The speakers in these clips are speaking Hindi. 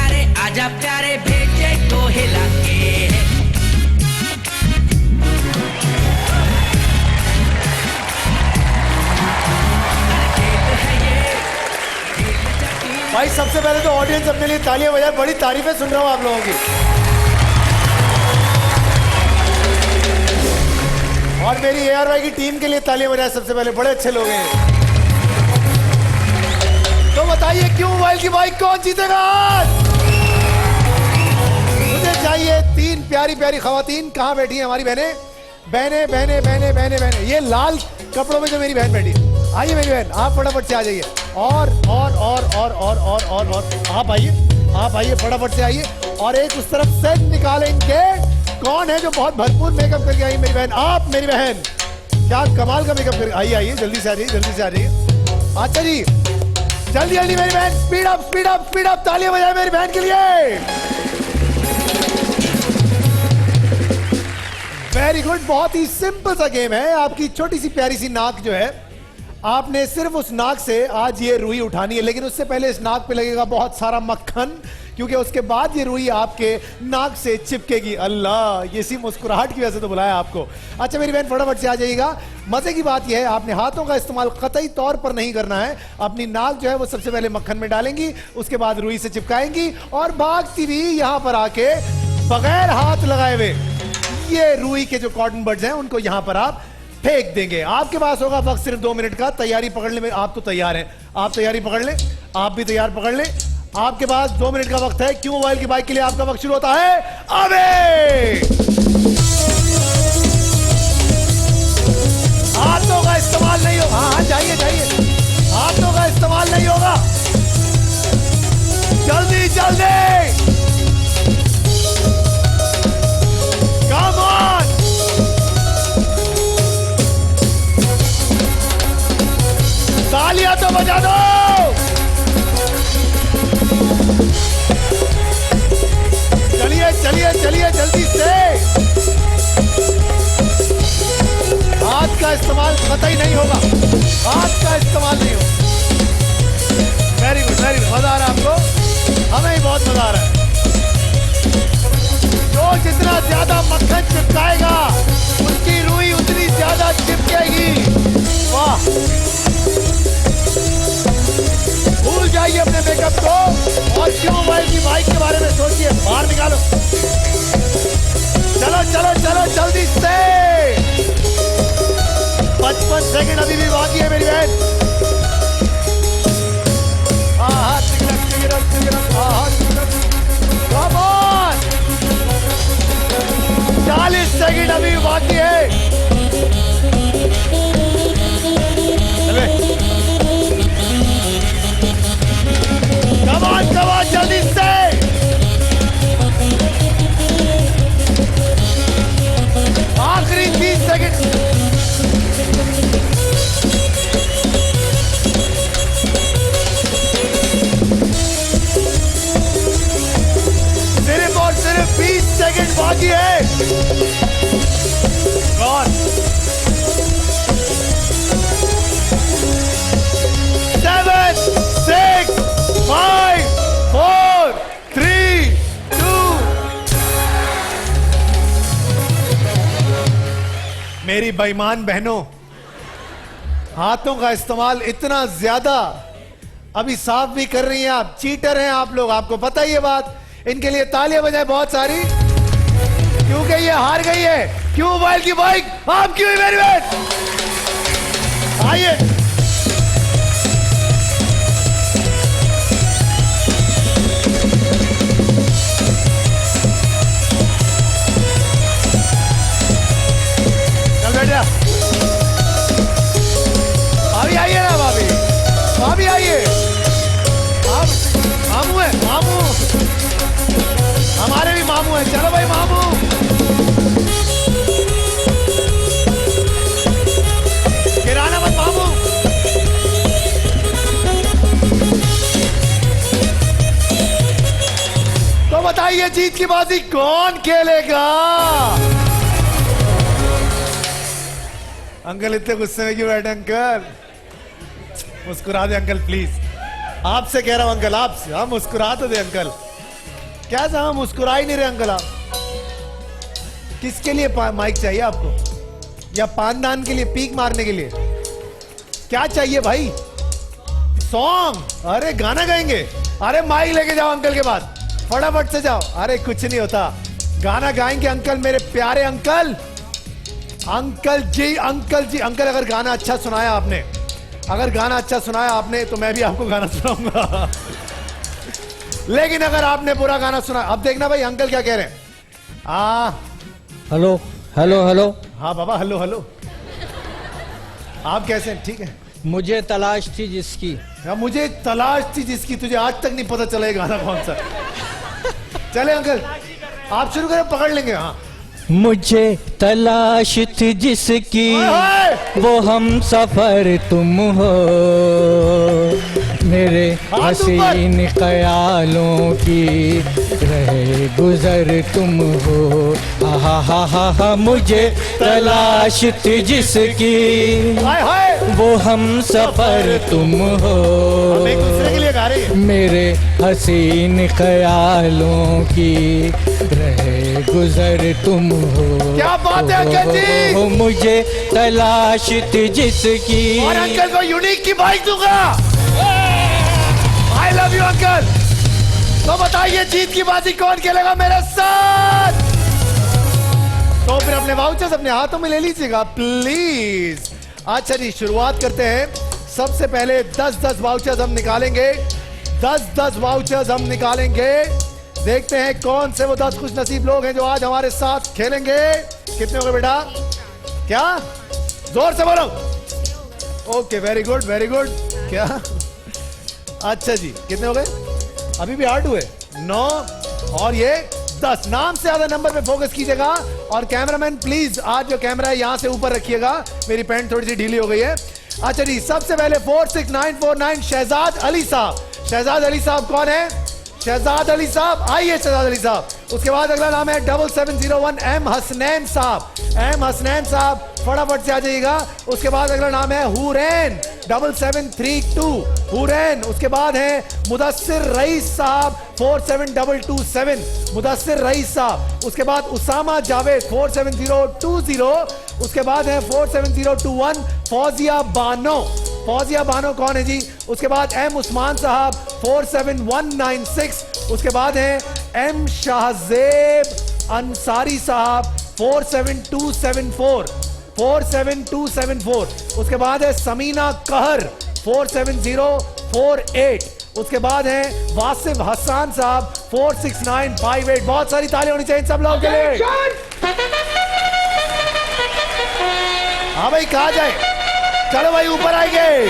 प्यारे आजा प्यारे भेजे को हिला के। भाई सबसे पहले तो ऑडियंस अपने लिए तालियां बजाए, बड़ी तारीफें सुन रहा हूं आप लोगों की। और मेरी एआर भाई की टीम के लिए तालियां बजाए सबसे पहले, बड़े अच्छे लोग हैं। तो बताइए क्यों मोबाइल की बाइक कौन जीतेगा आज? मुझे चाहिए 3 प्यारी प्यारी खवातीन। कहां बैठी हैं हमारी बहनें? बहनें बहनें बहनें बहनें बहनें, ये लाल कपड़ों में जो मेरी बहन बैठी, आइए मेरी बहन, आप फटाफट से आ जाइए। और आप आइए फटाफट से आइए। और एक उस तरफ से निकालेंगे। कौन है जो बहुत भरपूर मेकअप करके आई? मेरी बहन, आप मेरी बहन, क्या कमाल का मेकअप करके आइए जल्दी से आ जाइए, जल्दी से आ जाइए। अच्छा जी, जल्दी जल्दी मेरी बहन, speed up speed up speed up, तालियां बजाए मेरी बहन के लिए। Very good. बहुत ही सिंपल सा गेम है। आपकी छोटी सी प्यारी सी नाक जो है, आपने सिर्फ उस नाक से आज ये रुई उठानी है, लेकिन उससे पहले इस नाक पे लगेगा बहुत सारा मक्खन, क्योंकि उसके बाद ये रुई आपके नाक से चिपकेगी। अल्लाह, ये सी मुस्कुराहट की वजह से तो बुलाया आपको। अच्छा मेरी बहन फटाफट से आ जाइएगा। मजे की बात यह है, आपने हाथों का इस्तेमाल कतई तौर पर नहीं करना है। अपनी नाक जो है वो सबसे पहले मक्खन में डालेंगी, उसके बाद रुई से चिपकाएंगी और भागती हुई यहां पर आके बगैर हाथ लगाए हुए ये रुई के जो कॉटन बड्स हैं उनको यहां पर आप फेंक देंगे। आपके पास होगा वक्त सिर्फ 2 मिनट का। तैयारी पकड़ने में आप तो तैयार हैं, आप तैयारी पकड़ लें, आप भी तैयार पकड़ लें। आपके पास 2 मिनट का वक्त है। क्यों मोबाइल की बाइक के लिए आपका वक्त शुरू होता है अबे। हाथों का इस्तेमाल नहीं होगा। हाँ जाइए जाइए, हाथों का इस्तेमाल नहीं होगा। जल्दी जल्दी, कम ऑन। तालियां तो बजा दो। चलिए चलिए चलिए जल्दी से। हाथ का इस्तेमाल कतई नहीं होगा, हाथ का इस्तेमाल नहीं होगा। वेरी गुड वेरी गुड, मजा आ रहा है आपको? हमें ही बहुत मजा आ रहा है। जो जितना ज्यादा मक्खन चिपकाएगा उसकी रुई उतनी ज्यादा चिपकेगी। वाह, भूल जाइए अपने मेकअप को और क्यों मोबाइल की बाइक के बारे में सोचिए। बाहर निकालो, चलो चलो चलो जल्दी से। 55 सेकंड अभी भी बाकी है मेरी बहन। कम ऑन, 40 सेकंड अभी भी बाकी है। कम ऑन जल्दी से। आखिरी 30 सेकंड। सिर्फ और सिर्फ 20 सेकंड बाकी है। कौन? 7 6 5 4 3 2। मेरी बेईमान बहनों, हाथों का इस्तेमाल इतना ज्यादा अभी साफ भी कर रही हैं आप। चीटर हैं आप लोग, आपको पता ही ये बात। इनके लिए तालियां बजाए बहुत सारी, क्योंकि ये हार गई है। क्यों मोबाइल की बाइक आप क्यों ही मेरी बहन? आइए चल बैठ जा। भाभी आइए ना, भाभी भाभी आइए। आप मामू है, मामू हमारे भी मामू है। चलो भाई मामू, गिराना मत मामू। तो बताइए जीत की बाजी कौन खेलेगा? अंकल इतने गुस्से में क्यों बैठे? अंकल मुस्कुरा दे अंकल प्लीज, आपसे कह रहा हूं अंकल, आपसे। हाँ मुस्कुरा तो दे अंकल, क्या साहब मुस्कुरा ही नहीं रहे अंकल आप? किसके लिए माइक चाहिए आपको? या पानदान के लिए, पीक मारने के लिए? क्या चाहिए भाई? सॉन्ग? अरे गाना गाएंगे? अरे माइक लेके जाओ अंकल के पास, फटाफट से जाओ। अरे कुछ नहीं होता, गाना गाएंगे अंकल, मेरे प्यारे अंकल। अंकल जी, अंकल जी, अंकल अगर गाना अच्छा सुनाया आपने, अगर गाना अच्छा सुनाया आपने तो मैं भी आपको गाना सुनाऊंगा। लेकिन अगर आपने बुरा गाना सुना, अब देखना भाई अंकल क्या कह रहे हैं। Hello hello hello. हाँ बाबा, हेलो हेलो। आप कैसे हैं? ठीक है। मुझे तलाश थी जिसकी। हाँ, मुझे तलाश थी जिसकी। तुझे आज तक नहीं पता चला ये गाना कौन सा? चले अंकल, आप शुरू करें, पकड़ लेंगे। हाँ। मुझे तलाश थी जिसकी, ओए! वो हम सफर तुम हो, मेरे हसीन ख्यालों की रहे गुजर तुम हो। हा मुझे तलाश थी जिसकी, हाय हाय, वो हम सफर तुम हो, हम एक दूसरे के लिए गा रहे हैं। मेरे हसीन ख्यालों की रहे गुजर तुम हो। क्या बात है अंकल जी! हो मुझे तलाश थी जिसकी। और अंकल को यूनिक की बाइक दूंगा। I love you uncle. तो बताइए जीत की बाजी कौन खेलेगा मेरे साथ? तो फिर अपने वाउचर्स अपने हाथों में ले लीजिएगा प्लीज। अच्छा जी, शुरुआत करते हैं। सबसे पहले 10-10 वाउचर्स हम निकालेंगे, 10-10 वाउचर्स हम निकालेंगे। देखते हैं कौन से वो 10 खुश नसीब लोग हैं जो आज हमारे साथ खेलेंगे। कितने हो गए बेटा? क्या? जोर से बोलो। Okay, very good very good. क्या? अच्छा जी, कितने हो गए? अभी भी 8 हुए। 9 और ये 10। नाम से ज्यादा नंबर पे फोकस कीजिएगा। और कैमरामैन प्लीज आज जो कैमरा है यहां से ऊपर रखिएगा, मेरी पैंट थोड़ी सी ढीली हो गई है। अच्छा जी, सबसे पहले 46949 शहजाद अली साहब। शहजाद अली साहब कौन है? शहजाद अली साहब, आइए शहजाद अली साहब। उसके बाद अगला नाम है 7701 एम हसनैन साहब। एम हसनैन साहब फटाफट से आ जाइएगा। उसके बाद अगला नाम है हुरैन 7732 हुरैन। उसके बाद है मुदस्सिर रईस साहब 47227 मुदस्सिर रईस साहब। उसके बाद उसामा जावेद 47020। उसके बाद है 47021 फौजिया बानो। फौजिया बानो कौन है जी? उसके बाद एम उस्मान साहब 47196। उसके बाद है एम शाहजेब अंसारी साहब 47274 47274। उसके बाद है समीना कहर 47048। उसके बाद है वासिफ हसन साहब 46958। बहुत सारी ताली होनी चाहिए सब लोगों के लिए। हाँ भाई, कहा जाए? चलो भाई ऊपर आएंगे।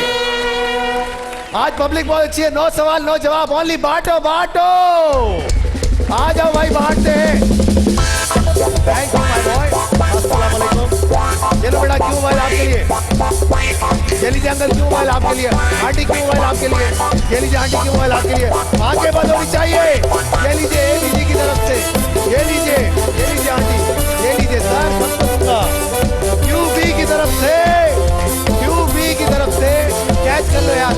आज पब्लिक बहुत अच्छी है। 9 सवाल 9 जवाब ओनली। बांटो बांटो, आ जाओ भाई, बांटते हैं। Thank you my boy. अस्सलाम वालेकुम। ये लो बेटा, क्यों मोबाइल आपके लिए। ये लीजिए अंकल, क्यों मोबाइल आपके लिए। आंटी क्यों मोबाइल आपके लिए। ये लीजिए आंटी, क्यों मोबाइल आपके लिए। आंखें बंद होनी चाहिए। ये लीजिए एबीजी की तरफ से। ये लीजिए आंटी, ये लीजिए सर, सबको दूंगा। क्यूबी की तरफ से, क्यूबी की तरफ से, कैच कर लो यार।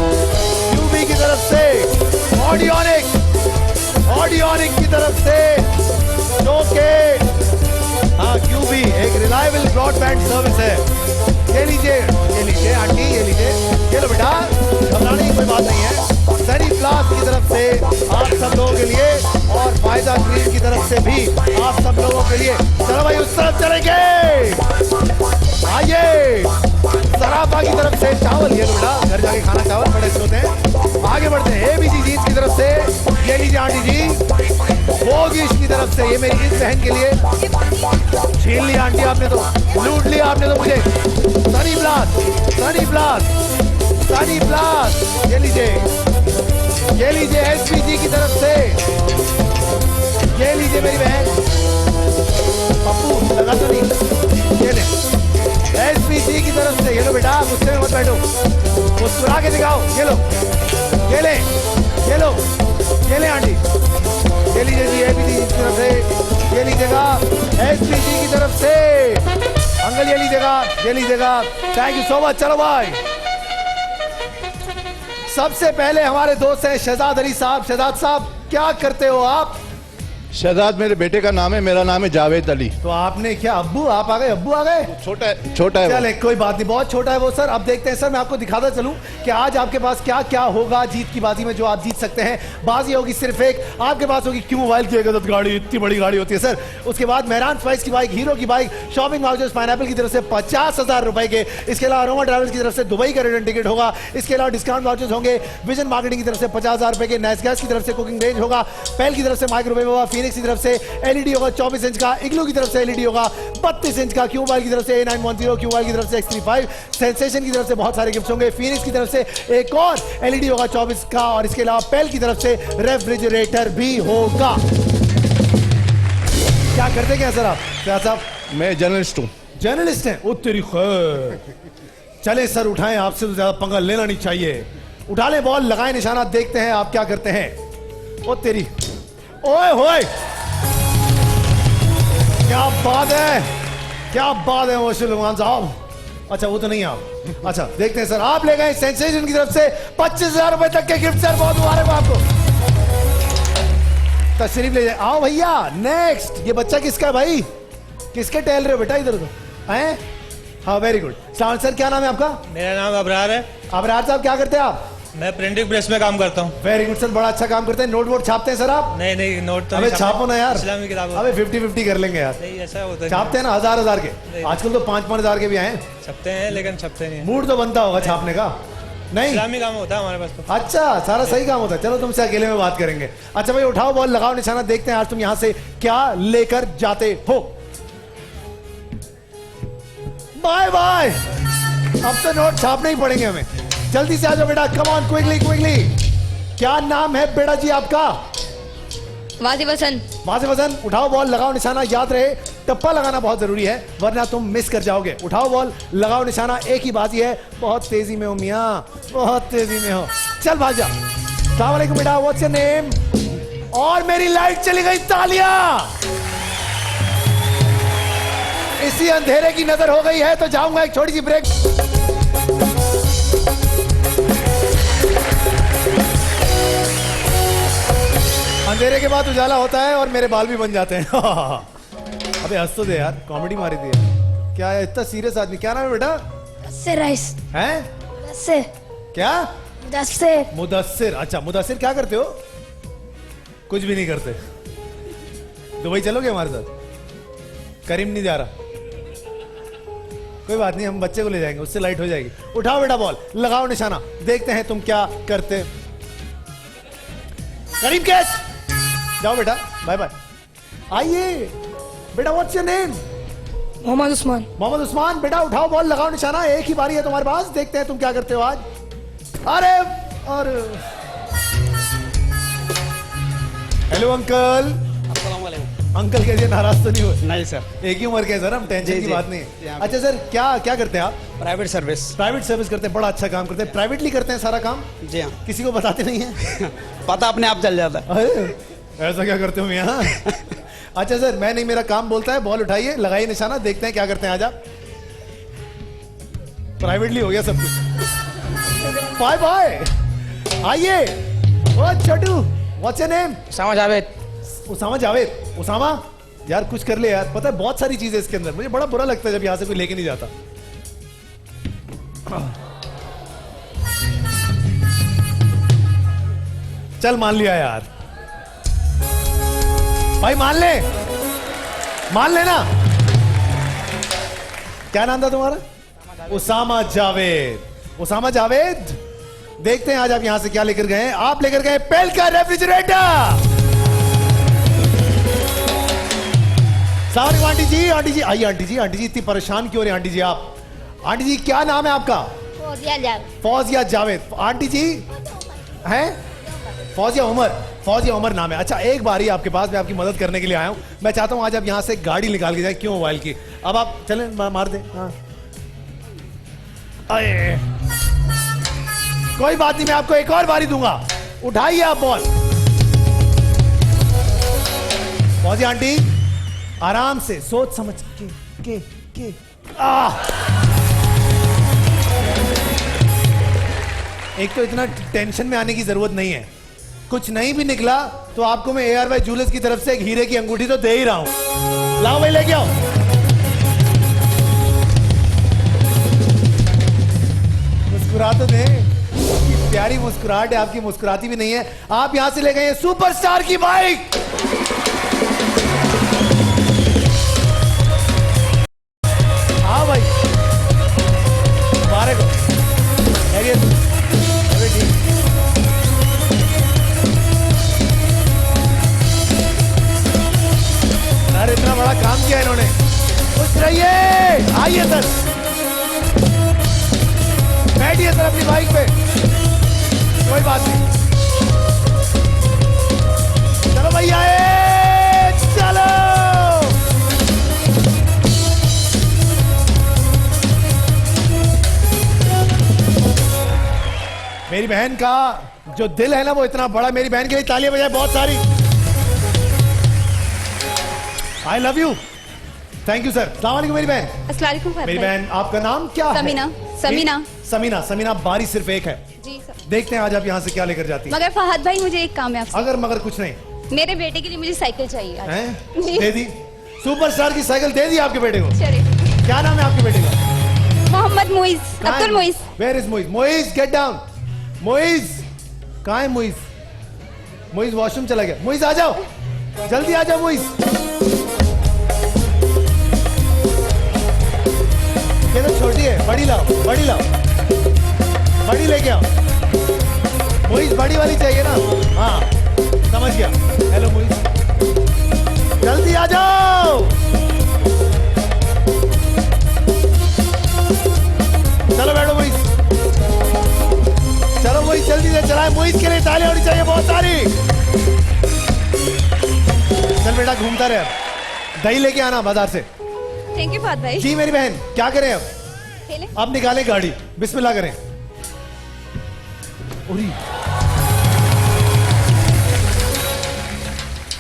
क्यूबी की तरफ से, ऑडियोनिक की तरफ से, जो के हाँ क्यूबी एक रिलायबल ब्रॉडबैंड सर्विस है। ये लीजिए आंटी, ये लीजिए। ये लो बेटा, घबराने की कोई बात नहीं है। सनी प्लास की तरफ से आप सब लोगों के लिए और फायदा क्रीम की तरफ से भी आप सब लोगों के लिए। चलो भाई उस तरफ चलेंगे। आइए सराफा की तरफ से चावल, ये लो बेटा, घर जाके खाना चावल बड़े अच्छे होते हैं। आगे बढ़ते हैं। एबीसी जीन्स की तरफ से ये लीजिए आंटी जी। बोगिश की तरफ से ये मेरी इस बहन के लिए। छीन लिया आंटी आपने तो, लूट लिया आपने तो मुझे। Sunny blast, Sunny blast, Sunny blast. ये लीजिए एसपीजी की तरफ से। ये लीजिए मेरी बहन। पप्पू लगा तो नहीं। ये ले एसपीजी की तरफ से। ये लो बेटा, गुस्से में मत बैठो, मुस्कुरा के दिखाओ। ये लो, ये ले, ये लो, ये ले आंटी। ये लीजिए जी एबीसी की तरफ से। ये लीजिएगा एसपीजी की तरफ से। अंकल ये लीजिएगा। Thank you so much. चलो भाई, सबसे पहले हमारे दोस्त हैं शहजाद अली साहब। शहजाद साहब क्या करते हो आप? शहजाद मेरे बेटे का नाम है, मेरा नाम है जावेद अली। तो आपने क्या अब्बू आप आ गए, अब्बू आ गए? छोटा है वो। चले कोई बात नहीं, बहुत छोटा है वो सर। अब देखते हैं सर, मैं आपको दिखाता चलूं कि आज आपके पास क्या क्या होगा जीत की बाजी में, जो आप जीत सकते हैं। बाजी होगी सिर्फ एक, आपके पास होगी क्यों मोबाइल की एक गाड़ी, इतनी बड़ी गाड़ी होती है सर। उसके बाद मेहरान स्पाइस की बाइक, हीरो की बाइक, शॉपिंग वाउचर्स पाइनएप्पल की तरफ से 50,000 रुपए के। इसके अलावा अरोमा ट्रैवल्स की तरफ से दुबई का रिटर्न टिकट होगा। इसके अलावा डिस्काउंट वाउचर्स होंगे विजन मार्केटिंग की तरफ से 50,000 रुपए के। नेस गैस की तरफ से कुकिंग रेंज होगा। पेल की तरफ से माइक्रोवेव होगा। फीनिक्स की तरफ से एलईडी होगा 24 इंच का। इग्लू की तरफ से एलईडी होगा 32 इंच का। क्यू मोबाइल की तरफ से A910, क्यू मोबाइल की तरफ से X35, सेंसेशन की तरफ से बहुत सारे गिफ्ट होंगे। फीनिक्स की तरफ से एक और एलईडी होगा 24 का, और इसके अलावा पेल की तरफ से रेफ्रिजरेटर भी होगा। क्या करते क्या सर आप? क्या साहब? मैं जर्नलिस्ट हूँ। जर्नलिस्ट हैं? ओ तेरी खैर। चले सर उठाएं, आपसे तो ज्यादा पंगा लेना नहीं चाहिए। उठा ले बॉल, लगाए निशाना, देखते हैं आप क्या करते हैं। ओ तेरी, ओए होए, क्या बात है, क्या बात है मुसलमान साहब। अच्छा वो तो नहीं आप। अच्छा देखते हैं सर, आप ले गए सेंसेशन की तरफ से 25,000 रुपए तक के गिफ्ट सर, बहुत मुबारक हो आपको। तशरीफ ले जाए, आओ भैया। नेक्स्ट, ये बच्चा किसका है भाई? किसके टहल रहे हो बेटा इधर उधर हैं? हाँ वेरी गुड। सर क्या नाम है आपका? मेरा नाम अबरार है। अबरार साहब क्या करते हैं आप? मैं प्रिंटिंग प्रेस में काम करता हूँ। वेरी गुड सर, बड़ा अच्छा काम करते हैं। नोट वोट छापते हैं सर आप? नहीं नहीं, नोट तो अबे नहीं छापो ना यार, इस्लामी किताब अबे 50-50 कर लेंगे यार। नहीं ऐसा होता है, छापते हैं ना हजार के, नहीं। आजकल तो 5-5 हजार के भी आए। छपते हैं लेकिन छपते नहीं हैं। मूड तो बनता होगा छापने का, नहीं? इस्लामी काम होता है हमारे पास तो। अच्छा सारा सही काम होता है। चलो तुमसे अकेले में बात करेंगे। अच्छा भाई उठाओ बॉल, लगाओ निशाना, देखते हैं आज तुम यहां से क्या लेकर जाते हो। Bye bye. अब तो नोट छापने ही पड़ेंगे हमें। जल्दी से आ जाओ बेटा, कम ऑन, क्विकली क्विकली। क्या नाम है बेटा जी आपका? वाजिब हसन। वाजिब हसन, उठाओ बॉल, लगाओ निशाना। याद रहे टप्पा लगाना बहुत जरूरी है, वरना तुम मिस कर जाओगे। उठाओ बॉल, लगाओ निशाना, एक ही बाजी है। बहुत तेजी में हो मियां, बहुत तेजी में हो। चल भाग जा। अस्सलाम वालेकुम बेटा, व्हाट्स योर नेम? और मेरी लाइट चली गई, तालियां। इसी अंधेरे की नजर हो गई है, तो जाऊंगा एक छोटी सी ब्रेक। अंधेरे के बाद उजाला होता है और मेरे बाल भी बन जाते हैं। अबे हंस तो दे यार, कॉमेडी मारी थी यार। क्या है इतना सीरियस आदमी? क्या नाम है बेटा? मुदस्सिर राइस। हैं? मुदस्सिर। क्या? मुदस्सिर। मुदस्सिर। अच्छा मुदस्सिर, क्या करते हो? कुछ भी नहीं करते। दुबई चलोगे हमारे साथ? करीम नहीं जा रहा, कोई बात नहीं, हम बच्चे को ले जाएंगे, उससे लाइट हो जाएगी। उठाओ बेटा बॉल, लगाओ निशाना, देखते हैं तुम क्या करते। करीम कैच, जाओ बेटा, बाय बाय। आइए बेटा, what's your name? Mohammad Usman. Mohammad Usman, बेटा उठाओ बॉल, लगाओ निशाना, एक ही बारी है तुम्हारे पास, देखते हैं तुम क्या करते हो आज। अरे और हेलो अंकल। अंकल कैसे, नाराज तो नहीं हो? नहीं सर, एक ही उम्र के हैं सर हम, टेंशन की बात नहीं है। अच्छा सर, क्या क्या करते हैं आप? Private service. प्राइवेट सर्विस करते हैं, बड़ा अच्छा काम करते हैं। प्राइवेटली करते हैं सारा काम? जी हाँ। किसी को बताते नहीं है? पता अपने आप चल जाता है। अरे ऐसा क्या करते हो यहाँ? अच्छा सर, मैं नहीं, मेरा काम बोलता है। बॉल उठाइए, लगाइए निशाना, देखते हैं क्या करते हैं आज आप। प्राइवेटली हो गया सब कुछ। Bye bye. आइए। ओ छोटू, what's your name? Usama Javed. Usama Javed. Usama यार कुछ कर ले यार, पता है बहुत सारी चीजें इसके अंदर, मुझे बड़ा बुरा लगता है जब यहां से कोई लेके नहीं जाता। चल मान लिया यार भाई, मान ले, मान लेना। क्या नाम था तुम्हारा? उसामा जावेद। उसामा जावेद, देखते हैं आज आप यहां से क्या लेकर गए हैं। आप लेकर गए पेल का रेफ्रिजरेटर। आंटी जी, आंटी जी आइए। आंटी जी इतनी परेशान क्यों रहे आंटी जी आप? आंटी जी क्या नाम है आपका? फौजिया जावेद। फौजिया जावेद। आंटी जी हैं? फौजिया उमर। फौजिया उमर नाम है। अच्छा एक बारी आपके पास, मैं आपकी मदद करने के लिए आया हूं। मैं चाहता हूं आज आप यहां से गाड़ी निकाल के जाए, क्यों मोबाइल की। अब आप चलें, मार दे। हाँ कोई बात नहीं, मैं आपको एक और बारी दूंगा। उठाइए आप बॉल। फौजिया आंटी आराम से, सोच समझ के एक तो इतना टेंशन में आने की जरूरत नहीं है। कुछ नहीं भी निकला तो आपको मैं ARY ज्वेलर्स की तरफ से एक हीरे की अंगूठी तो दे ही रहा हूं। लाओ भाई, लेके आओ। मुस्कुरा तो दे, प्यारी मुस्कुराहट है आपकी, मुस्कुराती भी नहीं है। आप यहां से ले गए सुपरस्टार की बाइक। हाँ भाई, मुबारक हो। अरे ठीक। सर इतना बड़ा काम किया इन्होंने। खुश रहिए, आइए सर, बैठिए सर अपनी बाइक पे, कोई बात नहीं। चलो भैया, चलो। मेरी बहन का जो दिल है ना वो इतना बड़ा। मेरी बहन के लिए तालियां बजाए बहुत सारी। I love you. Thank you sir. अस्सलाम वालेकुम मेरी बहन। अस्सलाम वालेकुम मेरी बहन, आपका नाम क्या समीना। है? समीना। समीना। समीना, बारी सिर्फ एक है। जी सर। देखते हैं आज आप यहाँ से क्या लेकर जाती हैं। मगर फहद भाई, मुझे एक काम है आपसे। अगर मगर कुछ नहीं मेरे बेटे के लिए मुझे साइकिल चाहिए आज। है? जी। दे दी। सुपरस्टार की साइकिल दे दी आपके बेटे को। चलिए। क्या नाम है आपके बेटे का? Mohammad Muiz, Abdul Muiz. Where is Muiz? Muiz, get down. Muiz कहाँ है? मुइज, मुइज वॉशरूम चला गया। मुइज आ जाओ, जल्दी आ जाओ मुइज। ये तो छोटी है, बड़ी लाओ, बड़ी लाओ, बड़ी लेके आओ। मुइज बड़ी वाली चाहिए ना? हाँ समझ गया। हेलो मुइज, जल्दी आ जाओ। चलो बैठो मुइज, चलो मुइज जल्दी से चलाए। मुइज के लिए तालियां होनी चाहिए बहुत सारी। चल बेटा घूमता रहे, दही लेके आना बाजार से। थैंक यू फहद भाई। जी मेरी बहन, क्या करें अब? खेलें? अब निकालें गाड़ी, बिस्मिल्लाह करें। उरी,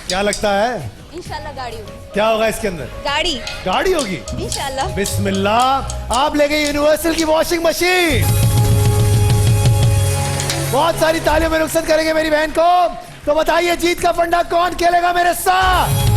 क्या लगता है? इंशाल्लाह गाड़ी होगी। क्या होगा इसके अंदर? गाड़ी। गाड़ी होगी इंशाल्लाह। बिस्मिल्लाह। आप ले गए यूनिवर्सल की वॉशिंग मशीन। बहुत सारी तालियों में रुखसत करेंगे मेरी बहन को। तो बताइए जीत का फंडा कौन खेलेगा मेरे साथ?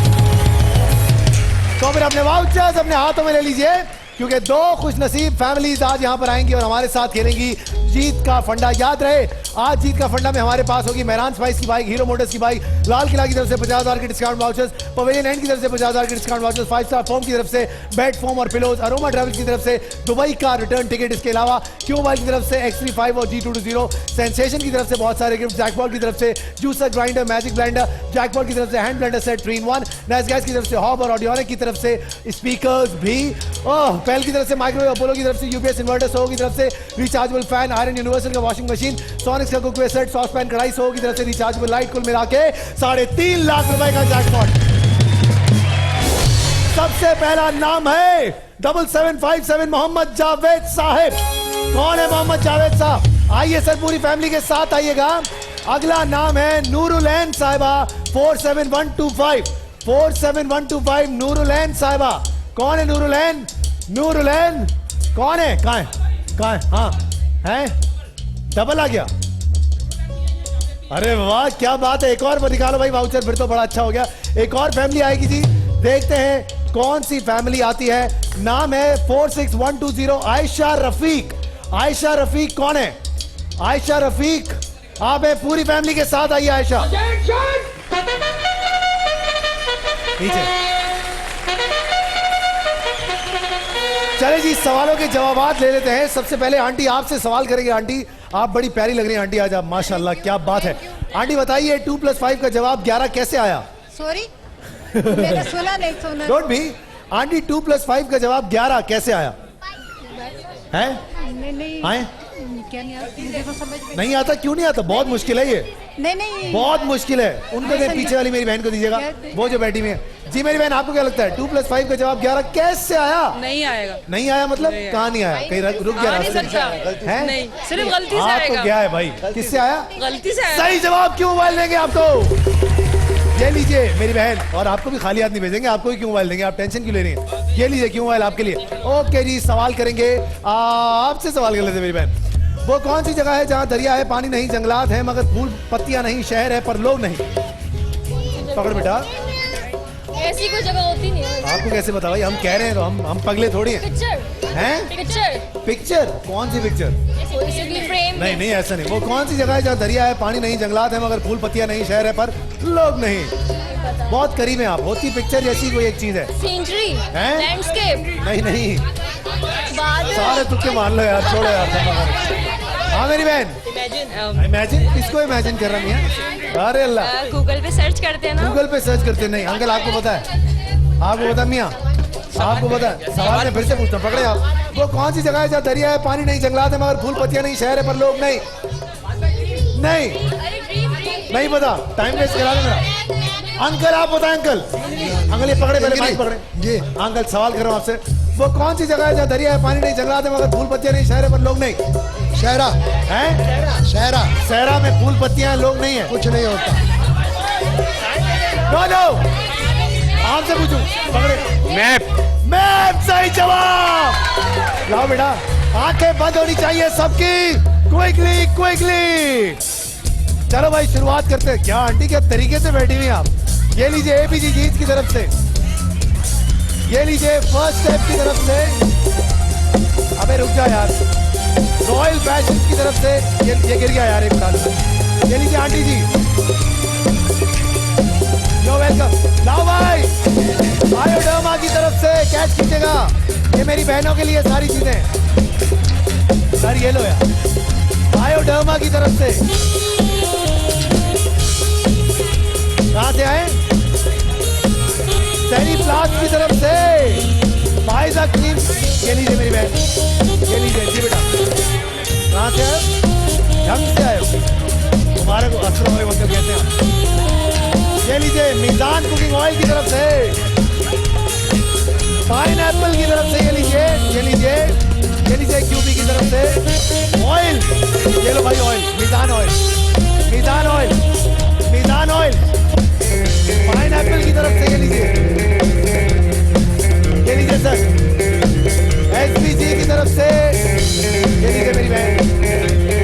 तो फिर अपने वाउचर्स अपने हाथों में ले लीजिए, क्योंकि दो खुश नसीब फैमिलीज आज यहां पर आएंगी और हमारे साथ खेलेंगी जीत का फंडा। याद रहे, आज जीत का फंडा में हमारे पास होगी मेहरान स्पाइस की बाइक, हीरो मोटर्स की बाइक, लाल किला की तरफ से 50,000 के डिस्काउंट वाउचर्स, पवेलियन एंड की तरफ से 50,000 के डिस्काउंट वाउचर्स, 5 स्टार फोम की तरफ से बेड फोम और पिलोज, अरोमा ट्रैवल्स की तरफ से दुबई का रिटर्न टिकट, इसके अलावा क्यू मोबाइल की तरफ से X35 और G220, सेंसेशन की तरफ से बहुत सारे गिफ्ट, जैकपॉट की तरफ से juicer grinder, magic blender, jackpot की तरफ से hand blender set 3-in-1, nice gas की तरफ से हॉब और ऑडियोनिक की तरफ से स्पीकर्स भी, पेल की तरफ से माइक्रोवेव, अपोलो की तरफ से यूपीएस इन्वर्टर, सो की तरफ से रिचार्जेबल फैन, आयरन यूनिवर्सल का वॉशिंग मशीन, सोनिक्स का कुकवेयर सेट, सॉस पैन, कढ़ाई, सो की तरफ से रिचार्जेबल लाइट, कुल मिला के 3.5 लाख रुपए का जैकपॉट। सबसे पहला नाम है 7757 मोहम्मद जावेद साहब। कौन है मोहम्मद जावेद साहब? आइए सर, पूरी फैमिली के साथ आइएगा। अगला नाम है नूरुलैन साहिबा 47125। 47125 नूरुलैन साहिबा। कौन है नूरुलैन? नूरुलैन कौन है? कहाँ है? कहाँ है? हाँ है, डबल आ गया। अरे वाह क्या बात है। एक और निकालो भाई वाउचर, फिर तो बड़ा अच्छा हो गया। एक और फैमिली आएगी जी, देखते हैं कौन सी फैमिली आती है। नाम है 46120 आयशा रफीक। आयशा रफीक कौन है? आयशा रफीक आप है, पूरी फैमिली के साथ आइए। आयशा नीचे। चले जी, सवालों के जवाब ले लेते हैं। सबसे पहले आंटी आपसे सवाल करेंगे। आंटी आप बड़ी प्यारी लग रही हैं आंटी आज आप, माशाल्लाह क्या बात है। आंटी बताइए 2 + 5 का जवाब 11 कैसे आया? सॉरी मैंने सुना नहीं। सुना डोंट बी। आंटी 2 + 5 का जवाब 11 कैसे आया? है? नहीं आए? क्या नहीं आता, मुझे तो समझ में नहीं आता? क्यों नहीं आता? बहुत मुश्किल है ये। नहीं बहुत मुश्किल है। उनको दे, पीछे वाली मेरी बहन को दीजिएगा, वो जो बैठी हुई है। जी मेरी बहन आपको क्या लगता है 2 + 5 का जवाब 11 कैसे आया? नहीं आएगा। नहीं आया मतलब कहाँ नहीं आया? कहीं रुक गया रास्ते में? नहीं, सिर्फ गलती से आप आएगा। तो गया है भाई। किससे आया? गलती से आएगा। सही जवाब क्यों मोबाइल देंगे आपको? ये लीजिए मेरी बहन, और आपको भी खाली हाथ नहीं भेजेंगे, आपको भी क्यों मोबाइल देंगे, आप टेंशन क्यों ले रही हैं? ये लीजिए क्यों मोबाइल आपके लिए। ओके जी, सवाल करेंगे आपसे, सवाल कर लेते मेरी बहन। वो कौन सी जगह है जहाँ दरिया है पानी नहीं, जंगलात है मगर फूल पत्तियां नहीं, शहर है पर लोग नहीं? पकड़ बेटा, ऐसी कोई जगह होती नहीं है। आपको कैसे पता भाई? हम कह रहे हैं तो हम पगले थोड़ी हैं। पिक्चर हैं? Picture picture? कौन सी पिक्चर? फ्रेम। नहीं नहीं ऐसा नहीं। वो कौन सी जगह है जहाँ दरिया है पानी नहीं, जंगलात है मगर फूल पत्तियां नहीं, शहर है पर लोग नहीं? बहुत करीब हैं आप। होती पिक्चर जैसी कोई एक चीज है। सीनरी, हैं? लैंडस्केप, नहीं नहीं, बादल। सारे तुक्के मान लो यार, छोड़ो यार। हाँ मेरी बहन, इमेजिन किसको इमेजिन कर रहा है? अरे अल्लाह, गूगल पे सर्च करते हैं ना। गूगल पे सर्च करते नहीं। अंकल आपको पता है? आपको पता मियाँ? आपको पता है? सवाल मैं फिर से पूछता हूँ, पकड़े आप। वो कौन सी जगह है जहाँ दरिया है पानी नहीं, जंगलात है मगर फूल पत्तियां नहीं, शहर है पर लोग नहीं? नहीं पता, टाइम वेस्ट करा दे मेरा। अंकल आप बताएं। अंकल ये पकड़े, पहले माइक पकड़े। ये अंकल सवाल कर रहा हूँ आपसे, वो कौन सी जगह है जहाँ दरिया है पानी नहीं, जंगलात है मगर फूल पत्तियां नहीं, शहर है पर लोग नहीं? शहरा हैं? शहरा शहरा में फूल पत्तियां लोग नहीं है, कुछ नहीं होता। आपसे पूछूं, पकड़े। मैप सही जवाब। लाओ बेटा, आंखें बंद होनी चाहिए सबकी। Quickly quickly. चलो भाई शुरुआत करते हैं। क्या आंटी क्या तरीके से बैठी हुई आप? ये लीजिए एबीजी जीत की तरफ से, ये लीजिए फर्स्ट स्टेप की तरफ से। अबे रुक जा यार। रॉयल फैशन की तरफ से ये गिर गया यार, एक उठा लो। ये लीजिए आंटी जी, यो वेलकम। लाओ भाई, आयोडर्मा की तरफ से कैच कीजिएगा। ये मेरी बहनों के लिए सारी चीजें। सर ये लो यार, आयोडर्मा की तरफ से। कहां से आए? सैनी प्लास की तरफ से। फायजा क्रीम, ये लीजिए मेरी बहन, ये लीजिए जी बेटा। कहां से आए? ढंग से आए हो। तुम्हारे को अस्सलाम वालेकुम कहते हैं। ये लीजिए मीजान कुकिंग ऑयल की तरफ से। पाइनएप्पल की तरफ से ये लीजिए, ये लीजिए, ये लीजिए क्यूबी की तरफ से ऑयल। ये लो भाई oil, Meezan oil, Meezan oil, Meezan oil. Pineapple की तरफ से ये लीजिए, ये लीजिए सर। एसपीजी की तरफ से ये लीजिए मेरी बहन, ये लीजिए।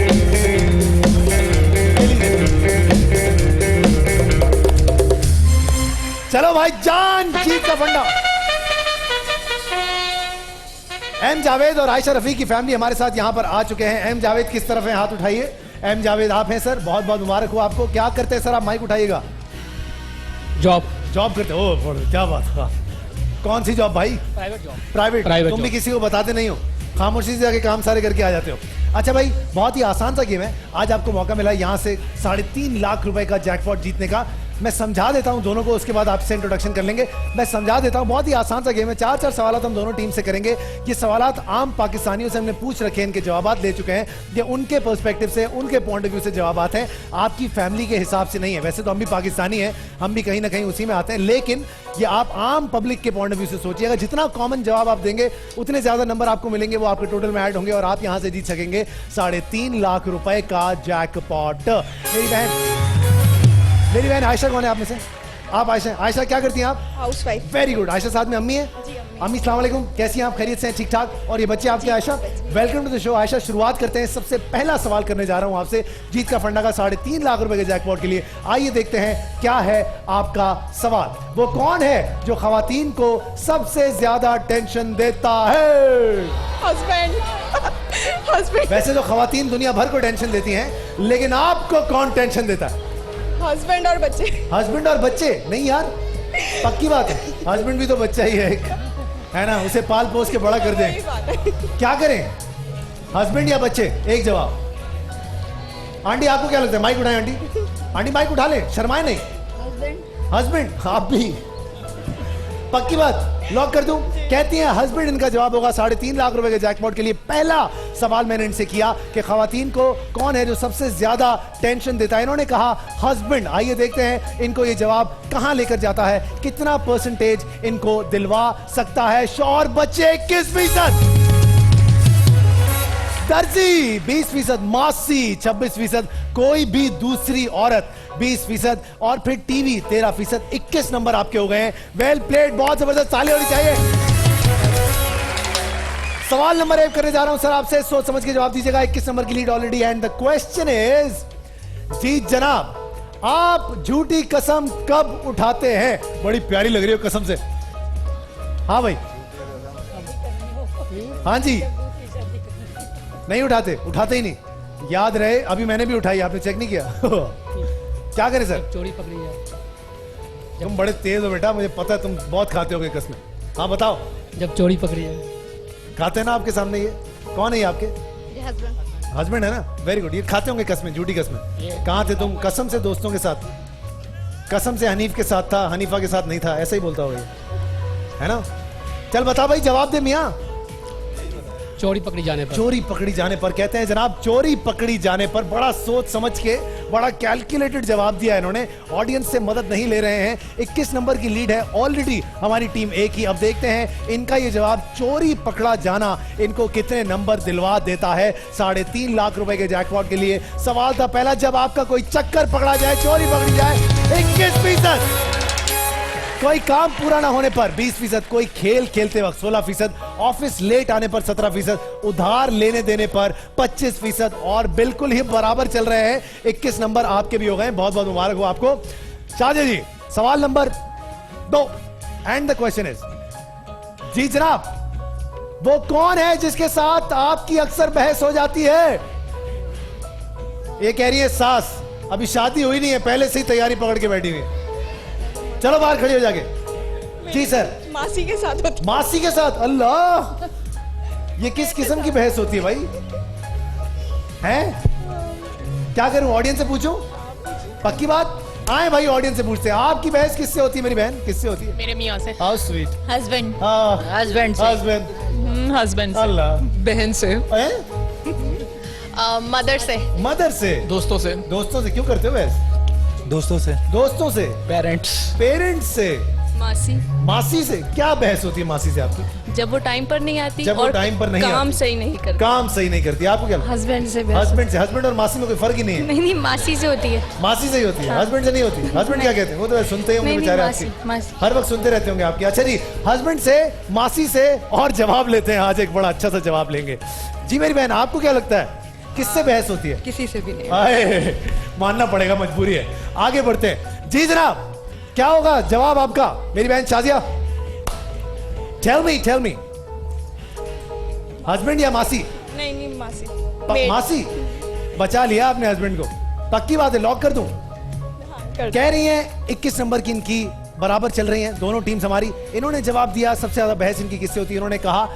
चलो भाई जान जीत का फंडा। एम जावेद और आयशा रफी की फैमिली हमारे साथ यहाँ पर आ चुके हैं। एम जावेद किस तरफ है? हाथ उठाइए। एम जावेद आप हैं सर, बहुत बहुत मुबारक हो आपको। क्या करते हैं सर आप? माइक उठाइएगा। जॉब जॉब करते हो? क्या बात है। कौन सी जॉब भाई? Private job. प्राइवेट। तुम भी किसी को बताते नहीं हो, खामोशी से जाके काम सारे करके आ जाते हो। अच्छा भाई, बहुत ही आसान सा गेम है। आज आपको मौका मिला यहाँ से 3.5 लाख रुपए का जैकपॉट जीतने का। मैं समझा देता हूं दोनों को, उसके बाद आपसे इंट्रोडक्शन कर लेंगे। मैं समझा देता हूं, बहुत ही आसान सा गेम है। 4 सवाल हम दोनों टीम से करेंगे। ये सवालात आम पाकिस्तानियों से हमने पूछ रखे हैं, इनके जवाब ले चुके हैं। ये उनके पर्सपेक्टिव से, उनके पॉइंट ऑफ व्यू से जवाब हैं, आपकी फैमिली के हिसाब से नहीं है। वैसे तो हम भी पाकिस्तानी हैं, हम भी कहीं ना कहीं उसी में आते हैं, लेकिन ये आप आम पब्लिक के पॉइंट ऑफ व्यू से सोचिएगा। जितना कॉमन जवाब आप देंगे उतने ज्यादा नंबर आपको मिलेंगे, वो आपके टोटल में ऐड होंगे और आप यहां से जीत सकेंगे 3.5 लाख रुपए का जैकपॉट। मेरी बहन आयशा कौन है आप में से? आप आयशा। आयशा क्या करती हैं आप? हाउसवाइफ। Very good. आयशा साथ में अम्मी है। अम्मी अस्सलाम वालेकुम, कैसी हैं आप? खैरियत से हैं? ठीक ठाक। और ये बच्चे आपके? Ayesha welcome to the show. Ayesha शुरुआत करते हैं। सबसे पहला सवाल करने जा रहा हूं आपसे जीत का फंडा का 3.5 लाख रुपए के जैकपॉट के लिए। आइए देखते हैं क्या है आपका सवाल। वो कौन है जो खवातीन को सबसे ज्यादा टेंशन देता है? हस्बैंड। वैसे तो खवातीन दुनिया भर को टेंशन देती हैं, लेकिन आपको कौन टेंशन देता है? हस्बैंड और बच्चे। हस्बैंड और बच्चे? नहीं यार, पक्की बात है, हस्बैंड भी तो बच्चा ही है एक, है ना? उसे पाल पोस के बड़ा कर दें। क्या करें, हस्बैंड या बच्चे? एक जवाब। आंटी आपको क्या लगता है? माइक उठाएं आंटी। आंटी माइक उठा ले, शर्माए नहीं। हस्बैंड। आप भी पक्की बात? लॉक कर दूं? कहती हैं हस्बैंड इनका जवाब होगा 3.5 लाख रुपए के जैकपॉट के लिए। पहला सवाल मैंने इनसे किया कि खवातीन को कौन है जो सबसे ज्यादा टेंशन देता है, इन्होंने कहा हस्बैंड। आइए देखते हैं इनको ये जवाब कहां लेकर जाता है, कितना परसेंटेज इनको दिलवा सकता है। शौहर बच्चे 21%, दर्जी 20%, मासी 26%, कोई भी दूसरी औरत 20% और फिर टीवी 13%। 21 नंबर आपके हो गए हैं। वेल प्लेड, बहुत जबरदस्त, ताली होनी चाहिए। सवाल नंबर 1 करने जा रहा हूं सर आपसे, सोच समझ के जवाब दीजिएगा। 21 नंबर की lead already and the question is, जी जनाब, आप झूठी कसम कब उठाते हैं? बड़ी प्यारी लग रही हो कसम से। हाँ भाई, हाँ जी, नहीं उठाते, उठाते ही नहीं। याद रहे, अभी मैंने भी उठाई, आपने चेक नहीं किया। क्या करें सर? चोरी पकड़ी जाए। तुम बड़े तेज हो बेटा, मुझे पता है तुम बहुत खाते होगे कसमें। हाँ बताओ। जब चोरी पकड़ी जाए। खाते हैं ना आपके सामने? ये कौन है? ये आपके हस्बैंड। हस्बैंड है ना? Very good. ये खाते होंगे कसमें, झूठी कसमें। कहाँ थे तुम? कसम से दोस्तों के साथ, कसम से हनीफ के साथ था, हनीफा के साथ नहीं था, ऐसा ही बोलता होगा ये, है ना? चल बता भाई, जवाब दे मियां। चोरी पकड़ी जाने पर। चोरी पकड़ी जाने पर कहते हैं जनाब, चोरी पकड़ी जाने पर। बड़ा सोच समझ के, बड़ा कैलकुलेटेड जवाब दिया इन्होंने। ऑडियंस से मदद नहीं ले रहे हैं। 21 नंबर की लीड है ऑलरेडी हमारी टीम ए की। अब देखते हैं इनका ये जवाब, चोरी पकड़ा जाना, इनको कितने नंबर दिलवा देता है 3.5 लाख रुपए के जैकपॉट के लिए। सवाल था पहला, जब आपका कोई चक्कर पकड़ा जाए, चोरी पकड़ी जाए, 21%। कोई काम पूरा ना होने पर 20%, कोई खेल खेलते वक्त 16%, ऑफिस लेट आने पर 17%, उधार लेने देने पर 25%, और बिल्कुल ही बराबर चल रहे हैं। 21 नंबर आपके भी हो गए, बहुत बहुत मुबारक हो आपको। शाहजी जी, सवाल number 2 and the question is, जी जनाब, वो कौन है जिसके साथ आपकी अक्सर बहस हो जाती है? ये कह रही है सास, अभी शादी हुई नहीं है, पहले से ही तैयारी पकड़ के बैठी हुई है। चलो बाहर खड़ी हो जाके। जी सर। मासी के साथ होती। मासी के साथ? अल्लाह, ये किस किस्म की बहस होती है भाई? हैं? क्या करूं, ऑडियंस से पूछूं? पक्की बात? आए भाई, ऑडियंस से पूछते हैं। आपकी बहस किससे होती है मेरी बहन? किससे होती है? मेरे मियाँ से। How sweet. हस्बैंड। हस्बैंड से। हस्बैंड। हस्बैंड से। अल्लाह। बहन से। मदर से। मदर से। दोस्तों से। दोस्तों से क्यों करते हो बहस? दोस्तों से। दोस्तों से। पेरेंट्स। पेरेंट्स से। मासी। मासी से। क्या बहस होती है मासी से आपकी? जब वो टाइम पर नहीं आती, जब वो और टाइम पर नहीं काम आती। सही नहीं करती। काम सही नहीं करती। आपको क्या? हस्बैंड से। हस्बैंड से। हस्बैंड और मासी में कोई फर्क ही नहीं है? नहीं, मासी से होती है। मासी से ही होती है, हस्बैंड से नहीं होती। हस्बैंड क्या कहते हैं? वो तो सुनते ही होंगे बेचारे आपकी, हर वक्त सुनते रहते होंगे आपकी। अच्छा जी, हस्बैंड से, मासी से, और जवाब लेते हैं। आज एक बड़ा अच्छा सा जवाब लेंगे। जी मेरी बहन, आपको क्या लगता है किससे बहस होती है? किसी से भी नहीं। आए, मानना पड़ेगा, मजबूरी है। आगे बढ़ते हैं। जी जनाब, क्या होगा जवाब आपका? मेरी बहन शाजिया, टेल मी, हस्बैंड या मासी? नहीं, मासी। मासी। बचा लिया आपने हस्बैंड को, पक्की बात है, लॉक कर दूं? कह रही हैं 21 नंबर की इनकी बराबर चल रही हैं दोनों टीम्स हमारी। इन्होंने जवाब दिया, सबसे ज्यादा बहस इनकी किससे होती है? इन्होंने कहा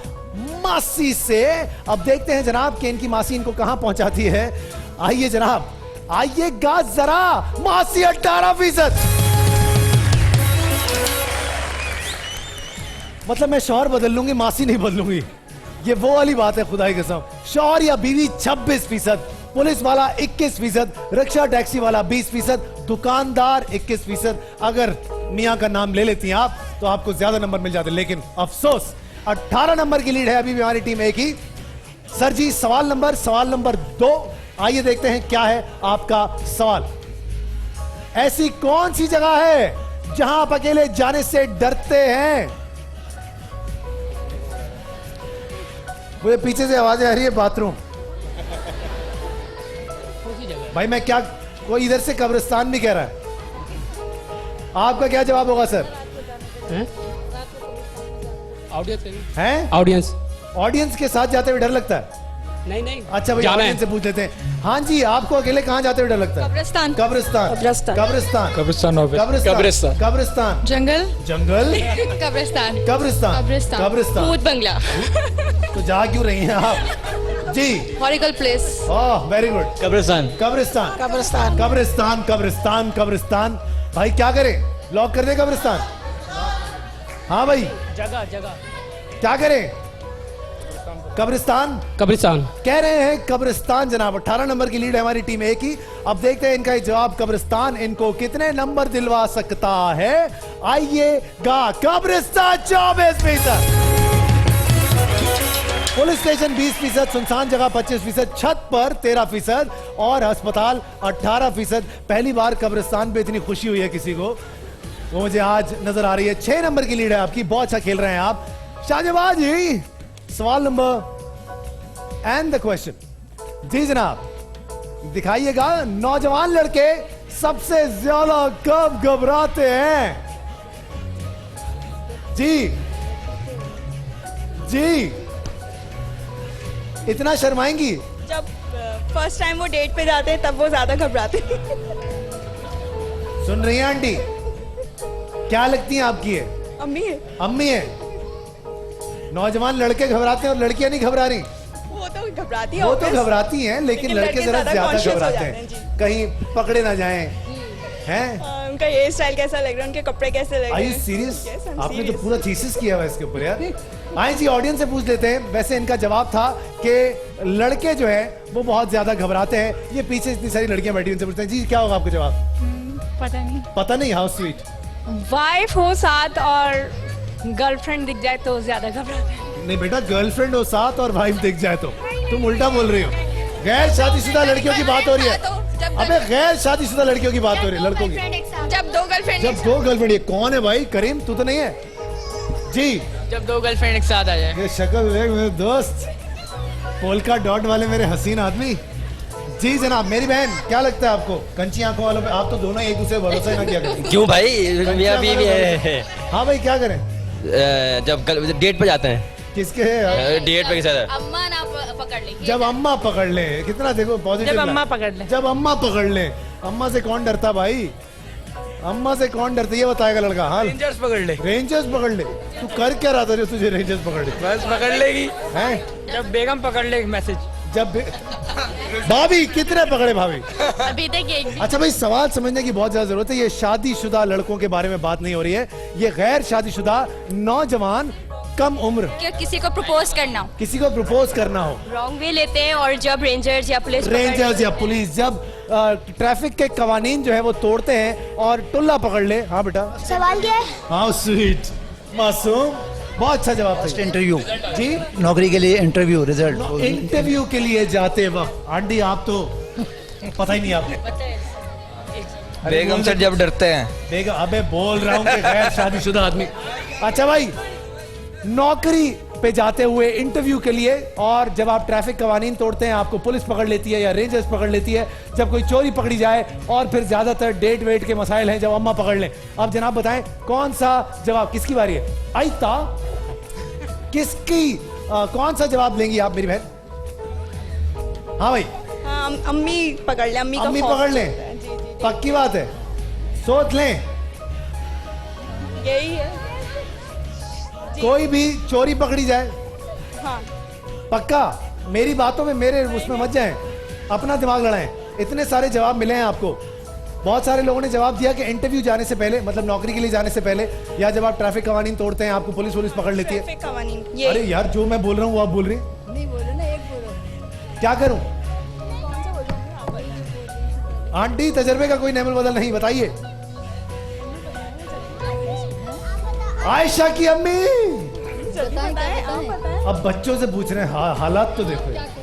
मासी से। अब देखते हैं जनाब कि इनकी मासी इनको कहां पहुंचाती है। आइए जनाब, आइएगा जरा। मासी 18%। मतलब मैं शौहर बदल लूंगी, मासी नहीं बदलूंगी। ये वो वाली बात है, खुदा की कसम। शौहर या बीवी 26%, पुलिस वाला 21%, रिक्शा टैक्सी वाला 20%, दुकानदार 21%। अगर मियां का नाम ले लेती हैं आप तो आपको ज्यादा नंबर मिल जाते, लेकिन अफसोस 18 नंबर की लीड है अभी भी हमारी टीम ए की। सर जी, सवाल नंबर 2, आइए देखते हैं क्या है आपका सवाल। ऐसी कौन सी जगह है जहां आप अकेले जाने से डरते हैं? मुझे पीछे से आवाजें आ रही है, बाथरूम। भाई मैं क्या, कोई इधर से कब्रिस्तान भी कह रहा है। आपका क्या जवाब होगा सर? ऑडियंस। ऑडियंस के साथ जाते हुए डर लगता है? नहीं। अच्छा भाई, ऑडियंस से पूछ लेते हैं। हाँ जी, आपको अकेले कहाँ जाते हुए डर लगता है? कब्रिस्तान। कब्रिस्तान। कब्रिस्तान। कब्रिस्तान। कब्रिस्तान। कब्रिस्तान। जंगल। जंगल। कब्रिस्तान। कब्रिस्तान। कब्रिस्तान। भूत बंगला। तो जा क्यों रही हैं आप? जी। हॉरिकल प्लेस। Oh very good. कब्रिस्तान। कब्रिस्तान। कब्रिस्तान। कब्रिस्तान। कब्रिस्तान। कब्रिस्तान। भाई क्या करें, लॉक कर दे कब्रिस्तान? हाँ भाई, जगह क्या करें? कब्रिस्तान कह रहे हैं। कब्रिस्तान जनाब, 18 नंबर की लीड है हमारी टीम ए की। अब देखते हैं इनका जवाब कब्रिस्तान इनको कितने नंबर दिलवा सकता है। आइएगा, कब्रिस्तान 24%, पुलिस स्टेशन 20%, सुनसान जगह 25%, छत पर 13% और अस्पताल 18%। पहली बार कब्रिस्तान पे इतनी खुशी हुई है किसी को, वो मुझे आज नजर आ रही है। 6 नंबर की लीड है आपकी, बहुत अच्छा खेल रहे हैं आप। शाहजबाज जी, सवाल नंबर एंड द क्वेश्चन। जी जनाब, दिखाइएगा नौजवान लड़के सबसे ज्यादा कब घबराते हैं? जी जी, इतना शर्माएंगी? जब फर्स्ट टाइम वो डेट पे जाते हैं तब वो ज्यादा घबराते हैं। सुन रही हैं आंटी? क्या लगती हैं आपकी है? अम्मी है। अम्मी है। नौजवान लड़के घबराते हैं और लड़कियां नहीं घबरा रही। वो तो घबराती है, वो तो obvious। घबराती हैं, लेकिन लड़के जरा ज्यादा conscious हो घबराते जाते हैं, हैं, जी। कहीं पकड़े ना जाएं। हैं? उनका हेयर स्टाइल कैसा लग रहा है, उनके कपड़े कैसे लग Are रहे you हैं? serious? Yes, I'm आपने तो serious। पूरा थीसिस किया हुआ है इसके ऊपर यार। आए जी, ऑडियंस से पूछ लेते हैं। वैसे इनका जवाब था कि लड़के जो है वो बहुत ज्यादा घबराते हैं। ये पीछे इतनी सारी लड़कियां बैठी, उनसे पूछते हैं जी क्या होगा आपका जवाब? पता नहीं। पता नहीं। How sweet. वाइफ हो साथ और गर्लफ्रेंड दिख जाए तो ज्यादा घबराते हैं। नहीं बेटा, गर्लफ्रेंड हो साथ और वाइफ दिख जाए तो तुम उल्टा बोल रही हो। गैर शादीशुदा लड़कियों की बात हो रही है। अबे गैर शादीशुदा लड़कियों की बात हो रही है, लड़कों की। जब दो गर्लफ्रेंड जब दो गर्लफ्रेंड, ये कौन है भाई? करीम तू तो नहीं है? जी, जब दो गर्लफ्रेंड एक साथ आ जाए। ये शक्ल देख मेरे दोस्त, पोलका डॉट वाले मेरे हसीन आदमी। जी जनाब, मेरी बहन क्या लगता है आपको? कंची आंखों वालों पे आप तो दोनों एक दूसरे भरोसा ही ना किया करती। क्यों भाई, मियां बीवी है। हाँ भाई, क्या करें? जब डेट पे जाते हैं। किसके है? डेट पे किसी अम्मा ना पकड़ लेंगे। जब अम्मा पकड़ ले। कितना देखो पॉजिटिव। जब अम्मा पकड़ ले। जब अम्मा पकड़ ले। अम्मा से कौन डरता भाई? अम्मा से कौन डरता, ये बताएगा लड़का। हाँ, रेंजर्स पकड़ ले। रेंजर्स पकड़ ले। तू कर क्या रहा था जो तुझे रेंजर्स पकड़ ले? बस पकड़ लेगी। हैं? जब बेगम पकड़ ले मैसेज। जब भाभी कितने पकड़े भाभी? अभी तक एक भी। अच्छा भाई, सवाल समझने की बहुत ज्यादा जरूरत है। ये शादीशुदा लड़कों के बारे में बात नहीं हो रही है, ये गैर शादीशुदा नौजवान कम उम्र क्या किसी को प्रपोज करना हो, किसी को प्रपोज करना हो। रॉन्ग वे लेते हैं और जब रेंजर्स या पुलिस रेंजर्स या पुलिस जब ट्रैफिक के कवानीन जो है वो तोड़ते हैं और टुल्ला पकड़ ले। हाँ बेटा, सवाल क्या है? हाँ स्वीट मासूम, बहुत अच्छा जवाब था। इंटरव्यू जी, नौकरी के लिए इंटरव्यू रिजल्ट। इंटरव्यू के लिए जाते वक्त आंटी आप तो पता ही नहीं आपको। बेगम से जब डरते हैं। बेगम, अबे बोल रहा हूँ कि गैर शादीशुदा आदमी। अच्छा भाई, नौकरी पे जाते हुए इंटरव्यू के लिए, और जब आप ट्रैफिक कवानीन तोड़ते हैं आपको पुलिस पकड़ लेती है या रेंजर्स पकड़ लेती है, जब कोई चोरी पकड़ी जाए, और फिर ज्यादातर डेट वेट के मसाइल हैं जब अम्मा पकड़ लें। अब जनाब बताएं कौन सा जवाब, किसकी बारी है? आइता किसकी कौन सा जवाब लेंगी आप मेरी बहन? हाँ भाई, अम्मी पकड़ ले। अम्मी पकड़ लें, पक्की बात है, सोच लें। यही है। कोई भी चोरी पकड़ी जाए, हाँ। पक्का? मेरी बातों में मेरे उसमें मत जाएं, अपना दिमाग लड़ाएं। इतने सारे जवाब मिले हैं आपको। बहुत सारे लोगों ने जवाब दिया कि इंटरव्यू जाने से पहले, मतलब नौकरी के लिए जाने से पहले, या जब आप ट्रैफिक कवानीन तोड़ते हैं आपको पुलिस पकड़ लेती है। ट्रैफिक कवानीन, ये। अरे यार, जो मैं बोल रहा हूँ वो आप बोल रही नहीं बोलो ना, एक बोलो। क्या करूं? आंटी, तजर्बे का कोई नेमल बदल नहीं, बताइए। आयशा की अम्मी। अब बच्चों से पूछ रहे हैं, हालात तो देखो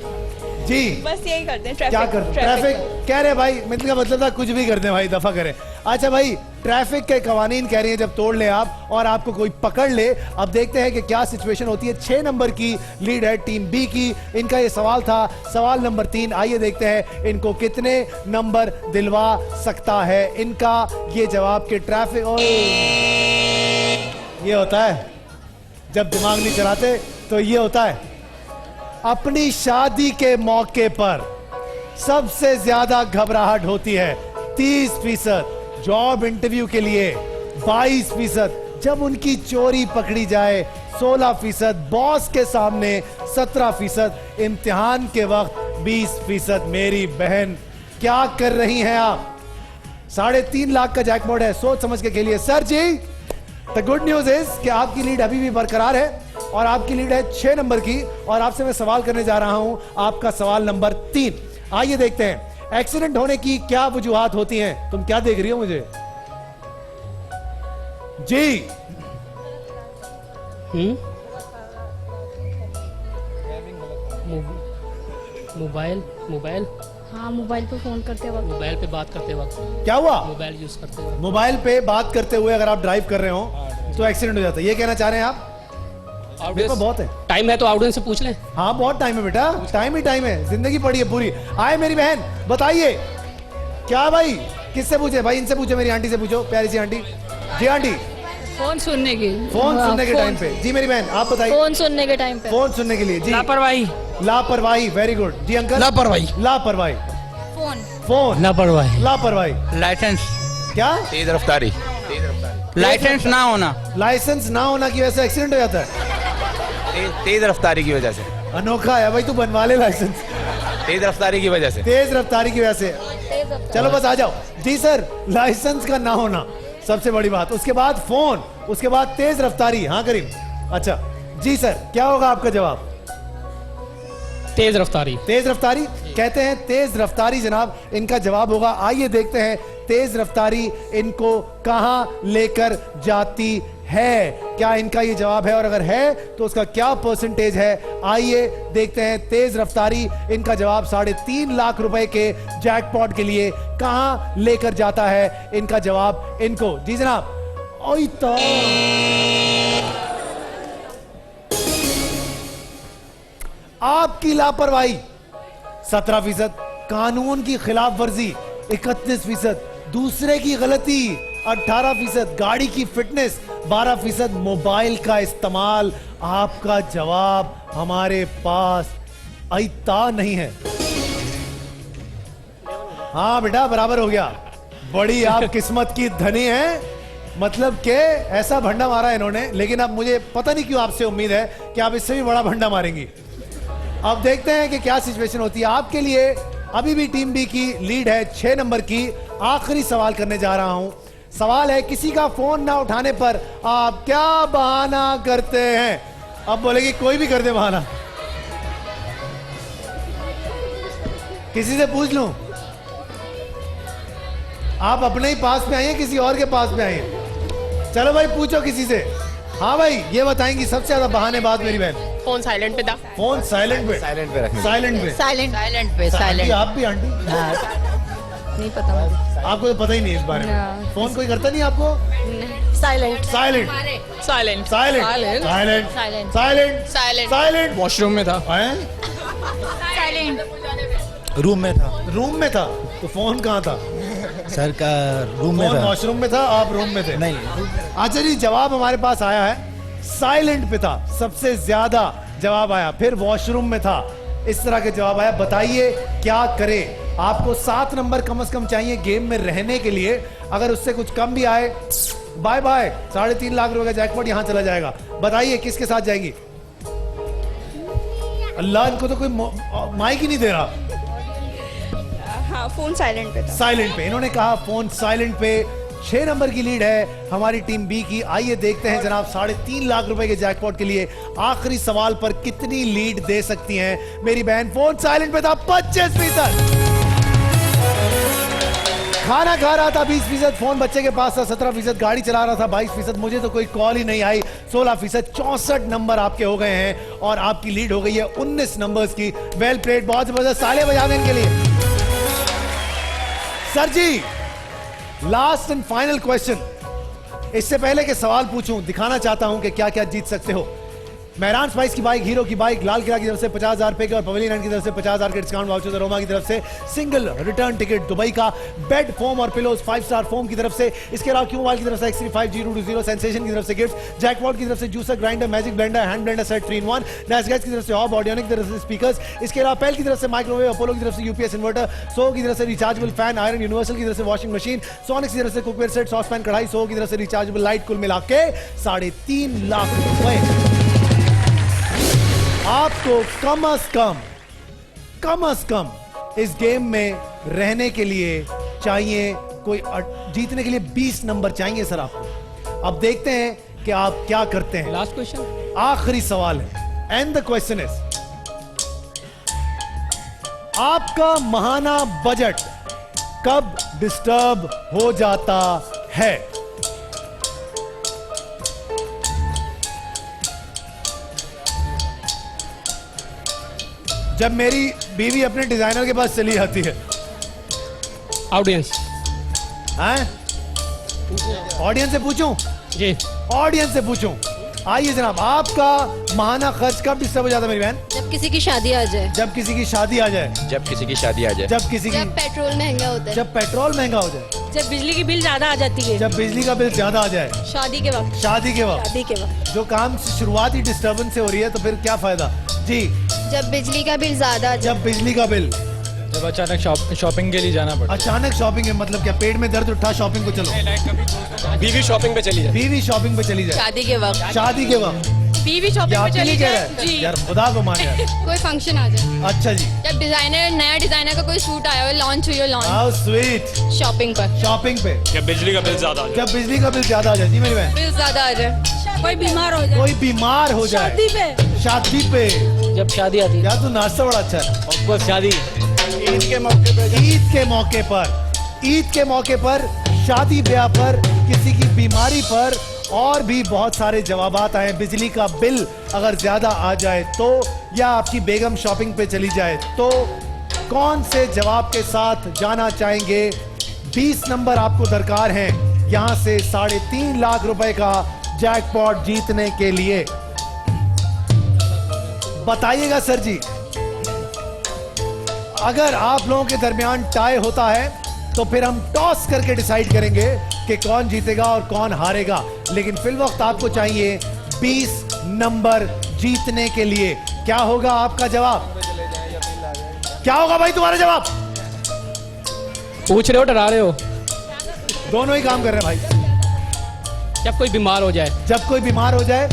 जी। बस यही करते हैं। क्या करते? ट्रैफिक कह रहे भाई, मतलब का मतलब था कुछ भी करते हैं भाई, दफा करें। अच्छा भाई, ट्रैफिक के कवानीन कह रही है जब तोड़ ले आप और आपको कोई पकड़ ले। अब देखते हैं कि क्या सिचुएशन होती है। 6 नंबर की लीड है टीम बी की। इनका ये सवाल था, सवाल नंबर 3। आइए देखते हैं इनको कितने नंबर दिलवा सकता है इनका ये जवाब के ट्रैफिक। ये होता है जब दिमाग नहीं चलाते, तो ये होता है। अपनी शादी के मौके पर सबसे ज्यादा घबराहट होती है 30%, जॉब इंटरव्यू के लिए 22%, जब उनकी चोरी पकड़ी जाए 16%, बॉस के सामने 17%, इम्तिहान के वक्त 20%। मेरी बहन, क्या कर रही हैं आप? 3.5 लाख का जैकपॉट है, सोच समझ के खेलिए। Sir ji, the good news is कि आपकी लीड अभी भी बरकरार है और आपकी लीड है 6 नंबर की। और आपसे मैं सवाल करने जा रहा हूं, आपका सवाल नंबर 3। आइए देखते हैं एक्सीडेंट होने की क्या वजूहात होती हैं। तुम क्या देख रही हो मुझे? जी, मोबाइल। हाँ, मोबाइल पे फोन करते वक्त, मोबाइल पे बात करते वक्त। क्या हुआ? मोबाइल यूज करते वक्त। मोबाइल पे बात करते हुए अगर आप ड्राइव कर रहे हो तो एक्सीडेंट हो जाता है, ये कहना चाह रहे हैं आप? मेरे पास बहुत है। टाइम है तो ऑडियंस से पूछ लें। हाँ बहुत टाइम है बेटा, टाइम ही टाइम है, जिंदगी पड़ी है पूरी। आए मेरी बहन बताइए क्या भाई, किससे पूछे भाई? इनसे पूछो, मेरी आंटी से पूछो, प्यारी सी आंटी। जी आंटी, फोन सुनने की। फोन सुनने के टाइम पे। जी मेरी बहन आप बताइए। फोन सुनने के टाइम पे। फोन सुनने के लिए जी। लापरवाही। लापरवाही, वेरी गुड। जी अंकल। लापरवाही। लापरवाही। फोन। फोन। लापरवाही। लापरवाही। लाइसेंस, क्या? तेज रफ्तारी, लाइसेंस ना होना, लाइसेंस ना होना की वजह से एक्सीडेंट हो जाता है। तेज रफ्तारी की वजह से, अनोखा है भाई, तू बनवा ले लाइसेंस। तेज रफ्तारी की वजह से, तेज रफ्तारी की वजह से। चलो बस आ जाओ। जी सर, लाइसेंस का ना होना सबसे बड़ी बात, उसके बाद फोन, उसके बाद तेज रफ्तारी। हाँ करीम, अच्छा जी सर, क्या होगा आपका जवाब? तेज रफ्तारी। तेज रफ्तारी कहते हैं, तेज रफ्तारी जनाब इनका जवाब होगा। आइए देखते हैं तेज रफ्तारी इनको कहां लेकर जाती है। क्या इनका ये जवाब है, और अगर है तो उसका क्या परसेंटेज है? आइए देखते हैं तेज रफ्तारी इनका जवाब 3.5 लाख रुपए के जैकपॉट के लिए कहां लेकर जाता है। इनका जवाब इनको। जी जनाब। ओई तो आपकी लापरवाही 17%, कानून की खिलाफ वर्जी 31%, दूसरे की गलती 18%, गाड़ी की फिटनेस 12%, मोबाइल का इस्तेमाल। आपका जवाब हमारे पास आईता नहीं है। हाँ बेटा बराबर हो गया। बड़ी आप किस्मत की धनी हैं, मतलब के ऐसा भंडा मारा इन्होंने, लेकिन अब मुझे पता नहीं क्यों आपसे उम्मीद है कि आप इससे भी बड़ा भंडा मारेंगी। अब देखते हैं कि क्या सिचुएशन होती है। आपके लिए अभी भी टीम बी की लीड है 6 नंबर की। आखिरी सवाल करने जा रहा हूं। सवाल है, किसी का फोन ना उठाने पर आप क्या बहाना करते हैं? अब बोलेगी कोई भी कर दे बहाना। किसी से पूछ लूं? आप अपने ही पास में आइए, किसी और के पास में आइए। चलो भाई पूछो किसी से। हाँ भाई, ये बताएंगी सबसे ज्यादा बहानेबाज मेरी बहन। फोन साइलेंट पे था। फोन साइलेंट पे। साइलेंट पे रखना, साइलेंट पे। साइलेंट पे। आंटी, आप भी आंटी? नहीं पता मुझे। आपको तो पता ही नहीं इस बारे में। फोन कोई करता नहीं आपको? Silent. Silent. Silent. Silent. Silent. Silent. Silent. Silent. Silent. Silent. Washroom में था। साइलेंट। रूम में था। रूम में था तो फोन कहाँ था? सर का रूम में फोन था। वॉशरूम में था, आप रूम में थे? नहीं। अच्छा जी, जवाब हमारे पास आया है साइलेंट पे था, सबसे ज्यादा जवाब आया। फिर वॉशरूम में था, इस तरह के जवाब आया। बताइए क्या करें? आपको 7 नंबर कम से कम चाहिए गेम में रहने के लिए। अगर उससे कुछ कम भी आए, बाय बाय, 3.5 लाख रुपए का जैकपॉट यहां चला जाएगा। बताइए किसके साथ जाएंगी? अल्लाह, इनको तो कोई माइक ही नहीं दे रहा। हाँ, फोन साइलेंट पे था। साइलेंट पे, इन्होंने कहा फोन साइलेंट पे। 6 नंबर की लीड है हमारी टीम बी की। आइए देखते हैं जनाब 3.5 लाख रुपए के जैकपॉट के लिए आखिरी सवाल पर कितनी लीड दे सकती हैं मेरी बहन। फोन साइलेंट पे था 25%, खाना खा रहा था 20%, फोन बच्चे के पास था 17%, गाड़ी चला रहा था 22%, मुझे तो कोई कॉल ही नहीं आई 16%। 64 नंबर आपके हो गए हैं और आपकी लीड हो गई है 19 नंबर्स की। वेल प्लेड, बहुत जबरदस्त, तालियां बजा दें इनके लिए। Sir ji, last and final question. इससे पहले कि सवाल पूछूं, दिखाना चाहता हूं कि क्या क्या जीत सकते हो। मेहरान स्पाइस की बाइक, हीरो की बाइक, लाल किला की तरफ से 50,000 रुपए के और पवेलियन की तरफ से 50,000 के डिस्काउंट वाउचर, रोमा की तरफ से सिंगल रिटर्न टिकट दुबई का, बेड फोम और पिलोज 5 स्टार फोम की तरफ से। इसके अलावा क्यू मोबाइल की तरफ से X35 G220 सेंसेशन की तरफ से गिफ्ट, जैकपॉट की तरफ से juicer, grinder, magic blender, hand blender set 3-in-1, नैसगैस की तरफ से हॉब, ऑडियोनिक की तरफ से स्पीकर्स। इसके अलावा पेल की तरफ से माइक्रोवेव, अपोलो की तरफ से यूपीएस इन्वर्टर, सो की तरफ से रिचार्जेबल फैन, आयरन यूनिवर्सल की तरफ से वॉशिंग मशीन, सोनिक्स की तरफ से कुकवेयर सेट, सॉस पैन, कढ़ाई, सो की तरफ से रिचार्जेबल लाइट, कुल मिला के 3.5 लाख रुपए आपको कम से कम इस गेम में रहने के लिए चाहिए। कोई जीतने के लिए 20 नंबर चाहिए सर आपको। अब देखते हैं कि आप क्या करते हैं। लास्ट क्वेश्चन, आखिरी सवाल है, एंड द क्वेश्चन इज, आपका महाना बजट कब डिस्टर्ब हो जाता है? जब मेरी बीवी अपने डिजाइनर के पास चली जाती है। ऑडियंस। हैं? ऑडियंस से पूछूं? जी। ऑडियंस से पूछूं? आइए जनाब, आपका माहाना खर्च कब डिस्टर्ब हो जाता है मेरी बहन? जब किसी की शादी आ जाए, जब किसी की शादी आ जाए, जब किसी की शादी आ जाए, जब किसी की, जब पेट्रोल महंगा होता है, जब पेट्रोल महंगा हो जाए, जब बिजली की बिल ज्यादा आ जाती है, जब बिजली का बिल ज्यादा आ जाए, शादी के वक्त, शादी के वक्त, शादी के वक्त, जो काम से शुरुआत ही डिस्टर्बेंस से हो रही है तो फिर क्या फायदा जी? जब बिजली का बिल ज्यादा आ जाए, जब बिजली का बिल, जब अचानक शॉपिंग के लिए जाना पड़ता अचानक शॉपिंग है, मतलब क्या पेट में दर्द उठा शॉपिंग को चलो, बीवी शॉपिंग पे चली जाए, बीवी शॉपिंग पे चली जाए, शादी के वक्त, शादी के वक्त, बीवी शॉपिंग पे चली जाए जी। यार खुदा को मान यार। कोई फंक्शन आ जाए, अच्छा जी, जब नया डिजाइनर का कोई सूट आया हो, लॉन्च हुई हो, लॉन्च हाउ स्वीट, शॉपिंग पर, शॉपिंग पे, क्या बिजली का बिल ज्यादा क्या बिजली का बिल ज्यादा आ जाए जी मेरी बहन? बिल ज्यादा आ जाए, कोई बीमार हो जाए, कोई बीमार हो जाए, शादी पे, शादी पे, जब शादी आती है यार तू नाश्ता बड़ा अच्छा है। ऑफकोर्स शादी, ईद के मौके पे ईद के मौके पर, ईद के मौके पर, शादी ब्याह पर, किसी की बीमारी पर, और भी बहुत सारे जवाबात आए। बिजली का बिल अगर ज्यादा आ जाए तो, या आपकी बेगम शॉपिंग पे चली जाए तो, कौन से जवाब के साथ जाना चाहेंगे? 20 नंबर आपको दरकार हैं यहां से 3.5 लाख रुपए का जैकपॉट जीतने के लिए। बताइएगा सर जी, अगर आप लोगों के दरमियान टाई होता है तो फिर हम टॉस करके डिसाइड करेंगे कि कौन जीतेगा और कौन हारेगा, लेकिन फिल वक्त आपको चाहिए 20 नंबर जीतने के लिए। क्या होगा आपका जवाब? क्या होगा भाई तुम्हारा जवाब? पूछ रहे हो डरा रहे हो? दोनों ही काम कर रहे हैं भाई। जब कोई बीमार हो जाए, जब कोई बीमार हो जाए,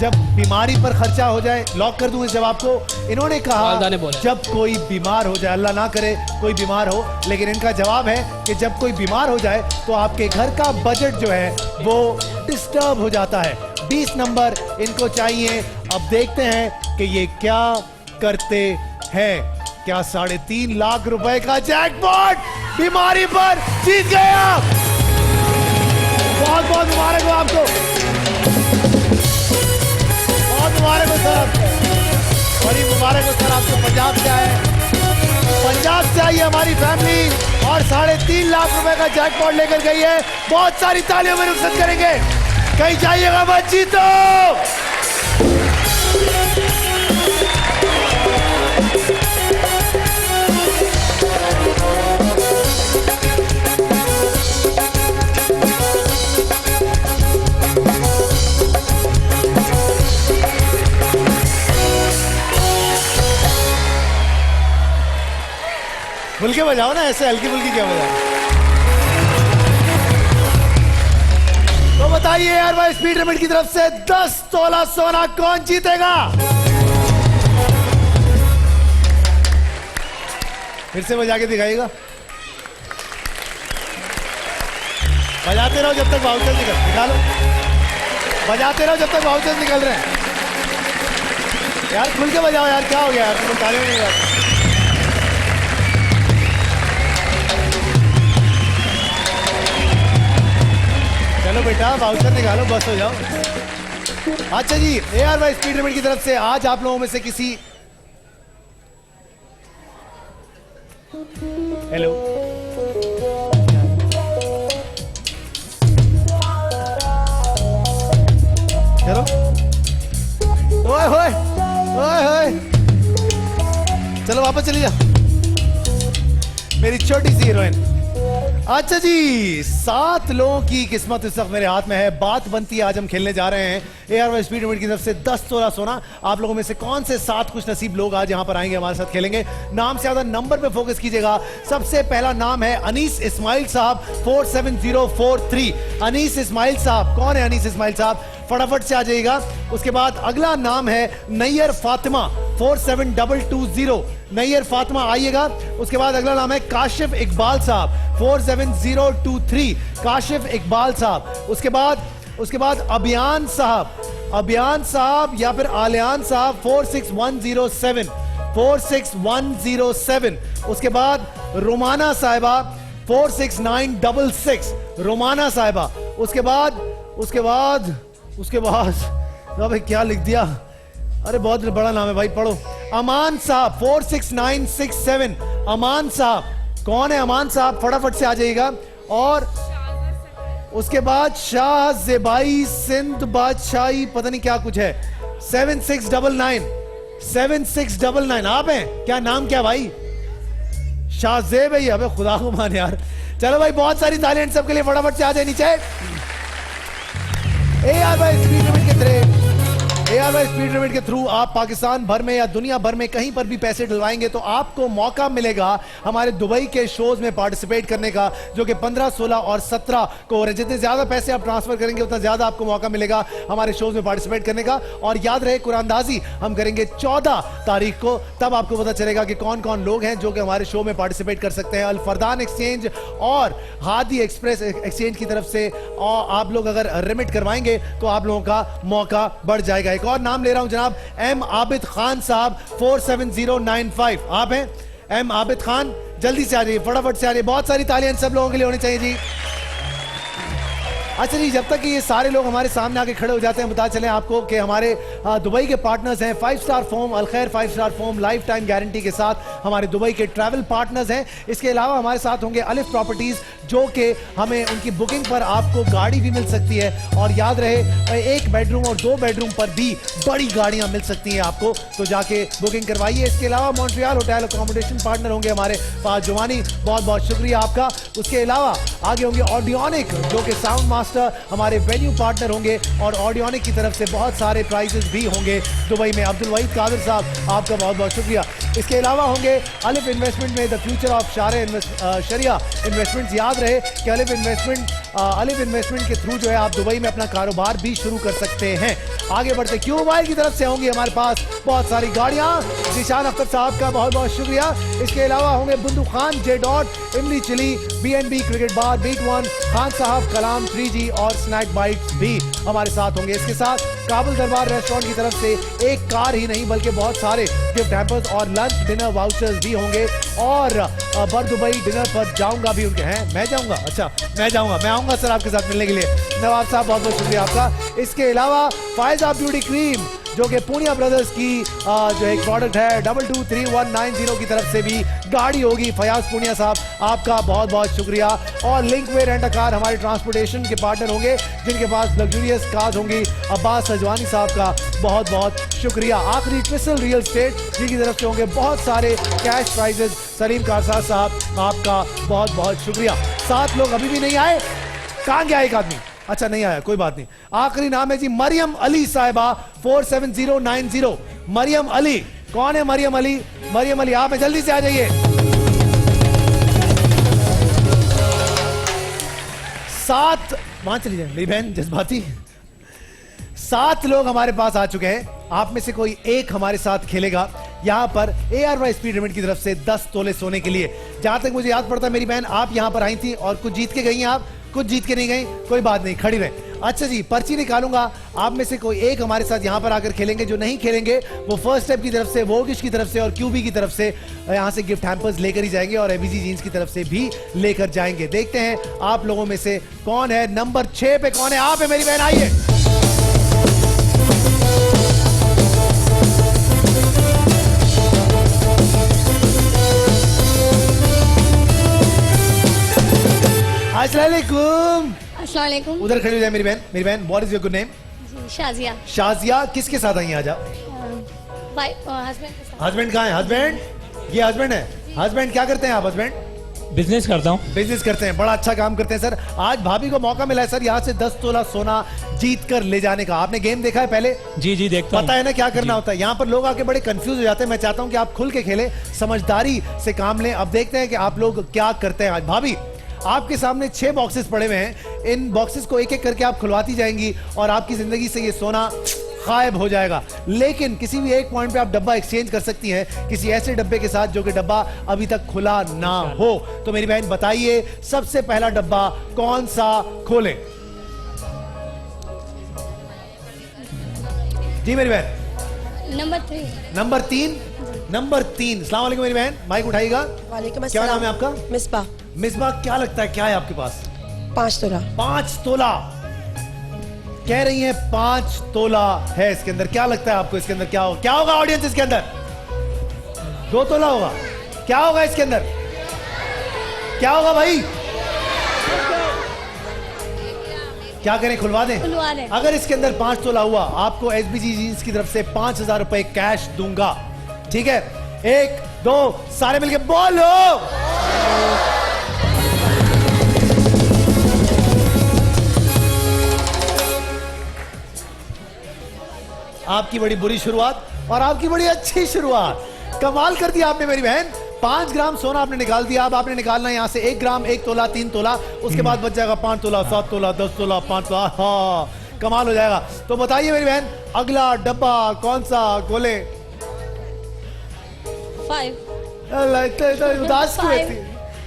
जब बीमारी पर खर्चा हो जाए, लॉक कर दूं इस जवाब को। इन्होंने कहा वालिदा ने बोला। जब कोई बीमार हो जाए, अल्लाह ना करे कोई बीमार हो, लेकिन इनका जवाब है कि जब कोई बीमार हो जाए तो आपके घर का बजट जो है वो डिस्टर्ब हो जाता है। 20 नंबर इनको चाहिए। अब देखते हैं कि ये क्या करते हैं। क्या 3.5 लाख रुपए का जैकपॉट बीमारी पर जीत गए आप? बहुत बहुत मुबारक हो आपको, बहुत मुबारक हो सर आपको। बड़ी मुबारक हो सर आपको। पंजाब से आए, पंजाब से आई है हमारी फैमिली और 3.5 लाख रुपए का जैकपॉट लेकर गई है। बहुत सारी तालियों में रुखसत करेंगे। कहीं जाइएगा मत, जीतो। खुल के बजाओ ना, ऐसे हल्की फुल्की क्या बजाओ। तो बताइए यार भाई, स्पीड लिमिट की तरफ से 10 तोला सोना कौन जीतेगा? फिर से बजा के दिखाइएगा। बजाते रहो जब तक वाउचर निकालो, बजाते रहो जब तक वाउचर निकल रहे हैं। यार खुल के बजाओ यार, क्या हो गया यार, तुम तालियों नहीं बजाते। चलो बेटा वाउचर निकालो, बस हो जाओ। अच्छा जी, AR भाई स्पीड लिमिट की तरफ से आज आप लोगों में से किसी, हेलो, चलो, ओए होए ओए होए, चलो वापस चली जा मेरी छोटी सी हीरोइन। अच्छा जी, 7 लोगों की किस्मत इस वक्त मेरे हाथ में है। बात बनती है, आज हम खेलने जा रहे हैं AR स्पीड लिमिट की तरफ से 10 तोला सोना। आप लोगों में से कौन से 7 खुश नसीब लोग आज यहां पर आएंगे, हमारे साथ खेलेंगे? नाम से ज्यादा नंबर पे फोकस कीजिएगा। सबसे पहला नाम है अनीस इस्माइल साहब, 47043। अनीस इस्माइल साहब, कौन है अनीस इस्माइल साहब? फटाफट से आ जाइएगा। उसके बाद अगला नाम है नैयर फातिमा, 47220। नैयर फातिमा आइएगा। उसके बाद अगला नाम है काशिफ इकबाल साहब, 47023। काशिफ इकबाल साहब। उसके बाद अभियान साहब या फिर आलियान साहब, 46107। 46107। उसके बाद रोमाना साहिबा, 46966। रोमाना साहिबा। उसके बाद अबे क्या लिख दिया, अरे बहुत बड़ा नाम है भाई, पढ़ो। अमान साहब, 46967। अमान साहब, कौन है अमान साहब? फटाफट से आ जाइएगा। और उसके बाद शाह ज़ेबाई सिंध बादशाही पता नहीं क्या कुछ है 7699 आप हैं क्या? नाम क्या भाई? शाहजेब है ये? अबे खुदा को मान यार। चलो भाई बहुत सारी तालियां सबके लिए, फटाफट से आ जाए नीचे। स्पीड लिमिट के थ्रू आप पाकिस्तान भर में या दुनिया भर में कहीं पर भी पैसे डलवाएंगे तो आपको मौका मिलेगा हमारे दुबई के शोज में पार्टिसिपेट करने का, जो कि 15, 16 और 17 को हो रहे हैं। जितने ज्यादा पैसे आप ट्रांसफर करेंगे उतना ज्यादा आपको मौका मिलेगा हमारे शोज में पार्टिसिपेट करने का। और याद रहे कुरानदाजी हम करेंगे 14 तारीख को, तब आपको पता चलेगा कि कौन कौन लोग हैं जो कि हमारे शो में पार्टिसिपेट कर सकते हैं। अल फरदान एक्सचेंज और हादी एक्सप्रेस एक्सचेंज की तरफ से और आप लोग अगर रिमिट करवाएंगे तो आप लोगों का मौका बढ़ जाएगा। एक और नाम ले रहा हूं जनाब, एम आबिद खान साहब 47095। आप हैं एम आबिद खान? जल्दी से आ जाइए, फटाफट से आ जाइए। बहुत सारी तालियां सब लोगों के लिए होनी चाहिए जी। अच्छा जी, जब तक कि ये सारे लोग हमारे सामने आके खड़े हो जाते हैं, बता चलें आपको कि हमारे दुबई के पार्टनर्स हैं 5 star foam, Alkhair 5 star foam life time guarantee के साथ हमारे दुबई के ट्रैवल पार्टनर्स हैं। इसके अलावा हमारे साथ होंगे अलिफ प्रॉपर्टीज, जो कि हमें उनकी बुकिंग पर आपको गाड़ी भी मिल सकती है। और याद रहे 1 बेडरूम और 2 बेडरूम पर भी बड़ी गाड़ियां मिल सकती हैं आपको, तो जाके बुकिंग करवाइए। इसके अलावा मॉन्ट्रियल होटल अकोमोडेशन पार्टनर होंगे हमारे फाज जुमानी, बहुत बहुत शुक्रिया आपका। उसके अलावा आगे होंगे ऑडियोनिक, जो कि साउंड मास्टर हमारे वेन्यू पार्टनर होंगे, और ऑडियोनिक की तरफ से बहुत सारे प्राइजेस भी होंगे दुबई में। अब्दुल वहीद कादिर साहब आपका बहुत बहुत शुक्रिया। इसके अलावा होंगे अलिफ इन्वेस्टमेंट में the future of sharia investments. याद रहे कि अलिफ इन्वेस्टमेंट के थ्रू जो है आप दुबई में अपना कारोबार भी शुरू कर सकते हैं। आगे बढ़ते क्यू मोबाइल की तरफ से होंगी हमारे पास बहुत सारी गाड़ियां, जिशान अख्तर साहब का बहुत बहुत शुक्रिया। इसके अलावा होंगे बुंदू खान, जे डॉट, इमली चिली, BNB क्रिकेट बार, बीट वन, खान साहब, कलाम 3G और स्नैक बाइट्स भी हमारे साथ होंगे। इसके साथ काबुल दरबार रेस्टोरेंट की तरफ से एक कार ही नहीं बल्कि बहुत सारे गिफ्ट हैम्पर्स और लंच डिनर वाउचर्स भी होंगे। और बर दुबई डिनर पर जाऊंगा भी उनके हैं, मैं जाऊंगा, अच्छा मैं जाऊंगा, मैं आऊंगा सर आपके साथ मिलने के लिए। नवाब साहब बहुत बहुत शुक्रिया आपका। इसके अलावा फायजा ब्यूटी क्रीम, जो कि पूनिया ब्रदर्स की जो एक प्रोडक्ट है, 223190 की तरफ से भी गाड़ी होगी। फयाज पूनिया साहब आपका बहुत बहुत शुक्रिया। और लिंक वे रेंट कार हमारे ट्रांसपोर्टेशन के पार्टनर होंगे, जिनके पास लग्जूरियस कार्स होंगी। अब्बास सजवानी साहब का बहुत बहुत शुक्रिया। आखिरी ट्रिसल रियल स्टेट, जिनकी तरफ से होंगे बहुत सारे कैश प्राइजेस। सलीम कारसाज साहब आपका बहुत बहुत शुक्रिया। 7 लोग अभी भी नहीं आए, कहां गया एक आदमी? अच्छा नहीं आया, कोई बात नहीं। आखिरी नाम है जी मरियम अली साहिबा 47090। मरियम अली, कौन है मरियम अली? मरियम अली आप जल्दी से आ जाइए। 7 वहां चली जाए मेरी बहन जज्बाती। 7 लोग हमारे पास आ चुके हैं। आप में से कोई एक हमारे साथ खेलेगा यहां पर ARY स्पीड लिमिट की तरफ से 10 तोले सोने के लिए। जहां तक मुझे याद पड़ता है मेरी बहन आप यहां पर आई थी और कुछ जीत के गई हैं, आप कुछ जीत के नहीं गई, कोई बात नहीं, खड़ी रहे। अच्छा जी, पर्ची निकालूंगा, आप में से कोई एक हमारे साथ यहां पर आकर खेलेंगे। जो नहीं खेलेंगे वो फर्स्ट स्टेप की तरफ से, वोगिश की तरफ से और QB की तरफ से यहां से गिफ्ट हैम्पर्स लेकर ही जाएंगे और ABG जीन्स की तरफ से भी लेकर जाएंगे। देखते हैं आप लोगों में से कौन है नंबर 6 पे, कौन है? आप है मेरी बहन, आइए। अस्सलाम वालेकुम। उधर खड़ी हो जाए मेरी बहन। मेरी बहन, what is your good name? Shazia. Shazia, किसके साथ आई हैं आज आप? हस्बैंड के साथ। हस्बैंड कहाँ है? हस्बैंड, ये हस्बैंड है। हस्बैंड क्या करते हैं आप? हस्बैंड बिजनेस करता हूँ। बिजनेस करते हैं, बड़ा अच्छा काम करते हैं सर। आज भाभी को मौका मिला है सर यहाँ से 10 तोला सोना जीत कर ले जाने का। आपने गेम देखा है पहले? जी जी देखता हूँ। पता है ना क्या करना होता है। यहाँ पर लोग आके बड़े कंफ्यूज हो जाते हैं। मैं चाहता हूँ कि आप खुल के खेलें, समझदारी से काम लें। अब देखते हैं कि आप लोग क्या करते हैं आज। भाभी आपके सामने 6 बॉक्सेस पड़े हुए हैं, इन बॉक्सेस को एक एक करके आप खुलवाती जाएंगी और आपकी जिंदगी से ये सोना गायब हो जाएगा। लेकिन किसी भी एक पॉइंट पे आप डब्बा एक्सचेंज कर सकती हैं किसी ऐसे डब्बे के साथ जो कि डब्बा अभी तक खुला ना हो। तो मेरी बहन बताइए सबसे पहला डब्बा कौन सा खोलें? जी मेरी बहन। नंबर 3। नंबर 3। नंबर 3। अस्सलाम वालेकुम मेरी बहन, माइक उठाइएगा। वालेकुम क्या नाम है आपका? मिसबा। मिसबा, क्या लगता है क्या है आपके पास? 5 तोला। 5 तोला कह रही हैं, 5 तोला है इसके अंदर। क्या लगता है आपको इसके अंदर क्या होगा? क्या होगा ऑडियंस इसके अंदर? 2 तोला होगा। क्या होगा इसके अंदर? क्या होगा भाई? क्या करें, खुलवा दें? खुलवा दें। अगर इसके अंदर 5 तोला हुआ, आपको एसबीजी जीन्स की तरफ से 5,000 रुपए कैश दूंगा। ठीक है, 1 2 सारे मिलके बोलो। आपकी बड़ी बुरी शुरुआत और आपकी बड़ी अच्छी शुरुआत। कमाल कर दिया आपने मेरी बहन। 5 ग्राम सोना आपने निकाल दिया। अब आपने निकालना है यहाँ से 1 ग्राम, 1 तोला, 3 तोला, उसके बाद बच जाएगा 5 तोला, 7 तोला, 10 तोला, 5 तोला। हाँ, कमाल हो जाएगा। तो बताइए मेरी बहन, अगला डब्बा कौन सा खोले? 5 उदास क्यों रहती?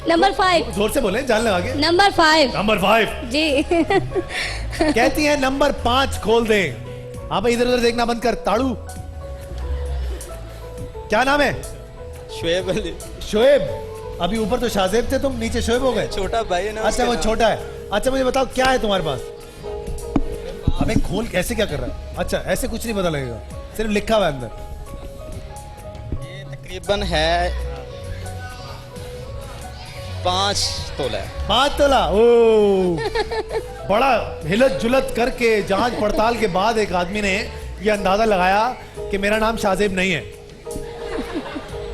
नंबर 5 जोर से बोले, जान लगा के। नंबर 5 नंबर 5 जी। कहती है नंबर 5 खोल दे। हाँ भाई, इधर उधर देखना बंद कर। ताड़ू, क्या नाम है? शोएब अली। शोएब। अभी ऊपर तो शाहजेब थे तुम, नीचे शोएब हो गए। छोटा भाई है ना। अच्छा, वो छोटा है। अच्छा, मुझे बताओ क्या है तुम्हारे पास? अबे खोल, ऐसे क्या कर रहा है? अच्छा, ऐसे कुछ नहीं पता लगेगा, सिर्फ लिखा हुआ है अंदर। ये तकरीबन है 5 तोला है। 5 तोला। ओ, बड़ा हिलत जुलत करके जांच पड़ताल के बाद एक आदमी ने ये अंदाजा लगाया कि मेरा नाम शाहजेब नहीं है।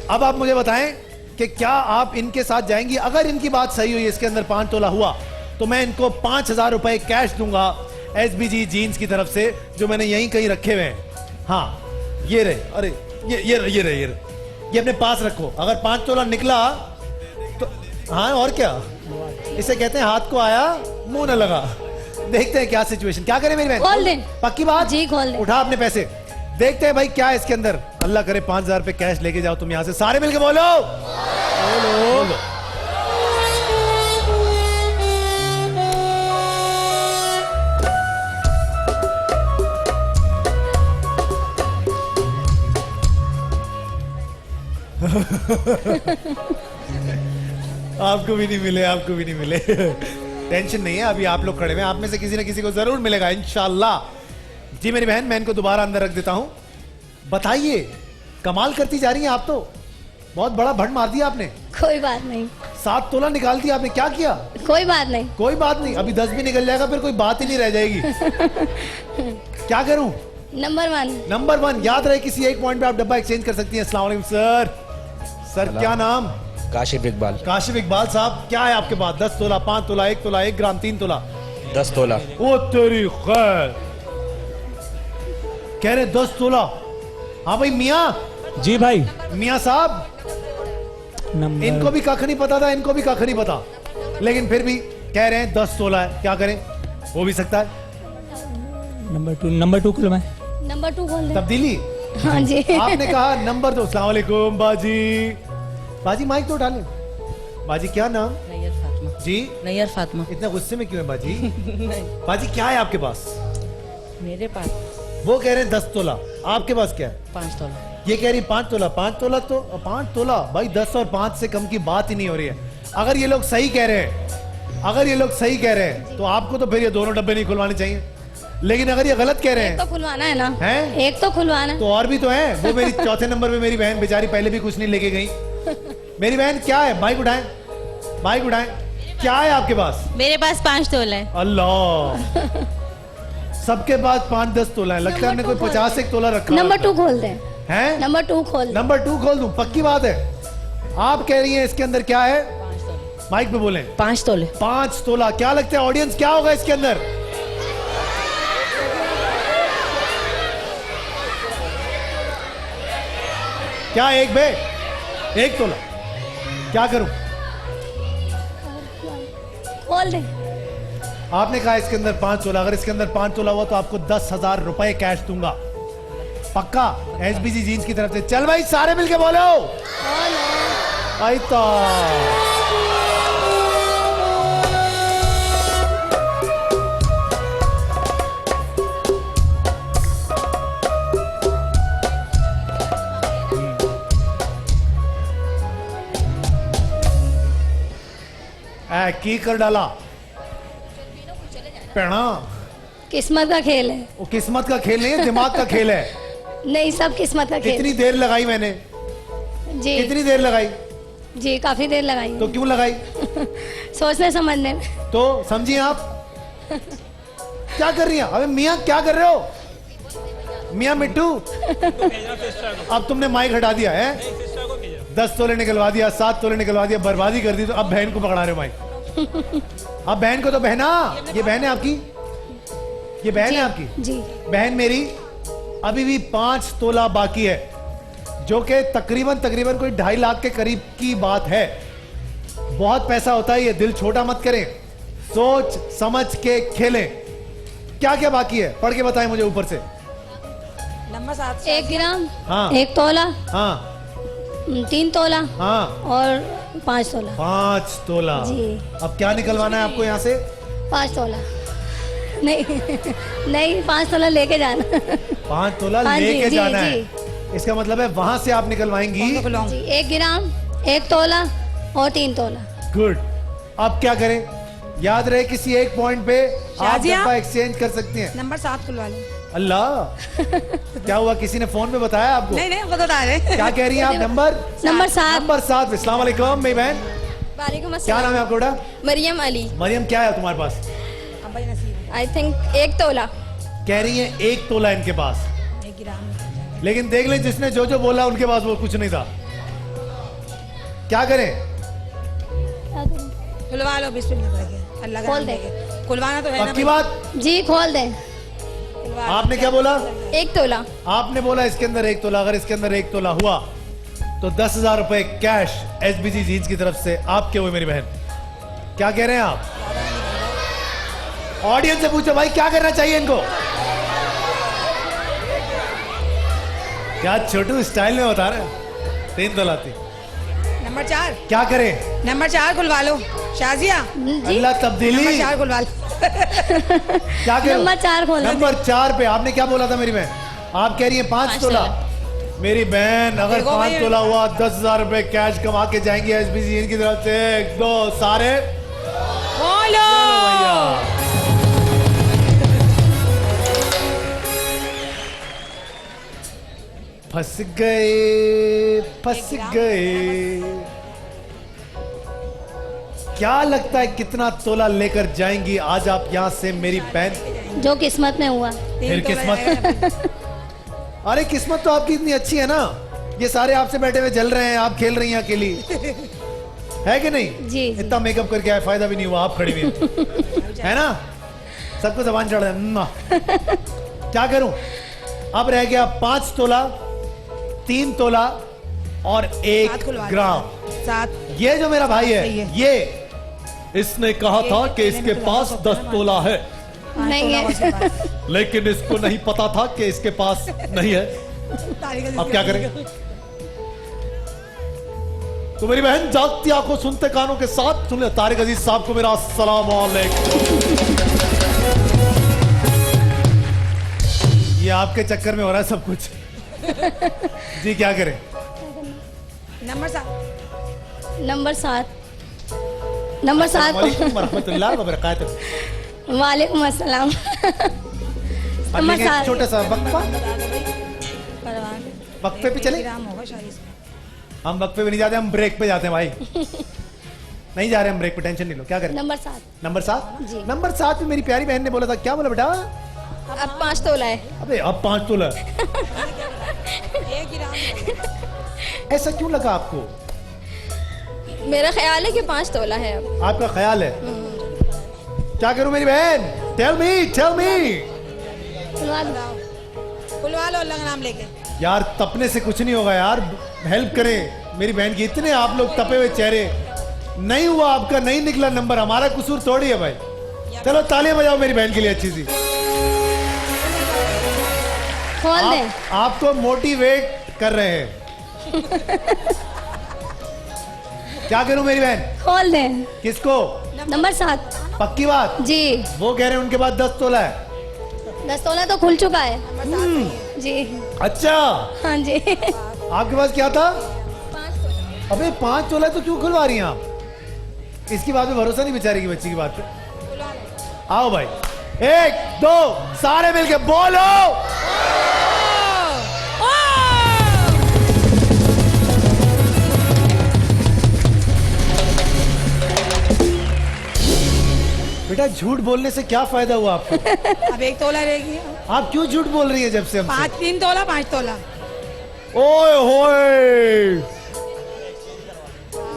अब आप मुझे बताएं कि क्या आप इनके साथ जाएंगी? अगर इनकी बात सही हुई, इसके अंदर 5 तोला हुआ, तो मैं इनको 5,000 रुपए कैश दूंगा एसबीजी जीन्स की तरफ से, जो मैंने यहीं कहीं रखे हुए हैं। हाँ, ये रहे। अरे ये रहे, ये अपने पास रखो। अगर 5 तोला निकला तो हाँ, और क्या, इसे कहते हैं हाथ को आया मुंह न लगा। देखते हैं क्या सिचुएशन। क्या करें मेरी बहन? खोल दें। पक्की बात जी, खोल दें। उठा अपने पैसे, देखते हैं भाई क्या है इसके अंदर। अल्लाह करे 5,000 रुपए कैश लेके जाओ तुम यहाँ से। सारे मिलके बोलो, बोलो। आपको भी नहीं मिले, आपको भी नहीं मिले। टेंशन नहीं है, अभी आप लोग खड़े हैं, आप में से किसी न किसी को जरूर मिलेगा इंशाल्लाह। जी मेरी बहन, मैं इनको दोबारा अंदर रख देता हूं। बताइए, कमाल करती जा रही हैं आप तो। बहुत बड़ा भंड मार दिया आपने। कोई बात नहीं। 7 तोला निकाल दिया आपने। क्या किया? कोई बात नहीं। कोई बात नहीं, अभी 10 भी निकल जाएगा, फिर कोई बात ही नहीं रह जाएगी। क्या करूं? नंबर 1 नंबर 1 याद रहे, किसी एक पॉइंट पे आप डब्बा एक्सचेंज कर सकती हैं। अस्सलाम वालेकुम सर। सर क्या नाम? काशिफ इकबाल। काशिफ इकबाल साहब, क्या है आपके पास? 10 तोला, 5 तोला, 1 तोला, 1 ग्राम, 3 तोला? 10 तोला। ओ तेरी खैर, कह रहे 10 तोला। हाँ भाई मियाँ। जी भाई। मियाँ साहब, नंबर इनको भी कख नहीं पता था, इनको भी कख नहीं पता, लेकिन फिर भी कह रहे हैं 10 तोला है। क्या करें, हो भी सकता है। नंबर 2 खोलो। मैं नंबर 2 खोल दें। तब्दीली। हाँ जी। आपने कहा नंबर 2। अस्सलाम वालेकुम बाजी। बाजी माइक तो उठा लें। बाजी क्या नाम? नैयर फातिमा। जी नैयर फातिमा। इतना गुस्से में क्यों है बाजी? बाजी क्या है आपके पास? मेरे पास वो कह रहे हैं 10 तोला, आपके पास क्या है? 5 तोला। ये कह रही 5 तोला। 5 तोला तो 5 तोला भाई, 10 और 5 से कम की बात ही नहीं हो रही है। अगर ये लोग सही कह रहे हैं, अगर ये लोग सही कह रहे हैं, तो आपको तो फिर ये दोनों डब्बे नहीं खुलवाने चाहिए। लेकिन अगर ये गलत कह रहे एक तो हैं, खुलवाना है ना? हैं? एक तो खुलवाना है। तो और भी तो है। वो मेरी चौथे नंबर पे मेरी बहन बेचारी पहले भी कुछ नहीं लेके गई। मेरी बहन क्या है? माइक उठाएं, माइक उठाएं। क्या है आपके पास? मेरे पास 5 तोला है। अल्लाह, सबके पास 5-10 तोला है। लगता है हमने कोई 50-1 तोला रखा नंबर 2 खोल दें। है। नंबर 2 खोल दें। नंबर 2 खोल दूं? पक्की बात है। आप कह रही हैं इसके अंदर क्या है? माइक पे बोलें। 5 तोले। 5 तोला। क्या लगता है ऑडियंस, क्या होगा इसके अंदर? क्या? 1 तोला। क्या करूं? खोल दें। आपने कहा इसके अंदर 5 तोला। अगर इसके अंदर 5 तोला हुआ तो आपको 10,000 रुपए कैश दूंगा। पक्का? एसबीजी जीन्स की तरफ से। चल भाई सारे मिलके बोलो। आई तो की कर डाला पेड़ा। किस्मत का खेल है। वो किस्मत का खेल नहीं है, दिमाग का खेल है। नहीं, सब किस्मत का खेल। कितनी देर लगाई मैंने? जी। कितनी देर लगाई? जी, काफी देर लगाई। तो क्यों लगाई? सोचने समझने। तो समझिए आप। क्या कर रही हैं? अबे मियाँ क्या कर रहे हो? मियाँ मिट्टू, अब तुमने माइक हटा दिया है, 10 तोले निकलवा दिया, 7 तोले निकलवा दिया, बर्बादी कर दी, तो अब बहन को पकड़ा रहे हो माइक। अब बहन को तो बहना, ये बहन है आपकी, ये बहन है आपकी। जी बहन मेरी, अभी भी 5 तोला बाकी है, जो कि तकरीबन कोई 2.5 लाख के करीब की बात है। बहुत पैसा होता है ये, दिल छोटा मत करें, सोच समझ के खेलें। क्या क्या बाकी है, पढ़ के बताएं मुझे ऊपर से। नंबर 7 1 ग्राम, हाँ। 1 तोला, हाँ 3 तोला हाँ, और 5 तोला। 5 तोला। जी। अब क्या निकलवाना है आपको यहाँ से? 5 तोला नहीं नहीं 5 तोला लेके जाना। 5 तोला हाँ जी, लेके जी, जाना जी। है, इसका मतलब है वहां से आप निकलवाएंगी। जी 1 ग्राम, 1 तोला और 3 तोला। गुड। अब क्या करें? याद रहे किसी एक पॉइंट पे आप शाजिया? डब्बा एक्सचेंज कर सकती हैं। नंबर 7 खुलवा लो। अल्लाह, क्या हुआ, किसी ने फोन पे बताया आपको? नहीं नहीं, खुद बता रहे। क्या कह रही हैं आप? नंबर 7। नंबर 7। अस्सलाम वालेकुम मेरी बहन, वालेकुम क्या नाम है आपका बेटा? मरियम अली। मरियम, क्या है तुम्हारे पास? आई थिंक 1 तोला। कह रही है 1 तोला इनके पास, 1 ग्राम। लेकिन देख लें जिसने जो जो बोला उनके पास वो कुछ नहीं था। क्या करें? खुलवा लो, बिस्मिल्लाह करके। अल्लाह का खोल नाम दे। लेके। खुलवाना तो है ना पक्की भाई। बात? जी खोल दें। खुलवा लो। आपने क्या बोला? 1 तोला। आपने बोला इसके अंदर 1 तोला, अगर इसके अंदर 1 तोला हुआ तो 10,000 रुपए कैश SBG जीन्स की तरफ से आपके हुए मेरी बहन। क्या कह रहे हैं आप? ऑडियंस से पूछो भाई, क्या करना चाहिए इनको? क्या छोटू स्टाइल में बता रहे हैं? 3 तोला थी। नंबर 4। क्या करें? नंबर 4 खुलवा लो शाजिया। अल्लाह तब्दीली। नंबर 4 खुलवा लो। क्या करें? नंबर 4 खोल दें। नंबर 4 पे आपने क्या बोला था मेरी बहन? आप कह रही है 5 तोला। मेरी बहन, अगर देखो 5 भाई। तोला हुआ 10,000 रुपए कैश कमा के जाएंगी SBG जीन्स की तरफ से। 1 2 सारे बोलो। भैया। फंस गए, फंस गए। क्या लगता है कितना तोला लेकर जाएंगी आज आप यहाँ से मेरी बहन? जो किस्मत में हुआ। फिर किस्मत। अरे किस्मत तो आपकी इतनी अच्छी है ना, ये सारे आपसे बैठे हुए जल रहे हैं, आप खेल रही हैं अकेली, है कि नहीं? जी। इतना मेकअप करके आए, फायदा भी नहीं हुआ, आप खड़ी हुई हैं। है ना? सबको जबान चढ़ रहा है। क्या करूं? अब रह गया 5 तोला, 3 तोला और 1 ग्राम। 7। ये जो मेरा भाई सही है, है। ये इसने कहा था कि इसके पास 10 तोला है, नहीं है। लेकिन इसको नहीं पता था कि इसके पास नहीं है। अब क्या करें? तो मेरी बहन जागती आंखों सुनते कानों के साथ सुन ले, तारिक अजीज साहब को मेरा अस्सलाम वालेकुम। ये आपके चक्कर में हो रहा है सब कुछ। जी क्या करें? नंबर 7। नंबर 7। नंबर 7। वालेकुम रहमतुल्लाह व बरकातहू। वालेकुम अस्सलाम। अब नंबर लेंगे 7। छोटा सा वक्फा, वक्फे पे चले। ग्राम होगा शायद इसमें। हम वक्फे पे नहीं जाते, हम ब्रेक पे जाते हैं भाई। नहीं जा रहे हम ब्रेक पे, टेंशन नहीं लो। क्या करें? नंबर 7। नंबर 7। जी। नंबर 7 में मेरी प्यारी बहन ने बोला था, क्या बोला बेटा? अब 5 तोला है। अबे अब 5 तोला। 1 ग्राम। ऐसा क्यों लगा आपको? मेरा ख्याल है कि 5 तोला है अब। आपका ख्याल है? क्या करूं मेरी बहन? Tell me, tell me. खुलवा दो। खुलवा लो अल्लाह का नाम लेके। यार तपने से कुछ नहीं होगा यार, हेल्प करें मेरी बहन की। इतने आप लोग तपे हुए चेहरे, नहीं हुआ आपका, नहीं निकला नंबर, हमारा कसूर थोड़ी है भाई। चलो तालियां बजाओ मेरी बहन के लिए अच्छी सी। खोल दें। आपको मोटिवेट कर रहे हैं। क्या करूं मेरी बहन? खोल दें। किसको? नंबर 7। पक्की बात? जी। वो कह रहे हैं उनके पास 10 तोला है। 10 तोला तो खुल चुका है। जी। अच्छा, हाँ जी। आपके पास क्या था? 5 तोला। अबे 5 तोला तो क्यों खुलवा रही हैं आप? इसकी बात पे भरोसा नहीं बेचारी की बच्ची की बात पे। आओ भाई, 1 2 सारे मिलके बोलो। बेटा झूठ बोलने से क्या फायदा हुआ आपको? अब 1 तोला रहेगी। आप क्यों झूठ बोल रही है जब से हमसे? 3 तोला 5 तोला। ओए होए,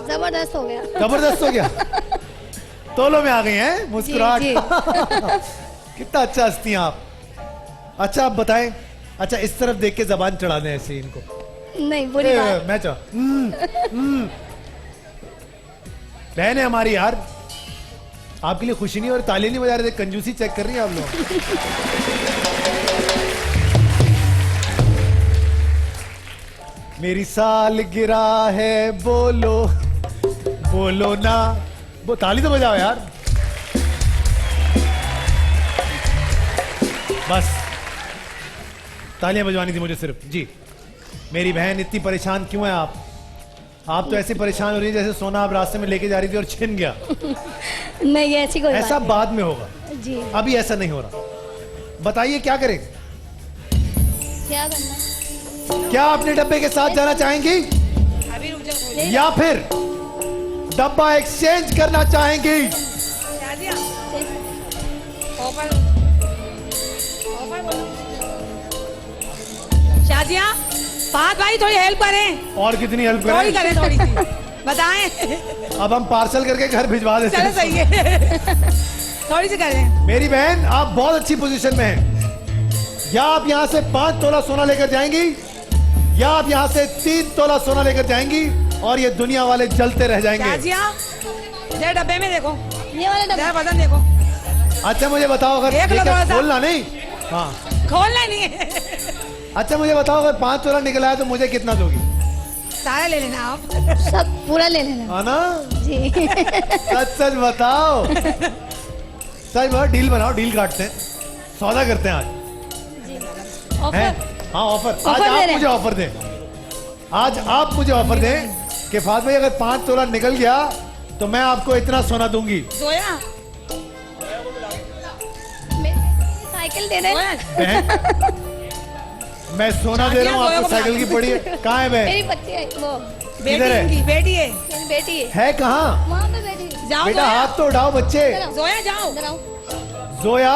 जबरदस्त हो गया। जबरदस्त हो गया। तोलो में आ गई हैं मुस्कुराहट। जी, कितना अच्छा हंसती हैं आप। अच्छा आप बताएं, अच्छा इस तरफ देख के जबान चढ़ा दें ऐसे इनको। नहीं बुरी बात। मैं चाह बहन है हमारी यार, आपके लिए खुशी नहीं और ताली नहीं बजा रहे थे, कंजूसी चेक कर रही हैं आप लोग। मेरी सालगिरह है, बोलो बोलो ना, वो ताली तो बजाओ यार। बस तालियां बजवानी थी मुझे सिर्फ जी। मेरी बहन इतनी परेशान क्यों है आप? आप तो ऐसी परेशान हो रही है जैसे सोना आप रास्ते में लेके जा रही थी और छिन गया। नहीं ऐसी कोई ऐसा बात बाद में होगा, जी। अभी ऐसा नहीं हो रहा। बताइए क्या करें? क्या करना? क्या अपने डब्बे के साथ जाना चाहेंगी अभी रुक जाओ। या फिर डब्बा एक्सचेंज करना चाहेंगी? शादिया ऑफर बोलो। शादिया पाँच भाई थोड़ी हेल्प करें। और कितनी हेल्प थोड़ी करें? करें थोड़ी सी बताएं। अब हम पार्सल करके घर भिजवा देते चलो हैं। सही है। थोड़ी सी करें। मेरी बहन आप बहुत अच्छी पोजीशन में हैं। या आप यहाँ से 5 तोला सोना लेकर जाएंगी या आप यहाँ से 3 तोला सोना लेकर जाएंगी और ये दुनिया वाले जलते रह जाएंगे। शादिया जरा डब्बे में देखो, ये वाला डब्बा। जरा बटन देखो। अच्छा मुझे बताओ अगर देख लो ये क्या थोड़ा सा। खोलना नहीं, हाँ खोलना नहीं है। अच्छा मुझे बताओ अगर 5 तोला निकला है तो मुझे कितना दोगी? सारा ले लेना आप। सब पूरा ले लेना। हाँ ना? जी। सच सच बताओ। सच बताओ, डील बनाओ, डील काटते हैं, सौदा करते हैं आज। ऑफर। हैं? हाँ ऑफर। आज ऑफर दे आप रहे मुझे ऑफर दें, आज आप मुझे ऑफर दें कि फात भाई अगर 5 तोला निकल गया तो मैं आपको इतना सोना दूंगी। जोया साइकिल दे रहे हैं। बहन मैं सोना दे रहा हूँ आपको, साइकिल की पड़ी है। कहाँ है बहन? मेरी बच्ची है वो। बेटी किधर है? इनकी बेटी है। मेरी बेटी है। है कहाँ? वहाँ पे बेटी। जाओ बेटा जोया। हाथ तो उठाओ बच्चे। जोया जाओ। इधर आओ। जोया,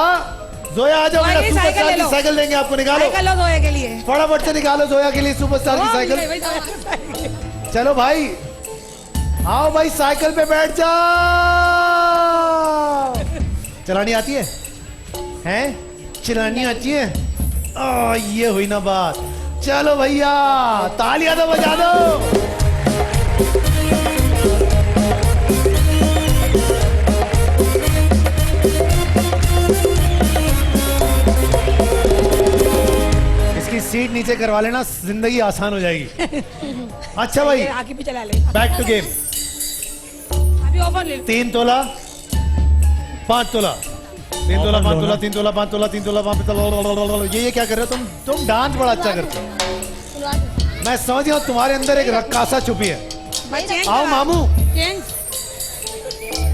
जोया आ जाओ, जोया बेटा की सुपरस्टार साइकिल ले की लो। साइकिल देंगे आपको, निकालो साइकिल लो जोया के लिए। फटाफट से निकालो जोया के लिए सुपरस्टार की साइकिल। चलो भाई आओ भाई, साइकिल पे बैठ जाओ। चलानी आती है? हैं? चलानी आती है? ये हुई ना बात। चलो भैया तालियां तो बजा दो। इसकी सीट नीचे करवा लेना, जिंदगी आसान हो जाएगी। अच्छा भाई आगे भी चला ले। Back to game. अभी ऑफर ले लो। 3 तोला 5 तोला 3 तोला 5 तोला 3 तोला 5 तोला 3 तोला 5 तोला। ये क्या कर रहे हो तुम डांस बड़ा अच्छा करते हो। मैं समझ गया तुम्हारे अंदर एक रक्कासा छुपी है। भाई चेंज आओ करा। मामू।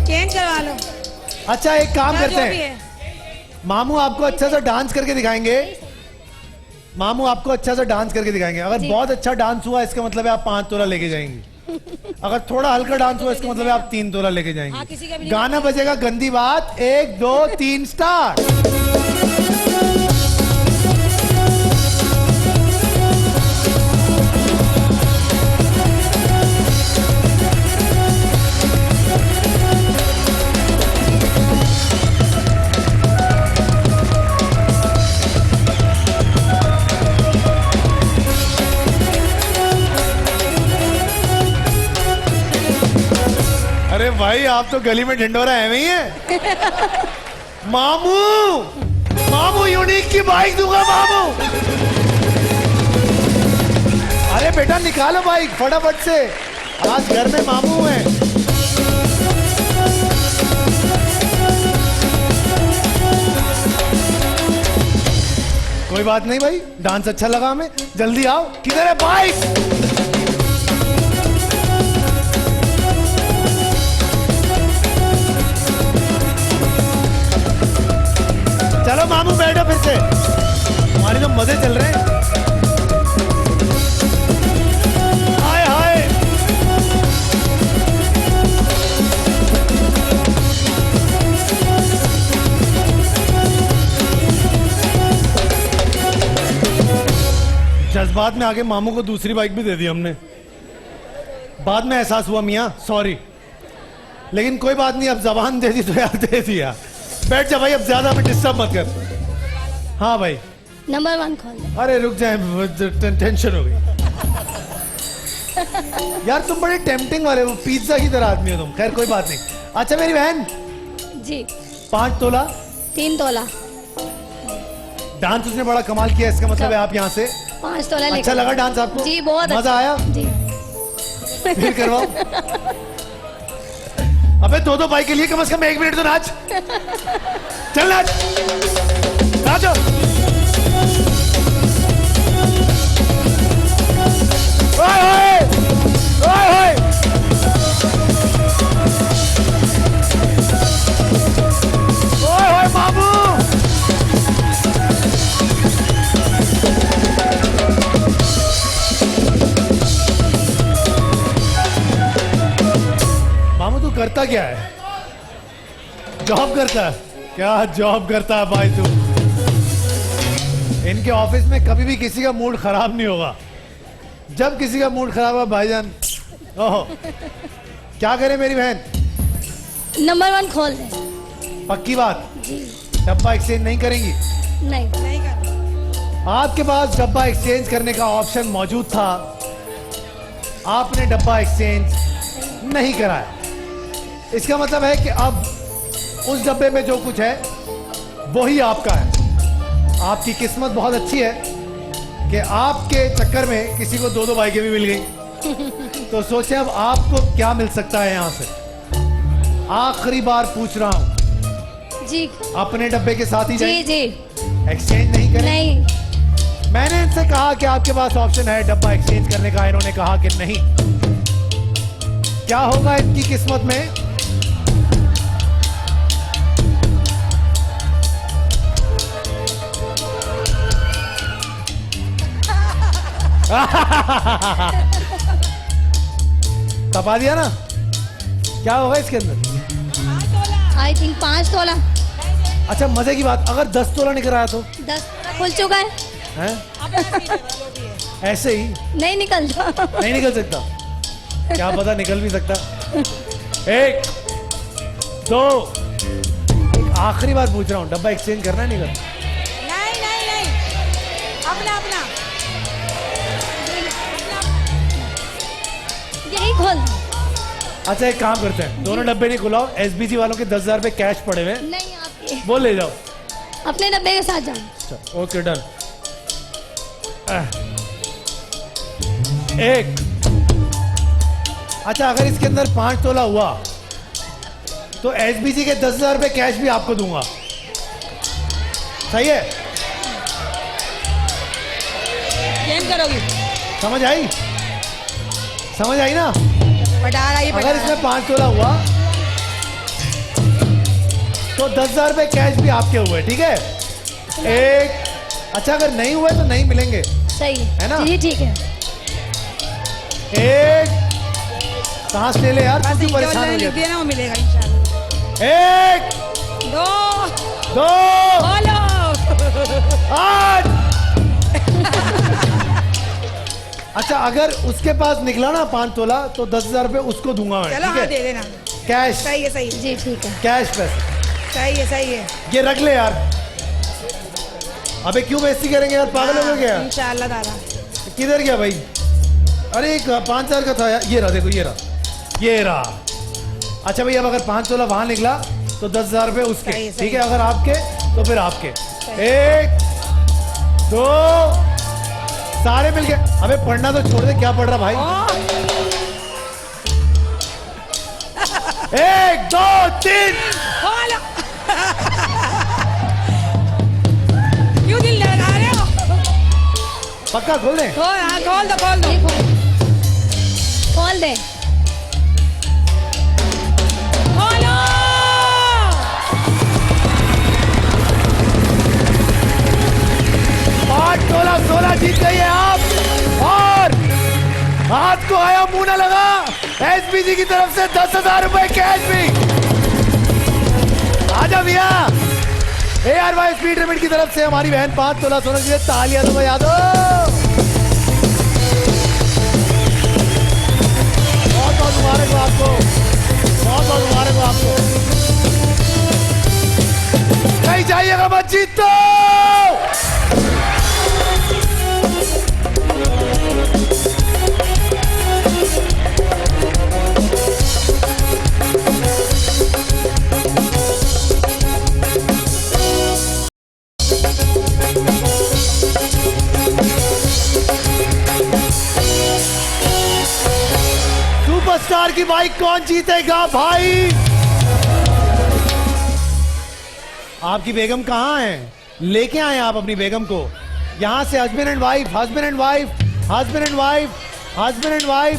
चेंज करवा लो। अच्छा एक काम जो करते भी हैं, है। मामू आपको अच्छा सा डांस करके दिखाएंगे। मामू आपको अच्छा सा डांस करके दिखाएंगे। अगर बहुत अच्छा डांस हुआ इसका मतलब है आप 5 तोला लेके जाएंगी। अगर थोड़ा हल्का डांस हुआ इसका मतलब है आप 3 तोला लेके हाँ, किसी का जाएंगे। भी नहीं। गाना बजेगा गंदी बात, 1 2 3 स्टार्ट। अरे भाई आप तो गली में ढिंडोरा है ही है। मामू मामू यूनिक की बाइक दूंगा मामू। अरे बेटा निकालो बाइक फटाफट से, आज घर में मामू है। कोई बात नहीं भाई, डांस अच्छा लगा हमें। जल्दी आओ, किधर है बाइक? चलो मामू बैठो फिर से, हमारे तो मजे चल रहे हैं। हाय हाय जज्बात में आके मामू को दूसरी बाइक भी दे दी हमने, बाद में एहसास हुआ मियाँ सॉरी, लेकिन कोई बात नहीं, अब जबान दे दी तो यार दे दिया। बैठ जा भाई, अब ज्यादा हमें डिस्टर्ब मत कर। हाँ भाई नंबर 1 खोल दे। अरे रुक जाए, टेंशन हो गई यार, तुम बड़े टेम्पटिंग वाले हो, पिज्जा की तरह आदमी हो तुम। खैर कोई बात नहीं। अच्छा मेरी बहन जी 5 तोला 3 तोला डांस उसने बड़ा कमाल किया, इसका मतलब है आप यहाँ से 5 तोला लेकर। अच्छा लगा डांस आपको? जी बहुत मजा अच्छा। आया? जी फिर करवाओ। अबे 2-2 बाइक के लिए कम से कम 1 मिनट तो नाच। चल नाच नाचो। ओए ओए ओए ओए ओए ओए मामू, मामू तू करता क्या है? जॉब करता है? क्या जॉब करता है भाई तू? इनके ऑफिस में कभी भी किसी का मूड खराब नहीं होगा। जब किसी का मूड खराब है भाईजान, ओहो क्या करे मेरी बहन? नंबर 1 खोल दे। पक्की बात? जी डब्बा एक्सचेंज नहीं करेंगी? नहीं नहीं कर। आपके पास डब्बा एक्सचेंज करने का ऑप्शन मौजूद था, आपने डब्बा एक्सचेंज नहीं कराया। इसका मतलब है कि अब उस डब्बे में जो कुछ है वही आपका है। आपकी किस्मत बहुत अच्छी है कि आपके चक्कर में किसी को 2-2 बाइकें भी मिल गई। तो सोचें अब आपको क्या मिल सकता है यहाँ से। आखिरी बार पूछ रहा हूँ, जी अपने डब्बे के साथ ही जी जाएं? जी एक्सचेंज नहीं करें? नहीं मैंने इनसे कहा कि आपके पास ऑप्शन है डब्बा एक्सचेंज करने का, इन्होंने कहा कि नहीं। क्या होगा इनकी किस्मत में? तपा दिया ना? क्या होगा इसके अंदर? आई थिंक 5 तोला। अच्छा मजे की बात, अगर 10 तोला निकल आया तो? 10 खुल चुका है। हैं? ऐसे ही नहीं निकलता। नहीं निकल सकता? क्या पता निकल भी सकता। 1 2 एक आखिरी बार पूछ रहा हूँ, डब्बा एक्सचेंज करना है नहीं करना? नहीं नहीं नहीं, अपना अपना यही खोल दे। अच्छा एक काम करते हैं, दोनों डब्बे नहीं खुलाओ, एसबीसी वालों के 10,000 रुपए कैश पड़े हुए हैं, नहीं आपके वो ले जाओ। अपने डब्बे के साथ जाओ। Okay done. 1 अच्छा अगर इसके अंदर 5 तोला हुआ तो एसबीसी के 10,000 रुपए कैश भी आपको दूंगा, सही है? गेम करोगी? समझ आई? समझ आई ना? पटारा अगर इसमें 5 तोला हुआ तो 10,000 रुपए कैश भी आपके हुए, ठीक है? 1 अच्छा अगर नहीं हुए तो नहीं मिलेंगे, सही है ना? जी ठीक है। 1 सांस ले ले यार, तू क्यों परेशान हो गया? ना वो मिलेगा इंशाल्लाह। 1 2 2 बोलो। 8 अच्छा अगर उसके पास निकला ना 5 तोला तो 10,000 रुपए उसको दूंगा मैं, चलो ठीक हाँ है? दे देना। कैश, सही है सही है जी ठीक है। कैश पैसे सही है सही है। ये रख ले यार। अबे क्यों बेइज्जती करेंगे यार, पागल हो गए क्या? इंशाल्लाह दादा। किधर गया भाई? अरे एक 5,000 का था यार, ये रहा देखो, ये रहा ये रहा। अच्छा भाई अब अगर 5 तोला वहां निकला तो 10,000 रुपए उसके, सही है, ठीक है? अगर आपके तो फिर आपके। 1 2 सारे मिल गए। अबे पढ़ना तो छोड़ दे, क्या पढ़ रहा भाई? 1 2 3 बोलो। क्यों दिल लगा रहे हो? पक्का खोल दे। खोल हाँ खोल दो खोल दो। ये खोल दे। खोलो। 5 तोला 16 जीत गई है आप, और हाथ को आया मुंह ना लगा, एसबीसी की तरफ से 10,000 रुपए कैश भी। आजा भैया, ARY स्पीड लिमिट की तरफ से हमारी बहन 5 तोला सोना जी, तालियां तो बजा दो। बहुत मुबारक हो आपको। नहीं जाइएगा मत, जीतो। सुपरस्टार की बाइक कौन जीतेगा भाई? आपकी बेगम कहां है? लेके आए आप अपनी बेगम को यहां से। Husband and wife, husband and wife, husband and wife, husband and wife,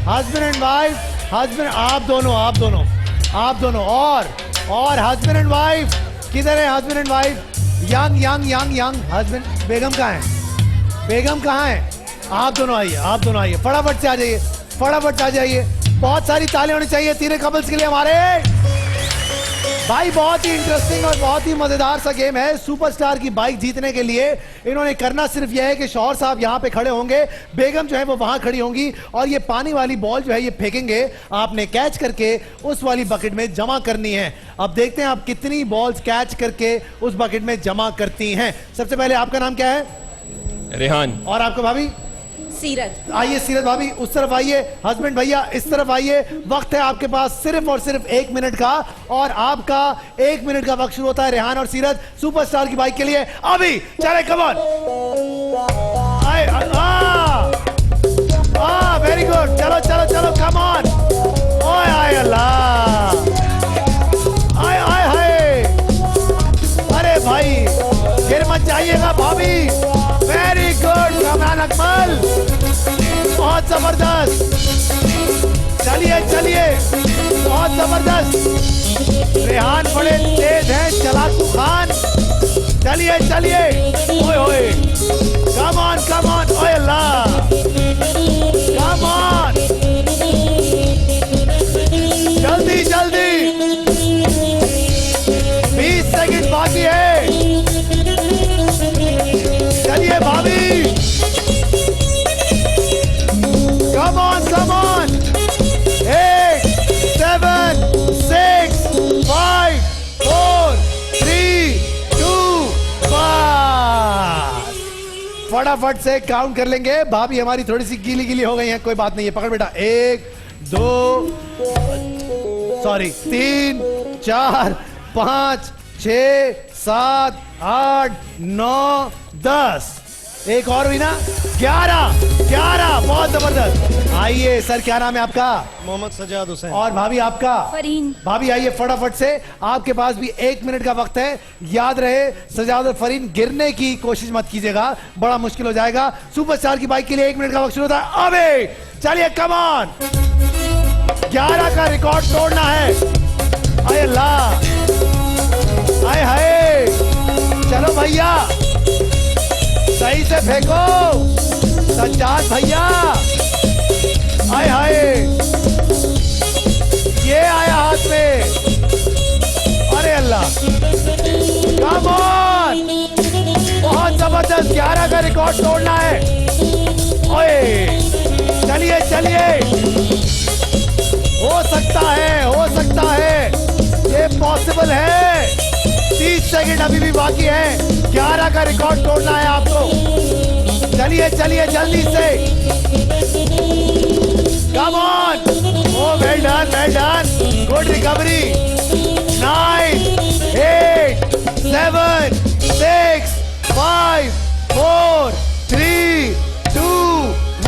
husband and wife, husband, आप दोनों, आप दोनों, आप दोनों, और हस्बैंड एंड वाइफ किधर है? Husband and wife, young young young young husband, बेगम कहां है? बेगम कहां है? आप दोनों आइए, आप दोनों आइए, फटाफट से आ जाइए, फटाफट से आ जाइए। बहुत सारी तालियां होनी चाहिए तीनों कपल्स के लिए हमारे भाई। बहुत ही इंटरेस्टिंग और बहुत ही मजेदार सा गेम है। सुपरस्टार की बाइक जीतने के लिए इन्होंने करना सिर्फ यह है कि शौहर साहब यहां पे खड़े होंगे, बेगम जो है वो वहां खड़ी होंगी, और ये पानी वाली बॉल जो है ये फेंकेंगे, आपने कैच करके उस वाली बकेट में जमा करनी है। अब देखते हैं आप कितनी बॉल्स कैच करके उस बकेट में जमा करती हैं। सबसे पहले आपका नाम क्या है? रेहान। और आपका भाभी? सीरत। आइए सीरत भाभी उस तरफ आइए, हस्बैंड भैया इस तरफ आइए। वक्त है आपके पास सिर्फ और सिर्फ 1 मिनट का, और आपका 1 मिनट का वक्त शुरू होता है रेहान और सीरत सुपरस्टार की बाइक के लिए। अभी चले, कम ऑन, वेरी गुड, चलो चलो चलो, कम ऑन। ओए आए अल्लाह, आए आए हाय, अरे भाई फिर मत जाइएगा भाभी। वेरी गुड कमरान अकमल, बहुत जबरदस्त, चलिए चलिए, बहुत जबरदस्त। रेहान बड़े तेज हैं, चलाकू खान, चलिए चलिए, ओए ओए, कम ऑन, ओए अल्लाह, कम ऑन, जल्दी जल्दी, 20 सेकंड बाकी है, चलिए भाभी, कम ऑन, 8 7 6 5 4 3 2 1। फटाफट से काउंट कर लेंगे। भाभी हमारी थोड़ी सी गीली गीली हो गई है, कोई बात नहीं है, पकड़ बेटा। 1 2 3 4 5 6 7 8 9 10, एक और हुई ना, 11, बहुत जबरदस्त। आइए सर, क्या नाम है आपका? मोहम्मद सजाद हुसैन। और भाभी आपका? फरीन। भाभी आइए फटाफट से, आपके पास भी 1 मिनट का वक्त है। याद रहे सजाद और फरीन, गिरने की कोशिश मत कीजिएगा, बड़ा मुश्किल हो जाएगा। सुपरस्टार की बाइक के लिए 1 मिनट का वक्त शुरू होता है अबे, चलिए कम ऑन, 11 का रिकॉर्ड तोड़ना है। आए अल्लाह, आए हाय, चलो भैया सही से फेंको, सज्जाद भैया, आए हाय, ये आया हाथ में, अरे अल्लाह, कम ऑन, बहुत जबरदस्त, 11 का रिकॉर्ड तोड़ना है। ओए चलिए चलिए, हो सकता है, ये पॉसिबल है। 30 सेकंड अभी भी बाकी है, 11 का रिकॉर्ड तोड़ना है आपको। चलिए चलिए जल्दी से, come on, oh well done, good recovery. 9 8 7 6 5 4 3 2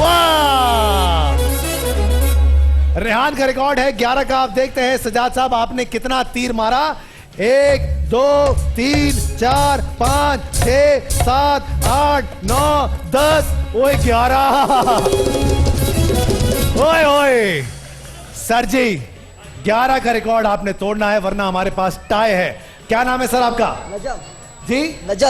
1। Rehan का रिकॉर्ड है 11 का। आप देखते हैं सजाद साहब आपने कितना तीर मारा। 1 2 3 4 5 6 7 8 9 10, ओए 11, ओए ओए सर जी 11 का रिकॉर्ड आपने तोड़ना है, वरना हमारे पास टाई है। क्या नाम है सर आपका? नजम। जी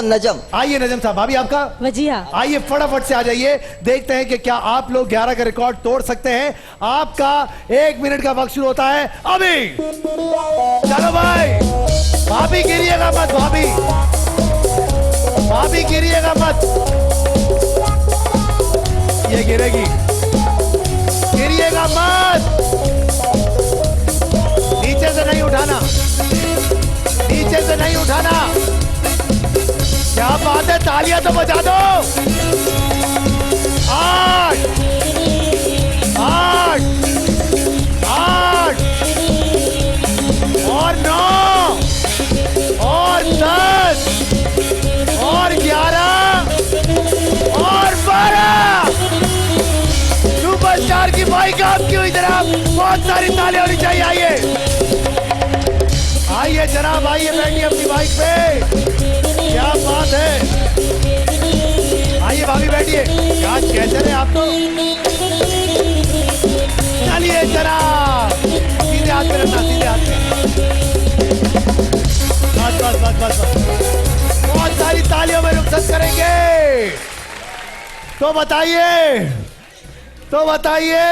नजम। आइए नजम साहब, भाभी आपका? वजिया। आइए फटाफट से आ जाइए, देखते हैं कि क्या आप लोग 11 का रिकॉर्ड तोड़ सकते हैं। आपका 1 मिनट का वक्त शुरू होता है अभी। चलो भाई, भाभी गिरिएगा मत, भाभी गिरिएगा मत, ये गिरेगी, गिरिएगा मत, नीचे से नहीं उठाना, नीचे से नहीं उठाना। क्या बात है, तालियां तो बजा दो। 8 8 8 और 9 और 10 और 11 और 12। सुपरस्टार की बाइक आपकी हुई जनाब, बहुत सारी तालियां होनी चाहिए। आइए आइए जनाब, आइए बैठिए अपनी बाइक पे। क्या बात है, आइए भाभी बैठिए। क्या कैसे हैं आप तो? चलिए जनाब, सीधे हाथ पे रखना, सीधे हाथ पे। बस बस बस बस बस, बहुत सारी तालियों में रुखसत करेंगे। तो बताइए, तो बताइए,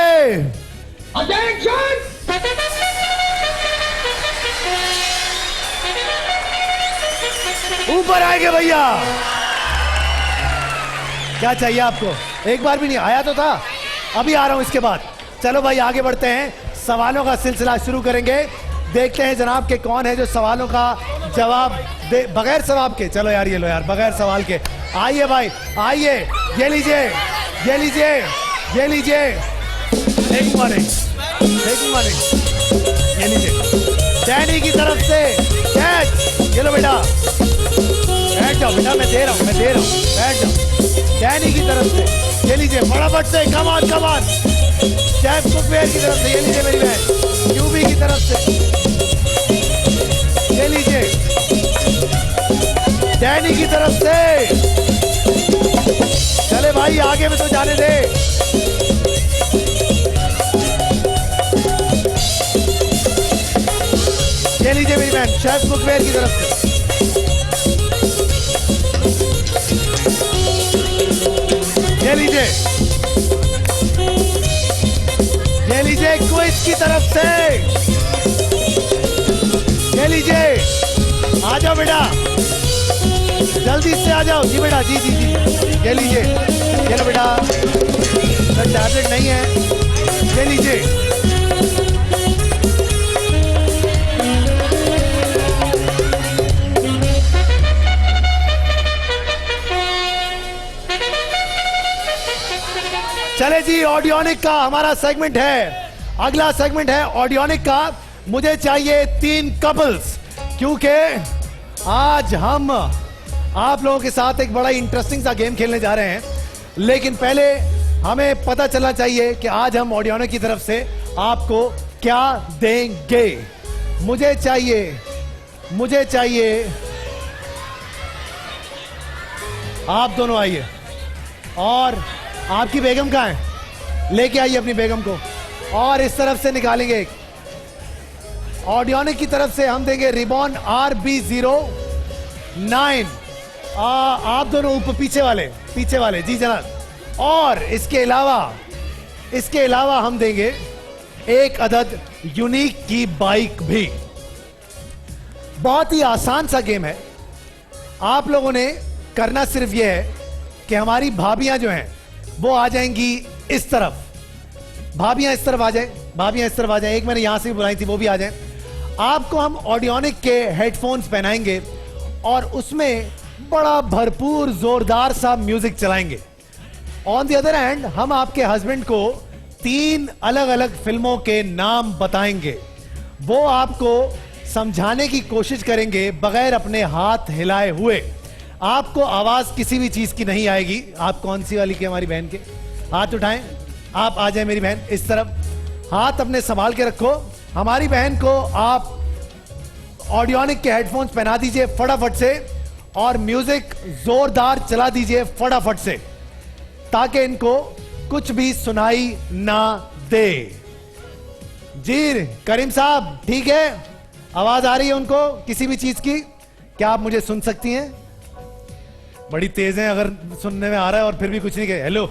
ऊपर आएंगे भैया। क्या चाहिए आपको? एक बार भी नहीं आया तो था, अभी आ रहा हूं इसके बाद। चलो भाई आगे बढ़ते हैं, सवालों का सिलसिला शुरू करेंगे। देखते हैं जनाब के कौन है जो सवालों का जवाब दे बगैर सवाल के। चलो यार, ये लो यार, बगैर सवाल के। आइए भाई, आइए, ये लीजिए, ये लीजिए, ये लीजिए। एक मॉर्निंग, एक मॉर्निंग, ये लीजिए डैनी की तरफ से कैच। ये लो बेटा, बैठ जाओ बेटा, मैं दे रहा हूँ, मैं दे रहा हूँ, बैठ जाओ। डैनी की तरफ से ये लीजिए, फटाफट से, come on come on. Chef cookware की तरफ से ये लीजिए मेरी बहन, यूबी की तरफ से ये लीजिए, डैनी की तरफ से। चले भाई आगे में तो जाने दे। ये लीजिए मेरी बहन, शेफ कुकवेयर की तरफ से। ये लीजिए, ये लीजिए क्विज की तरफ से। ये लीजिए, आ जाओ बेटा, जल्दी से आ जाओ। जी बेटा, जी जी जी, ये लीजिए, ये लो बेटा, टैबलेट नहीं है, ये लीजिए। चले जी, ऑडियोनिक का हमारा सेगमेंट है, अगला सेगमेंट है ऑडियोनिक का। मुझे चाहिए 3 कपल्स, क्योंकि आज हम आप लोगों के साथ एक बड़ा इंटरेस्टिंग सा गेम खेलने जा रहे हैं। लेकिन पहले हमें पता चलना चाहिए कि आज हम ऑडियोनिक की तरफ से आपको क्या देंगे। मुझे चाहिए आप दोनों आइए, और आपकी बेगम कहाँ है? लेके आइए अपनी बेगम को, और इस तरफ से निकालेंगे एक। ऑडियोनिक की तरफ से हम देंगे रिबॉन RB09। आप दोनों ऊपर, पीछे वाले जी जनाब। और इसके अलावा हम देंगे एक अदद यूनिक की बाइक भी। बहुत ही आसान सा गेम है। आप लोगों ने करना सिर्फ यह है कि हमारी भाभियां जो हैं वो आ जाएंगी इस तरफ। भाभियां इस तरफ आ जाए, भाभियां इस तरफ आ जाए। एक मैंने यहां से भी बुलाई थी, वो भी आ जाए। आपको हम ऑडियोनिक के हेडफोन्स पहनाएंगे और उसमें बड़ा भरपूर जोरदार सा म्यूजिक चलाएंगे। ऑन द अदर हैंड हम आपके हस्बैंड को 3 अलग अलग फिल्मों के नाम बताएंगे। वो आपको समझाने की कोशिश करेंगे बगैर अपने हाथ हिलाए हुए। आपको आवाज किसी भी चीज की नहीं आएगी। आप कौन सी वाली की? हमारी बहन के हाथ उठाएं। आप आ जाए मेरी बहन इस तरफ, हाथ अपने संभाल के रखो। हमारी बहन को आप ऑडियोनिक के हेडफोन्स पहना दीजिए फटाफट से, और म्यूजिक जोरदार चला दीजिए फटाफट से, ताकि इनको कुछ भी सुनाई ना दे। जी करीम साहब, ठीक है? आवाज आ रही है उनको किसी भी चीज की? क्या आप मुझे सुन सकती हैं? बड़ी तेज है, अगर सुनने में आ रहा है और फिर भी कुछ नहीं कहे। हेलो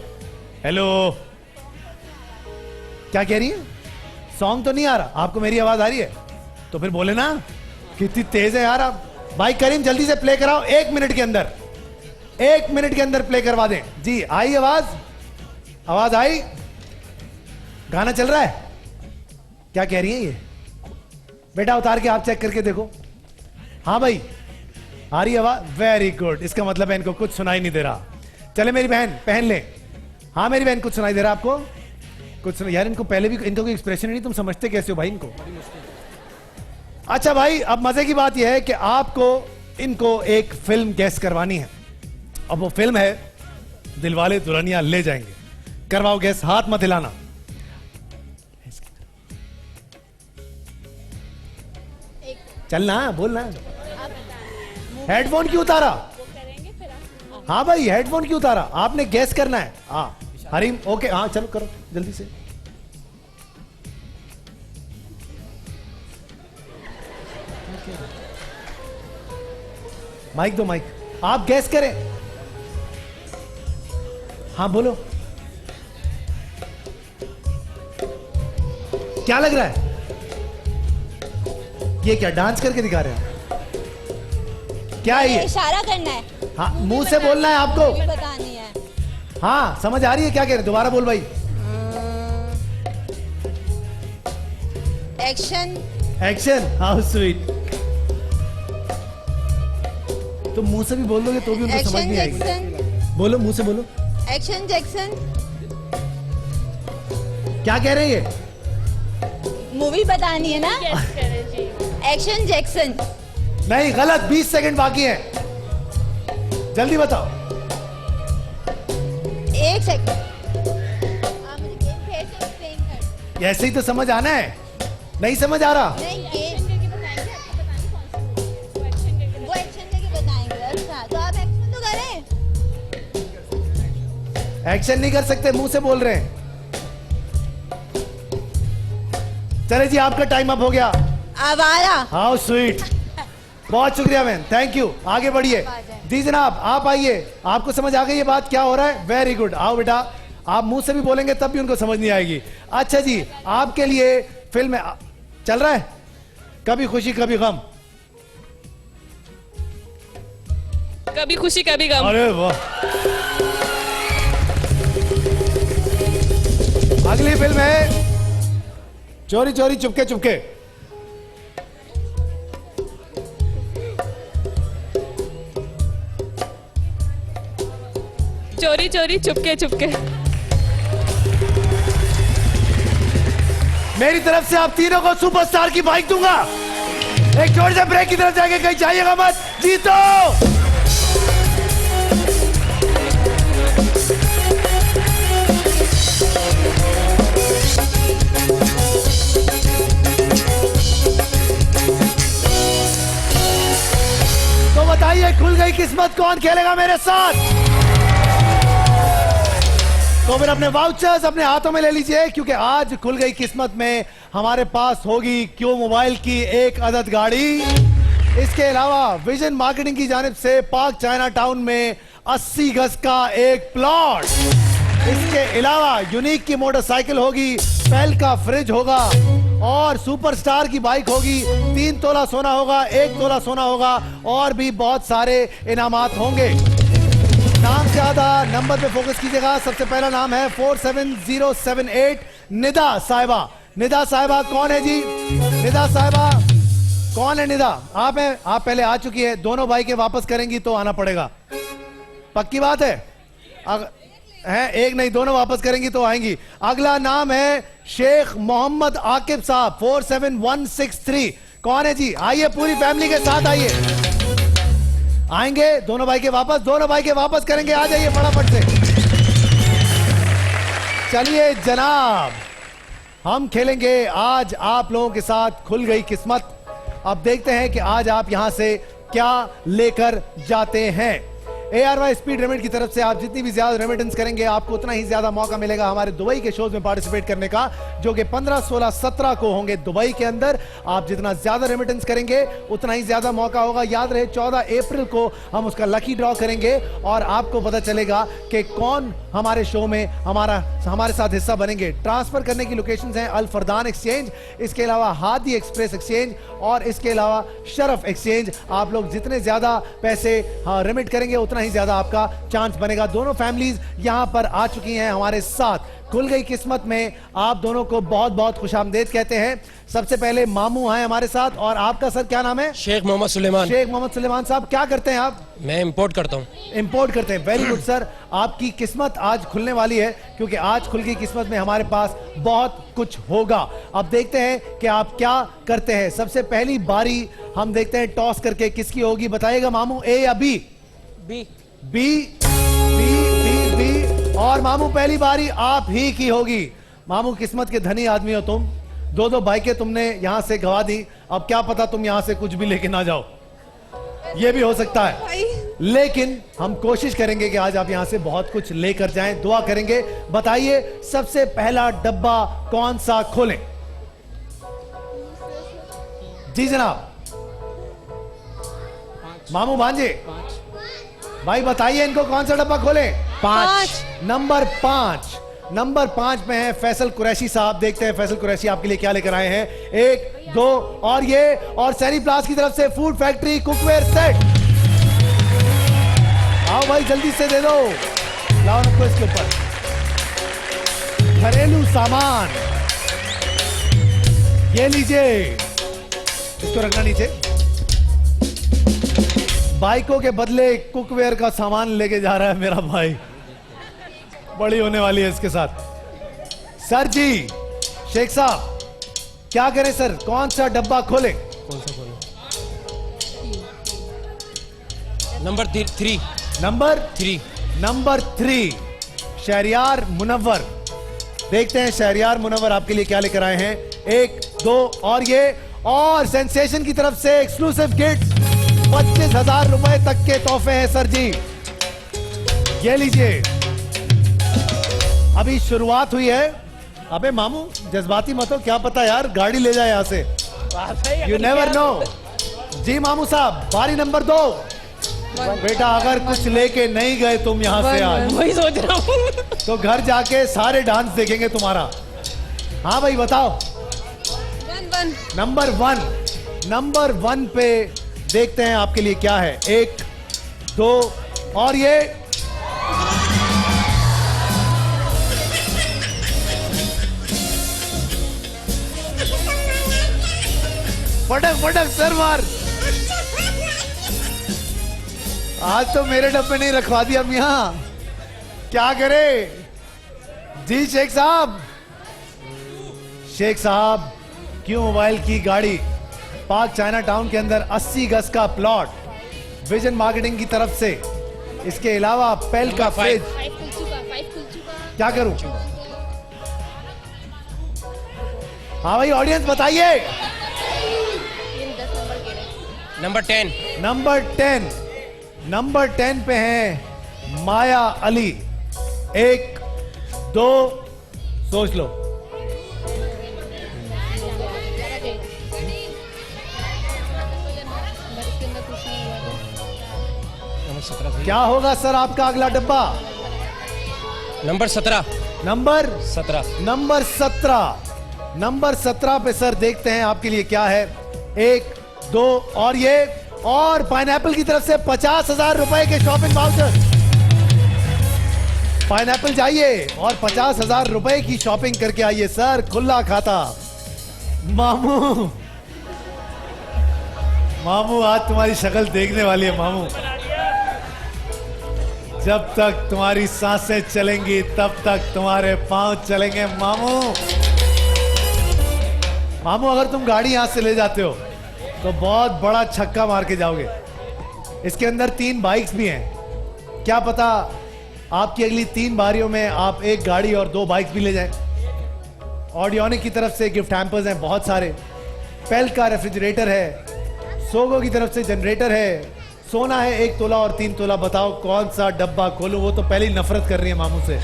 हेलो, क्या कह रही है? सॉन्ग तो नहीं आ रहा आपको? मेरी आवाज आ रही है तो फिर बोले ना, कितनी तेज है यार आप। भाई करीम जल्दी से प्ले कराओ, 1 मिनट के अंदर, 1 मिनट के अंदर प्ले करवा दें। जी आई आवाज? आवाज आई? गाना चल रहा है? क्या कह रही है ये? बेटा उतार के आप चेक करके देखो। हाँ भाई आ रही आवाज, वेरी गुड। इसका मतलब है इनको कुछ सुनाई नहीं दे रहा। चले मेरी बहन पहन ले। हाँ मेरी बहन कुछ सुनाई दे रहा आपको? कुछ सुना यार, इनको पहले भी इनका कोई एक्सप्रेशन नहीं, तुम समझते कैसे हो भाई इनको? अच्छा भाई अब मजे की बात यह है कि आपको इनको एक फिल्म गैस करवानी है। अब वो फिल्म है दिलवाले दुल्हनिया ले जाएंगे। करवाओ गैस, हाथ मत हिलाना। चलना बोलना। हेडफोन क्यों उतारा? हाँ भाई हेडफोन क्यों उतारा? आपने गैस करना है। हाँ हरीम ओके, हाँ चलो करो जल्दी से। माइक दो, माइक। आप गैस करें। हाँ बोलो, क्या लग रहा है? ये क्या डांस करके दिखा रहे हैं? क्या है ये? इशारा करना है, हाँ मुंह से बोलना है आपको। बतानी है। हाँ समझ आ रही है क्या कह रहे? दोबारा बोल भाई। एक्शन। Action, how sweet. तुम मुंह से भी बोल दोगे तो भी उनको समझ नहीं आएगी। बोलो मुंह से बोलो। Action Jackson. क्या कह रहे हैं ये? मूवी बतानी है ना? Action Jackson. नहीं गलत, 20 सेकंड बाकी हैं, जल्दी बताओ। एक सेकंड। आप मुझे गेम फिर से एक्सप्लेन कर। ऐसे ही तो समझ आना है, नहीं समझ आ रहा? नहीं गेम करके बताएंगे, आपको बतानी कौन सी वो एक्शन करके बताएंगे। अच्छा तो आप एक्शन तो करें। एक्शन नहीं कर सकते, मुंह से बोल रहे हैं। चले जी आपका टाइम अप हो गया। आवारा। हाउ स्वीट, बहुत शुक्रिया मैम, थैंक यू। आगे बढ़िए जी जनाब, आप आइए। आपको समझ आ गई ये बात क्या हो रहा है? वेरी गुड, आओ बेटा। आप मुंह से भी बोलेंगे तब भी उनको समझ नहीं आएगी। अच्छा जी आपके लिए फिल्म चल रहा है कभी खुशी कभी गम। कभी खुशी कभी गम। अरे वाह। अगली फिल्म है चोरी चोरी चुपके चुपके। चोरी चोरी चुपके चुपके। मेरी तरफ से आप तीनों को सुपरस्टार की बाइक दूंगा। एक छोटे से ब्रेक की तरफ जाके कहीं जाइएगा मत, जीतो। तो बताइए खुल गई किस्मत, कौन खेलेगा मेरे साथ? तो फिर अपने वाउचर्स अपने हाथों में ले लीजिए, क्योंकि आज खुल गई किस्मत में हमारे पास होगी क्यू मोबाइल की एक अदद गाड़ी। इसके अलावा विजन मार्केटिंग की जानिब से पार्क चाइना टाउन में 80 गज का एक प्लॉट। इसके अलावा यूनिक की मोटरसाइकिल होगी, पेल का फ्रिज होगा और सुपरस्टार की बाइक होगी। 3 तोला सोना होगा, 1 तोला सोना होगा और भी बहुत सारे इनामात होंगे। नाम से ज्यादा नंबर पे फोकस कीजिएगा। सबसे पहला नाम है 47078 निदा साहिबा। निदा साहिबा कौन है जी? निदा साहिबा कौन है? निदा आप हैं? आप पहले आ चुकी है, दोनों बाइकें वापस करेंगी तो आना पड़ेगा, पक्की बात है? हैं एक नहीं, दोनों वापस करेंगी तो आएंगी। अगला नाम है शेख मोहम्मद आकिब साहब 47163। कौन है जी? आइए पूरी फैमिली के साथ आइए। आएंगे दोनों बाइकें वापस, दोनों बाइकें वापस करेंगे। आ जाइए फटाफट से। चलिए जनाब हम खेलेंगे आज आप लोगों के साथ खुल गई किस्मत। अब देखते हैं कि आज आप यहां से क्या लेकर जाते हैं। ARY स्पीड रेमिट की तरफ से आप जितनी भी ज्यादा रेमिटेंस करेंगे आपको उतना ही ज्यादा मौका मिलेगा हमारे दुबई के शोज में पार्टिसिपेट करने का, जो कि 15, 16, 17 को होंगे दुबई के अंदर। आप जितना ज्यादा रेमिटेंस करेंगे उतना ही ज्यादा मौका होगा। याद रहे 14 अप्रैल को हम उसका लकी ड्रॉ करेंगे और आपको पता चलेगा कि कौन हमारे शो में हमारे साथ हिस्सा बनेंगे। ट्रांसफर करने की लोकेशंस हैं अल फरदान एक्सचेंज, इसके अलावा हादी एक्सप्रेस एक्सचेंज और इसके अलावा शरफ एक्सचेंज। आप लोग जितने ज्यादा पैसे रेमिट करेंगे उतना उतना ही ज्यादा आपका चांस बनेगा। दोनों फैमिलीज यहां पर आ चुकी हैं हमारे साथ। खुल गई किस्मत में आप दोनों को बहुत बहुत खुशामदीद कहते हैं। सबसे पहले मामू हैं हमारे साथ, और आपका सर क्या नाम है? शेख मोहम्मद सुलेमान। शेख मोहम्मद सुलेमान साहब, क्या करते हैं आप? मैं इंपोर्ट करता हूँ। इंपोर्ट करते हैं, वेरी गुड सर। आपकी किस्मत आज खुलने वाली है, क्योंकि आज खुल गई किस्मत में हमारे पास बहुत कुछ होगा। अब देखते हैं कि आप क्या करते हैं। सबसे पहली बारी हम देखते हैं टॉस करके किसकी होगी, बताइएगा मामू, ए या B? B. B B B B. और मामू पहली बारी आप ही की होगी। मामू किस्मत के धनी आदमी हो तुम, दो दो बाइकें तुमने यहां से गवा दी। अब क्या पता तुम यहां से कुछ भी लेके ना जाओ, ये भी हो सकता है, लेकिन हम कोशिश करेंगे कि आज आप यहां से बहुत कुछ लेकर जाएं, दुआ करेंगे। बताइए सबसे पहला डब्बा कौन सा खोलें? जी जनाब। मामू भांजे भाई बताइए इनको कौन सा डब्बा खोलें? 5। नंबर 5। नंबर 5 में है फैसल कुरैशी साहब। देखते हैं फैसल कुरैशी आपके लिए क्या लेकर आए हैं। 1 2 और ये, और सैरी प्लास की तरफ से फूड फैक्ट्री कुकवेयर सेट। आओ भाई जल्दी से दे दो, लाओ नको इसके ऊपर। घरेलू सामान ये लीजिए, इसको रखना नीचे। बाइकों के बदले कुकवेयर का सामान लेके जा रहा है मेरा भाई, बड़ी होने वाली है इसके साथ। सर जी, शेख साहब क्या करें सर, कौन सा डब्बा खोलें? कौन सा खोलें? Number 3। Number 3। Number 3 Shahryar Munawwar. देखते हैं शहरियार मुनव्वर आपके लिए क्या लेकर आए हैं। 1 2 और ये, और सेंसेशन की तरफ से एक्सक्लूसिव गिफ्ट 25,000 रुपए तक के तोहफे हैं सर जी, ये लीजिए। अभी शुरुआत हुई है। अबे मामू जज्बाती मत हो, क्या पता यार गाड़ी ले जाए यहां से, यू नेवर नो। जी मामू साहब, बारी नंबर 2। बेटा अगर कुछ लेके नहीं गए तुम यहां से आज, वही सोच रहा हूँ, तो घर जाके सारे डांस देखेंगे तुम्हारा। हाँ भाई बताओ। 1 नंबर 1। नंबर 1 पे देखते हैं आपके लिए क्या है। 1 2 और ये, फटक फटक सर मार। आज तो मेरे डब्बे नहीं रखवा दिया मियां, क्या करे? जी शेख साहब। शेख साहब, क्यों मोबाइल की गाड़ी पार्क चाइना टाउन के अंदर 80 गज का प्लॉट, विजन मार्केटिंग की तरफ से। इसके अलावा पेल का फ्रिज। 5 खुल चुका। क्या करूं? हाँ भाई ऑडियंस बताइए। नंबर 10। नंबर 10। नंबर 10 पे है माया अली। 1 2 सोच लो। क्या होगा सर आपका अगला डब्बा? नंबर 17। नंबर 17। नंबर 17। नंबर 17 पे सर देखते हैं आपके लिए क्या है। 1 2 और ये, और पाइनएप्पल की तरफ से 50,000 रुपए के शॉपिंग वाउचर। पाइनएप्पल जाइए और 50,000 रुपए की शॉपिंग करके आइए सर, खुला खाता। मामू मामू आज तुम्हारी शक्ल देखने वाली है मामू। जब तक तुम्हारी सांसें चलेंगी तब तक तुम्हारे पांव चलेंगे मामू। मामू अगर तुम गाड़ी यहां से ले जाते हो तो बहुत बड़ा छक्का मार के जाओगे। इसके अंदर 3 बाइक्स भी हैं, क्या पता आपकी अगली 3 बारियों में आप 1 गाड़ी और 2 बाइक्स भी ले जाएं। ऑडियोनिक की तरफ से गिफ्ट हैम्पर्स हैं बहुत सारे। पेल का रेफ्रिजरेटर है, सोगो की तरफ से जनरेटर है, सोना है 1 तोला और 3 तोला। बताओ कौन सा डब्बा खोलूं? वो तो पहले ही नफरत कर रही है मामू से।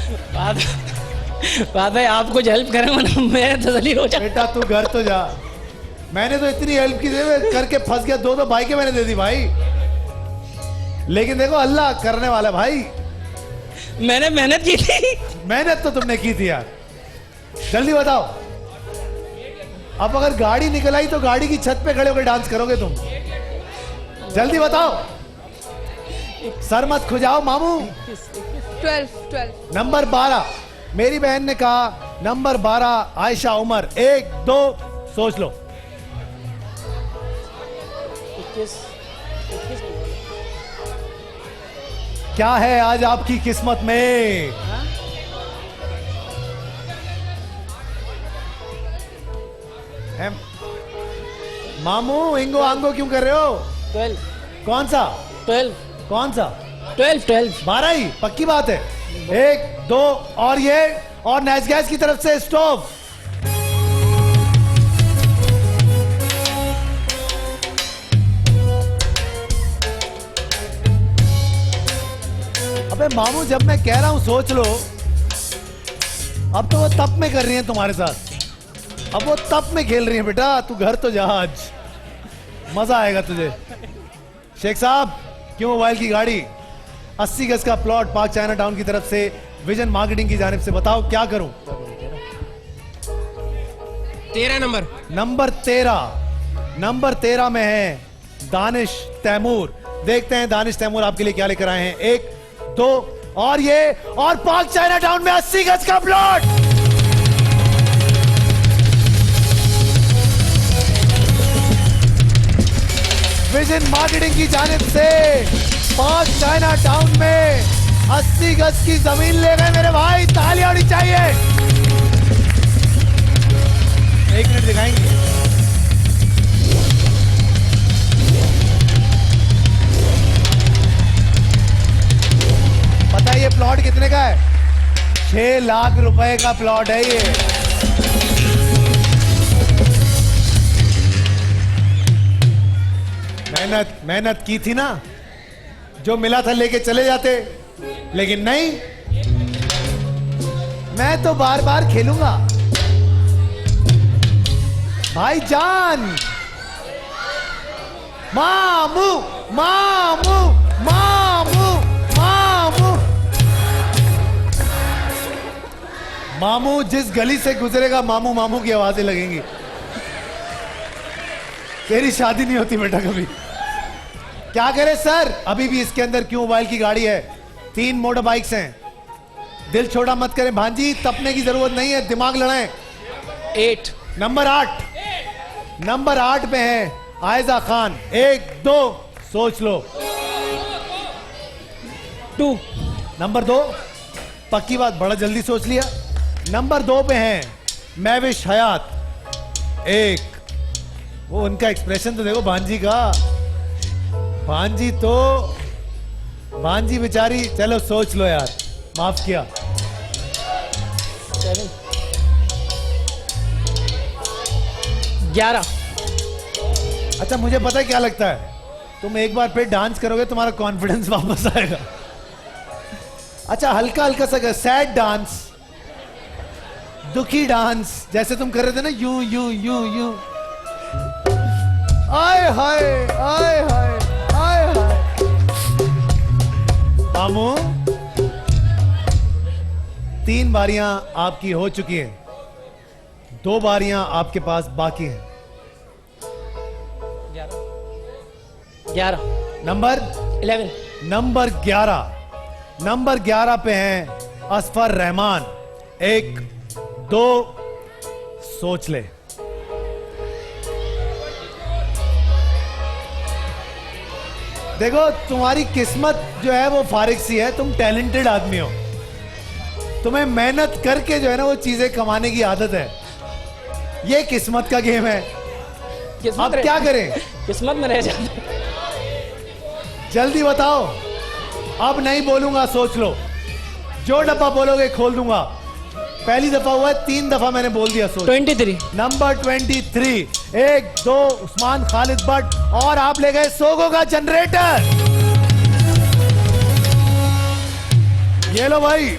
बात है, आप कुछ हेल्प करें वरना मैं तसली हो जाऊं। बेटा तू घर तो जा, मैंने तो इतनी हेल्प की करके फंस गया। 2 बाइकें मैंने दे दी भाई, लेकिन देखो अल्लाह करने वाला भाई। मैंने मेहनत की थी। मेहनत तो तुमने की थी यार। जल्दी बताओ, अब अगर गाड़ी निकल आई तो गाड़ी की छत पे खड़े होकर डांस करोगे तुम? जल्दी बताओ। सर मत खुजाओ मामू। 12 नंबर 12 मेरी बहन ने कहा नंबर 12 आयशा उमर। 1 2 सोच लो। 21 क्या है आज आपकी किस्मत में? मामू इंगो आंगो क्यों कर रहे हो? 12 कौन सा? 12 कौन सा? 12 12 ही पक्की बात है। 1 2 और ये और नेच गैस की तरफ से स्टोव। अबे मामू जब मैं कह रहा हूं सोच लो, अब तो वो तप में कर रही है तुम्हारे साथ। अब वो तप में खेल रही है बेटा, तू घर तो जा आज, मजा आएगा तुझे। शेख साहब क्यों मोबाइल की गाड़ी? 80 गज का प्लॉट पार्क चाइना टाउन की तरफ से विजन मार्केटिंग की जानिब से। बताओ क्या करूं? 13 नंबर। नंबर 13 में है दानिश तैमूर। देखते हैं दानिश तैमूर आपके लिए क्या लेकर आए हैं। 1 2 और ये और पार्क चाइना टाउन में 80 गज का प्लॉट। विजन मार्केटिंग की जानिब से पार्क चाइना टाउन में 80 गज की जमीन ले गए मेरे भाई। तालियां होनी चाहिए। 1 मिनट दिखाएंगे। पता है ये प्लॉट कितने का है? 6 लाख रुपए का प्लॉट है ये। मेहनत की थी ना, जो मिला था लेके चले जाते, लेकिन नहीं, मैं तो बार बार खेलूंगा भाईजान। मामू मामू मामू मामू मामू जिस गली से गुजरेगा मामू मामू की आवाजें लगेंगी। तेरी शादी नहीं होती बेटा कभी। क्या करे सर? अभी भी इसके अंदर क्यों मोबाइल की गाड़ी है? 3 मोटर बाइक्स हैं। दिल छोटा मत करें भांजी, तपने की जरूरत नहीं है, दिमाग लड़ाएं। 8 नंबर 8 पे है आयजा खान। 1 2 सोच लो। 2 नंबर 2 पक्की बात, बड़ा जल्दी सोच लिया। नंबर 2 पे है महविश हयात। 1 वो उनका एक्सप्रेशन तो देखो भांजी का। भांजी बेचारी, चलो सोच लो यार, माफ किया। 11। अच्छा मुझे पता है क्या लगता है, तुम एक बार फिर डांस करोगे तुम्हारा कॉन्फिडेंस वापस आएगा। अच्छा हल्का हल्का सा सैड डांस, दुखी डांस, जैसे तुम कर रहे थे ना, यूं यूं यूं यूं। आए हाय आए हाय आए हाय। मामू 3 बारियां आपकी हो चुकी हैं, 2 बारियां आपके पास बाकी हैं। 11 नंबर 11 नंबर 11 पे हैं असफर रहमान। 1 2 सोच ले। देखो तुम्हारी किस्मत जो है वो फारिग सी है, तुम टैलेंटेड आदमी हो, तुम्हें मेहनत करके जो है ना वो चीजें कमाने की आदत है। ये किस्मत का गेम है। अब क्या करें? किस्मत में रह जाते। जल्दी बताओ। अब नहीं बोलूंगा, सोच लो। जो डब्बा बोलोगे खोल दूंगा। पहली दफा हुआ है, 3 दफा मैंने बोल दिया। सोच। 23 नंबर 23। 1 2 उस्मान खालिद भट्ट और आप ले गए सोगो का जनरेटर। ये लो भाई।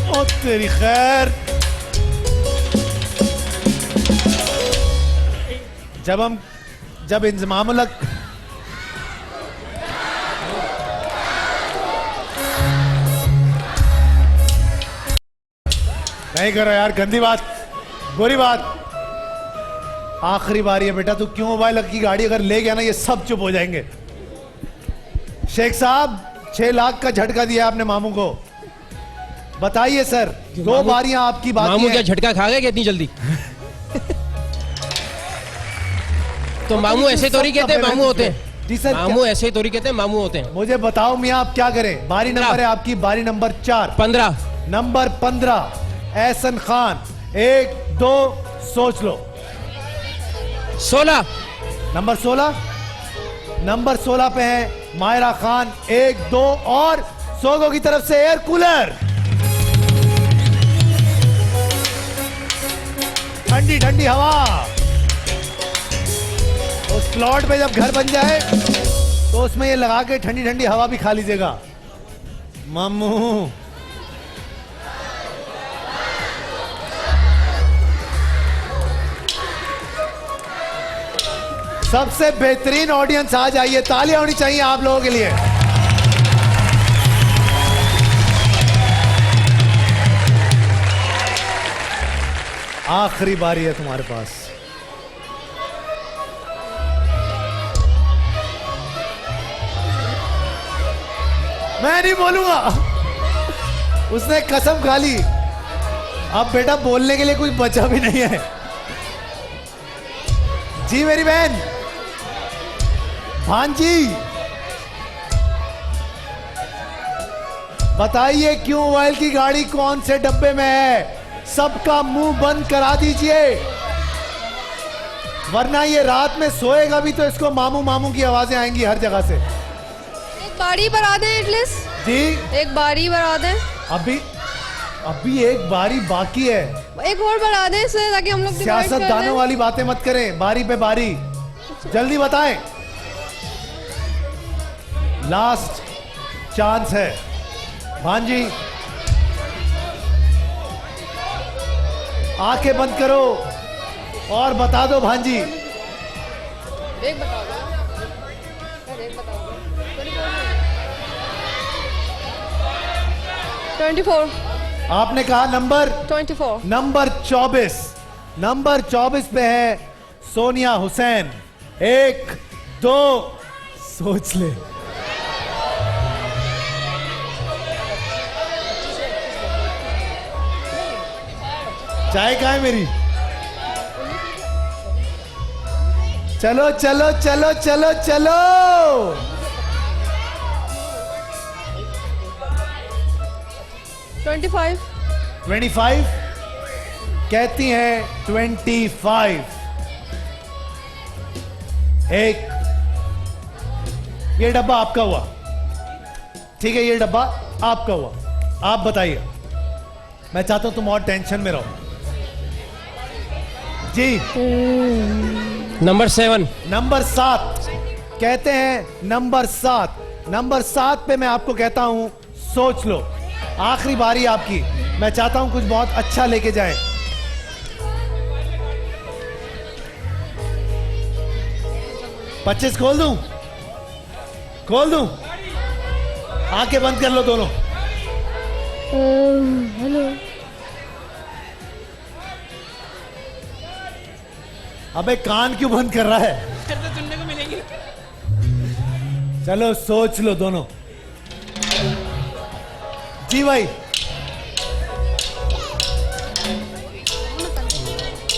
ओ तेरी खैर। जब इंजमामुलक नहीं करो यार, गंदी बात, बुरी बात। आखिरी बारी है बेटा, तू क्यों मोबाइल की गाड़ी अगर ले गया ना ये सब चुप हो जाएंगे। शेख साहब 6 लाख का झटका दिया आपने मामू को, बताइए सर। 2 बारियां आपकी बाकी मामू हैं। क्या झटका खा गए क्या इतनी जल्दी? तो मामू ऐसे थोड़ी कहते हैं मामू होते हैं। जी सर, मामू ऐसे थोड़ी कहते हैं मामू होते हैं। मुझे बताओ मियां आप क्या करें। बारी नंबर है आपकी, बारी नंबर 4। 15। नंबर 15 एहसन खान। 1 2 सोच लो। 16। नंबर 16। नंबर 16 पे है मायरा खान। 1 2 और सोगो की तरफ से एयर कूलर। ठंडी ठंडी हवा। उस प्लॉट पे जब घर बन जाए तो उसमें ये लगा के ठंडी ठंडी हवा भी खा लीजिएगा मामू। सबसे बेहतरीन ऑडियंस आ जाइए, तालियां होनी चाहिए आप लोगों के लिए। आखिरी बारी है तुम्हारे पास। मैं नहीं बोलूंगा, उसने कसम खा ली। अब बेटा बोलने के लिए कुछ बचा भी नहीं है। जी मेरी बहन भांजी, बताइए क्यों मोबाइल की गाड़ी कौन से डब्बे में है? सबका मुंह बंद करा दीजिए, वरना ये रात में सोएगा भी तो इसको मामू मामू की आवाजें आएंगी हर जगह से। एक बारी बढ़ा दें एटलीस्ट। जी एक बारी बढ़ा दें। अभी एक बारी बाकी है। एक और बढ़ा दें इससे, ताकि हम लोग divide कर सियासतदानों लें। वाली बातें मत करें, बारी पे बारी। जल्दी बताएं, लास्ट चांस है। भांजी आंखें बंद करो और बता दो भांजी। एक बता दो। एक बता दो। 24। आपने कहा नंबर 24। नंबर 24। नंबर 24 पे है सोनिया हुसैन। 1 2 सोच ले। चाय कहाँ है मेरी? चलो चलो चलो चलो चलो। 25। 25 कहती हैं 25। एक ये डब्बा आपका हुआ, ठीक है, ये डब्बा आपका हुआ। आप बताइए, मैं चाहता हूं तुम और टेंशन में रहो। जी नंबर 7। नंबर 7 कहते हैं नंबर 7। नंबर 7 पे मैं आपको कहता हूं सोच लो। आखिरी बारी आपकी, मैं चाहता हूं कुछ बहुत अच्छा लेके जाएं। $25 खोल दूं? खोल दूं? आंखें बंद कर लो दोनों। हेलो। अबे कान क्यों बंद कर रहा है? सुनने को मिलेगी। चलो सोच लो दोनों। जी भाई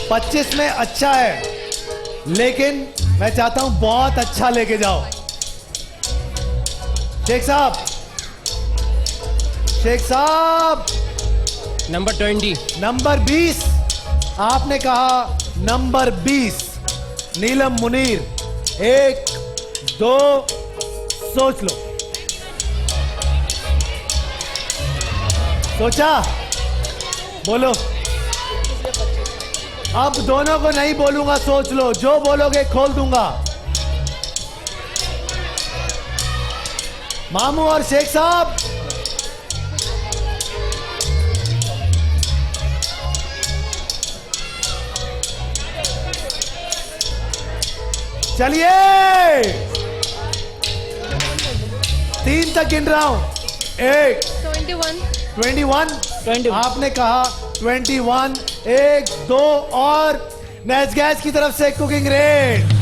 25 में अच्छा है, लेकिन मैं चाहता हूं बहुत अच्छा लेके जाओ। शेख साहब, शेख साहब। नंबर 20। नंबर 20 आपने कहा। नंबर 20 नीलम मुनीर। 1 2 सोच लो। सोचा? बोलो। अब दोनों को नहीं बोलूंगा, सोच लो, जो बोलोगे खोल दूंगा। मामू और शेख साहब, चलिए 3 तक गिन रहा हूं। 1 21 आपने कहा 21। 1 2 और नेच गैस की तरफ से कुकिंग रेंज।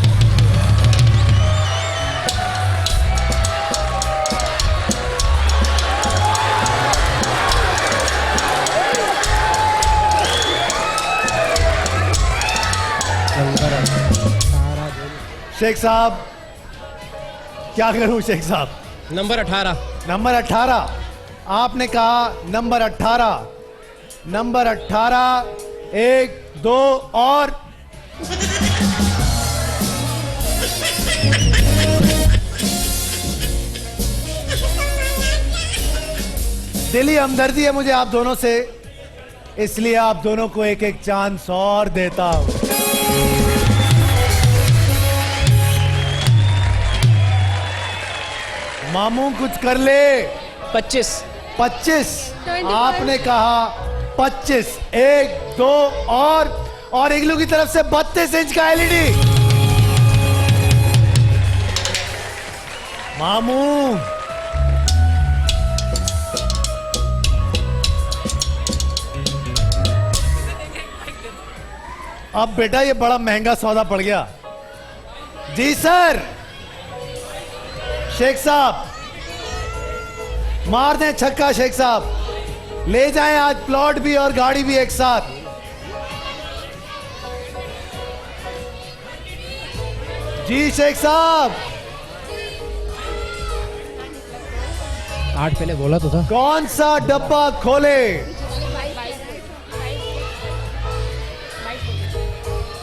शेख साहब क्या करूं शेख साहब? नंबर 18। नंबर 18 आपने कहा, नंबर 18, नंबर 18, 1 2 और दिली हमदर्दी है मुझे आप दोनों से, इसलिए आप दोनों को एक एक चांस और देता हूं। मामू कुछ कर ले। 25। 25 आपने कहा 25, 1 2 और इग्लू की तरफ से 32 इंच का एलईडी। मामू अब बेटा ये बड़ा महंगा सौदा पड़ गया। जी सर। शेख साहब मार दें छक्का शेख साहब, ले जाएं आज प्लॉट भी और गाड़ी भी एक साथ। जी शेख साहब। 8 पहले बोला तो था। कौन सा डब्बा खोले?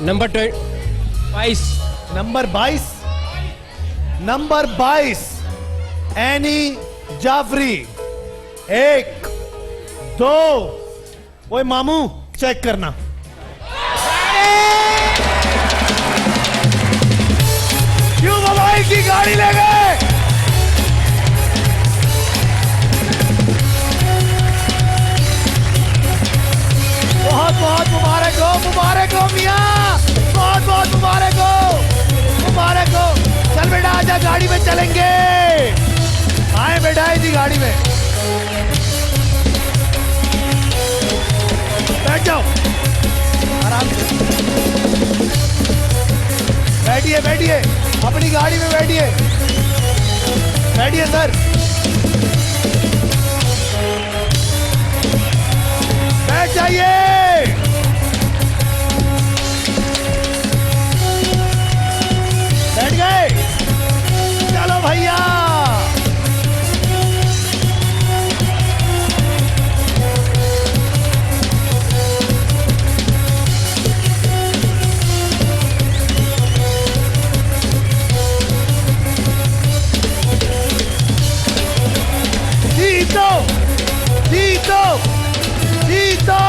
नंबर 22। नंबर 22, नंबर 22 एनी जाफरी। 1 2 ओए मामू चेक करना। क्यों मोबाइल की गाड़ी ले गए? बहुत बहुत मुबारक हो, मुबारक हो मियां, बहुत बहुत मुबारक हो, मुबारक हो। चल बेटा आजा, गाड़ी में चलेंगे। आए बेटा इसी गाड़ी में बैठ जाओ, आराम से बैठिए, बैठिए अपनी गाड़ी में बैठिए, बैठिए सर, बैठ जाइए। बैठ गए? चलो भैया। जीतो, जीतो, जीतो।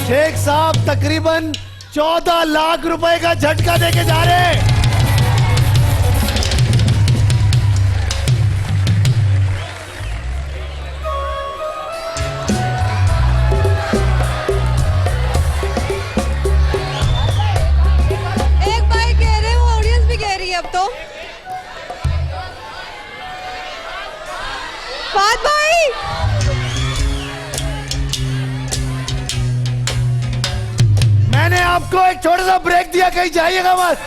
शेख साहब तकरीबन 14 लाख रुपए का झटका देके जा रहे हैं। एक भाई कह रहे हैं, वो ऑडियंस भी कह रही है अब तो। फात भाई मैंने आपको एक छोटा सा ब्रेक दिया, कहीं जाइएगा मत।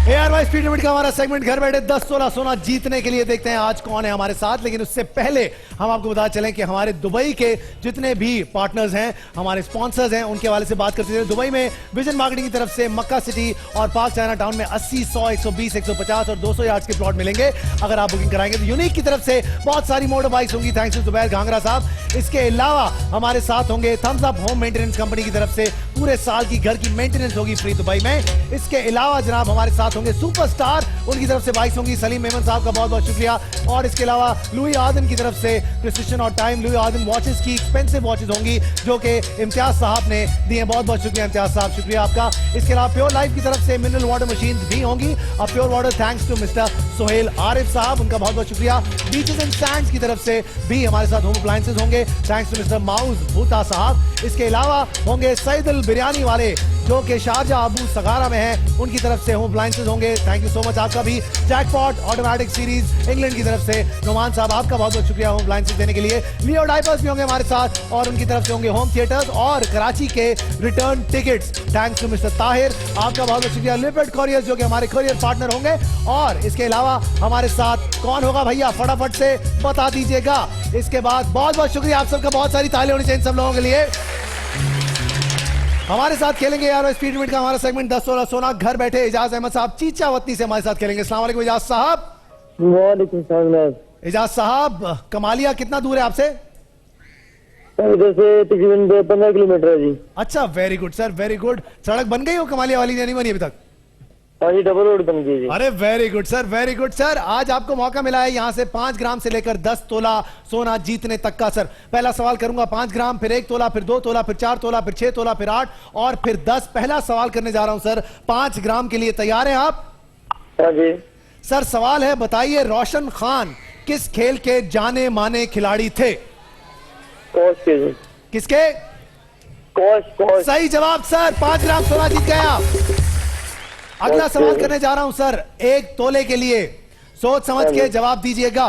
एआरवाई स्पीड लिमिट का हमारा सेगमेंट घर बैठे 10-16 सोना जीतने के लिए देखते हैं आज कौन है हमारे साथ। लेकिन उससे पहले हम आपको बता चलें कि हमारे दुबई के जितने भी पार्टनर्स हैं, हमारे स्पॉन्सर्स हैं, उनके हवाले से बात करते हैं। दुबई में विजन मार्केटिंग की तरफ से मक्का सिटी और पार्क चाइना टाउन में 80, 100, 120, 150 और 200 यार्ड्स के प्लॉट मिलेंगे अगर आप बुकिंग कराएंगे तो। यूनिक की तरफ से बहुत सारी मोटर बाइक्स होंगी, थैंक्स टू जुबैर घांगरा साहब। इसके अलावा हमारे साथ होंगे Thumbs Up home maintenance company की तरफ से पूरे साल की घर की मेंटेनेंस होगी फ्री दुबई में। इसके अलावा जनाब हमारे साथ होंगे सुपरस्टार, उनकी तरफ से बाइक्स होंगी। सलीम मेमन साहब का बहुत बहुत शुक्रिया। और इसके अलावा लुई आदन की तरफ से प्रिसिशन और टाइम लुई आदन वॉचेस की एक्सपेंसिव वॉचेस होंगी जो कि इम्तियाज साहब ने दी हैं। बहुत बहुत शुक्रिया इम्तियाज साहब, शुक्रिया आपका। इसके अलावा प्योर लाइफ की तरफ से मिनरल वाटर मशीन भी होंगी। और pure water thanks to mister Sohail Arif साहब, उनका बहुत बहुत शुक्रिया। बीचेस एंड सैंड्स की तरफ से भी हमारे साथ होम अप्लायंसेस होंगे, थैंक्स टू मिस्टर माउज भूता साहब। इसके अलावा होंगे सईदुल बिरयानी वाले जो कि शारजा अबू सगारा में हैं, उनकी तरफ से होम अप्लायंसेस होंगे, थैंक यू सो मच आपका भी। जैकपॉट ऑटोमेटिक सीरीज इंग्लैंड की तरफ से नुमान साहब आपका बहुत बहुत शुक्रिया होम अप्लायंसेस देने के लिए। लियो डाइपर्स भी होंगे हमारे साथ और उनकी तरफ से होंगे होम थिएटर्स और कराची के return tickets, thanks to mister Tahir आपका बहुत बहुत शुक्रिया। लिपिड कोरियर्स जो कि हमारे कोरियर पार्टनर होंगे। और इसके अलावा हमारे साथ कौन होगा भैया, फटाफट से बता दीजिएगा। इसके बाद बहुत बहुत शुक्रिया आप सबका, बहुत सारी तालियां होनी चाहिए सब लोगों के लिए। हमारे साथ खेलेंगे यार स्पीड लिमिट का हमारा सेगमेंट 10-16 सोना। घर बैठे इजाज अहमद साहब चीचा वतनी से हमारे साथ खेलेंगे। अस्सलाम वालेकुम इजाज साहब। वालेकुम सलाम। इजाज साहब कमालिया कितना दूर है आपसे? इधर से तकरीबन 15 किलोमीटर है जी। अच्छा, very good sir, very good. सड़क बन गई हो कमालिया वाली या नहीं बनी अभी तक? हाँ जी, डबल रोड बन गई जी। अरे very good sir, very good sir. आज आपको मौका मिला है यहाँ से 5 ग्राम से लेकर 10 तोला सोना जीतने तक का। सर पहला सवाल करूंगा 5 ग्राम, फिर 1 तोला, फिर 2 तोला, फिर 4 तोला, फिर 6 तोला, फिर 8 और फिर 10। पहला सवाल करने जा रहा हूं सर 5 ग्राम के लिए, तैयार हैं आप? हाँ जी सर। सवाल है, बताइए रोशन खान किस खेल के जाने माने खिलाड़ी थे? कोच के जी। किसके? कोच। सही जवाब सर, 5 ग्राम सोना जीत गए आप। अगला सवाल करने जा रहा हूं सर 1 तोले के लिए, सोच समझ के जवाब दीजिएगा।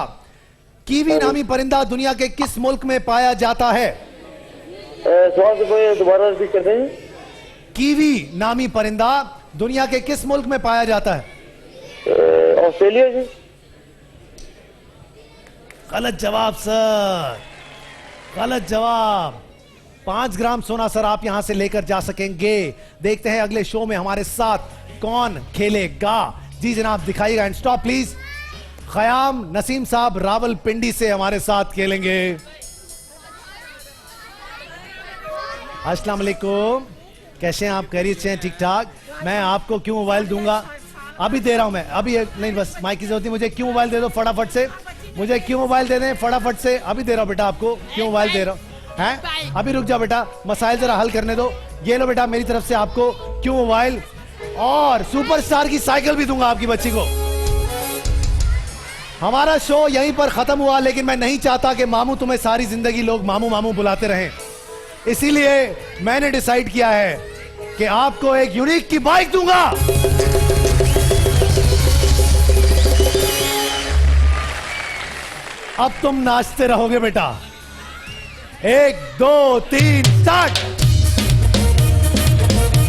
कीवी नामी परिंदा दुनिया के किस मुल्क में पाया जाता है? सवाल को दोबारा रिपीट कर दें। कीवी नामी परिंदा दुनिया के किस मुल्क में पाया जाता है? ऑस्ट्रेलिया जी। गलत जवाब सर, गलत जवाब। 5 ग्राम सोना सर आप यहां से लेकर जा सकेंगे। देखते हैं अगले शो में हमारे साथ कौन खेलेगा। जी जनाब दिखाइएगा and stop please. Khayyam Naseem साहब रावलपिंडी से हमारे साथ खेलेंगे। अस्सलाम वालेकुम, कैसे हैं आप? खैरियत से हैं? ठीक ठाक। मैं आपको क्यों मोबाइल दूंगा? अभी दे रहा हूं मैं, अभी नहीं, बस माइक की जरूरत नहीं। मुझे क्यों मोबाइल दे दो फटाफट से, मुझे क्यों मोबाइल दे दें फटाफट से। अभी दे रहा हूं बेटा आपको, क्यों मोबाइल दे रहा हूं हैं? अभी रुक जाओ बेटा, मसाइल जरा हल करने दो। ये लो बेटा मेरी तरफ से आपको क्यों मोबाइल और सुपरस्टार की साइकिल भी दूंगा आपकी बच्ची को। हमारा शो यहीं पर खत्म हुआ, लेकिन मैं नहीं चाहता कि मामू तुम्हें सारी जिंदगी लोग मामू मामू बुलाते रहें। इसीलिए मैंने डिसाइड किया है कि आपको एक यूनिक की बाइक दूंगा। अब तुम नाचते रहोगे बेटा। 1 2 3 स्टार्ट।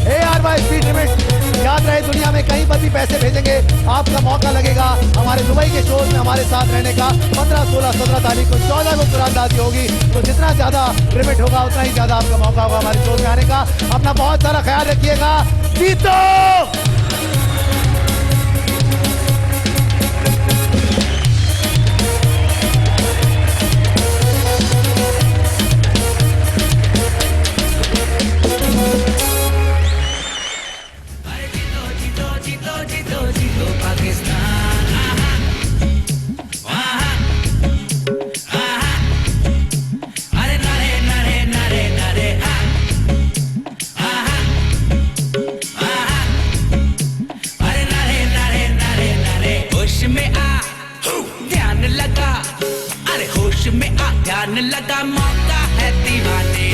ARY स्पीड लिमिट, याद रहे दुनिया में कहीं पर भी पैसे भेजेंगे आपका मौका लगेगा हमारे दुबई के शोज में हमारे साथ रहने का। 15, 16, 17 तारीख को 14 को कुरानदाजी होगी, तो जितना ज्यादा लिमिट होगा उतना ही ज्यादा आपका मौका होगा हमारे शोज में आने का। अपना बहुत सारा ख्याल रखिएगा। जीतो। ध्यान लगा मौका है दीवाने।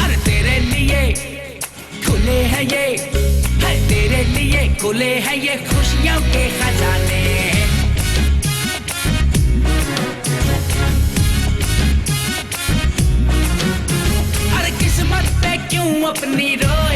अरे तेरे लिए खुले हैं ये, है तेरे लिए खुले हैं ये खुशियों के खजाने। अरे किस्मत पे क्यों अपनी रोए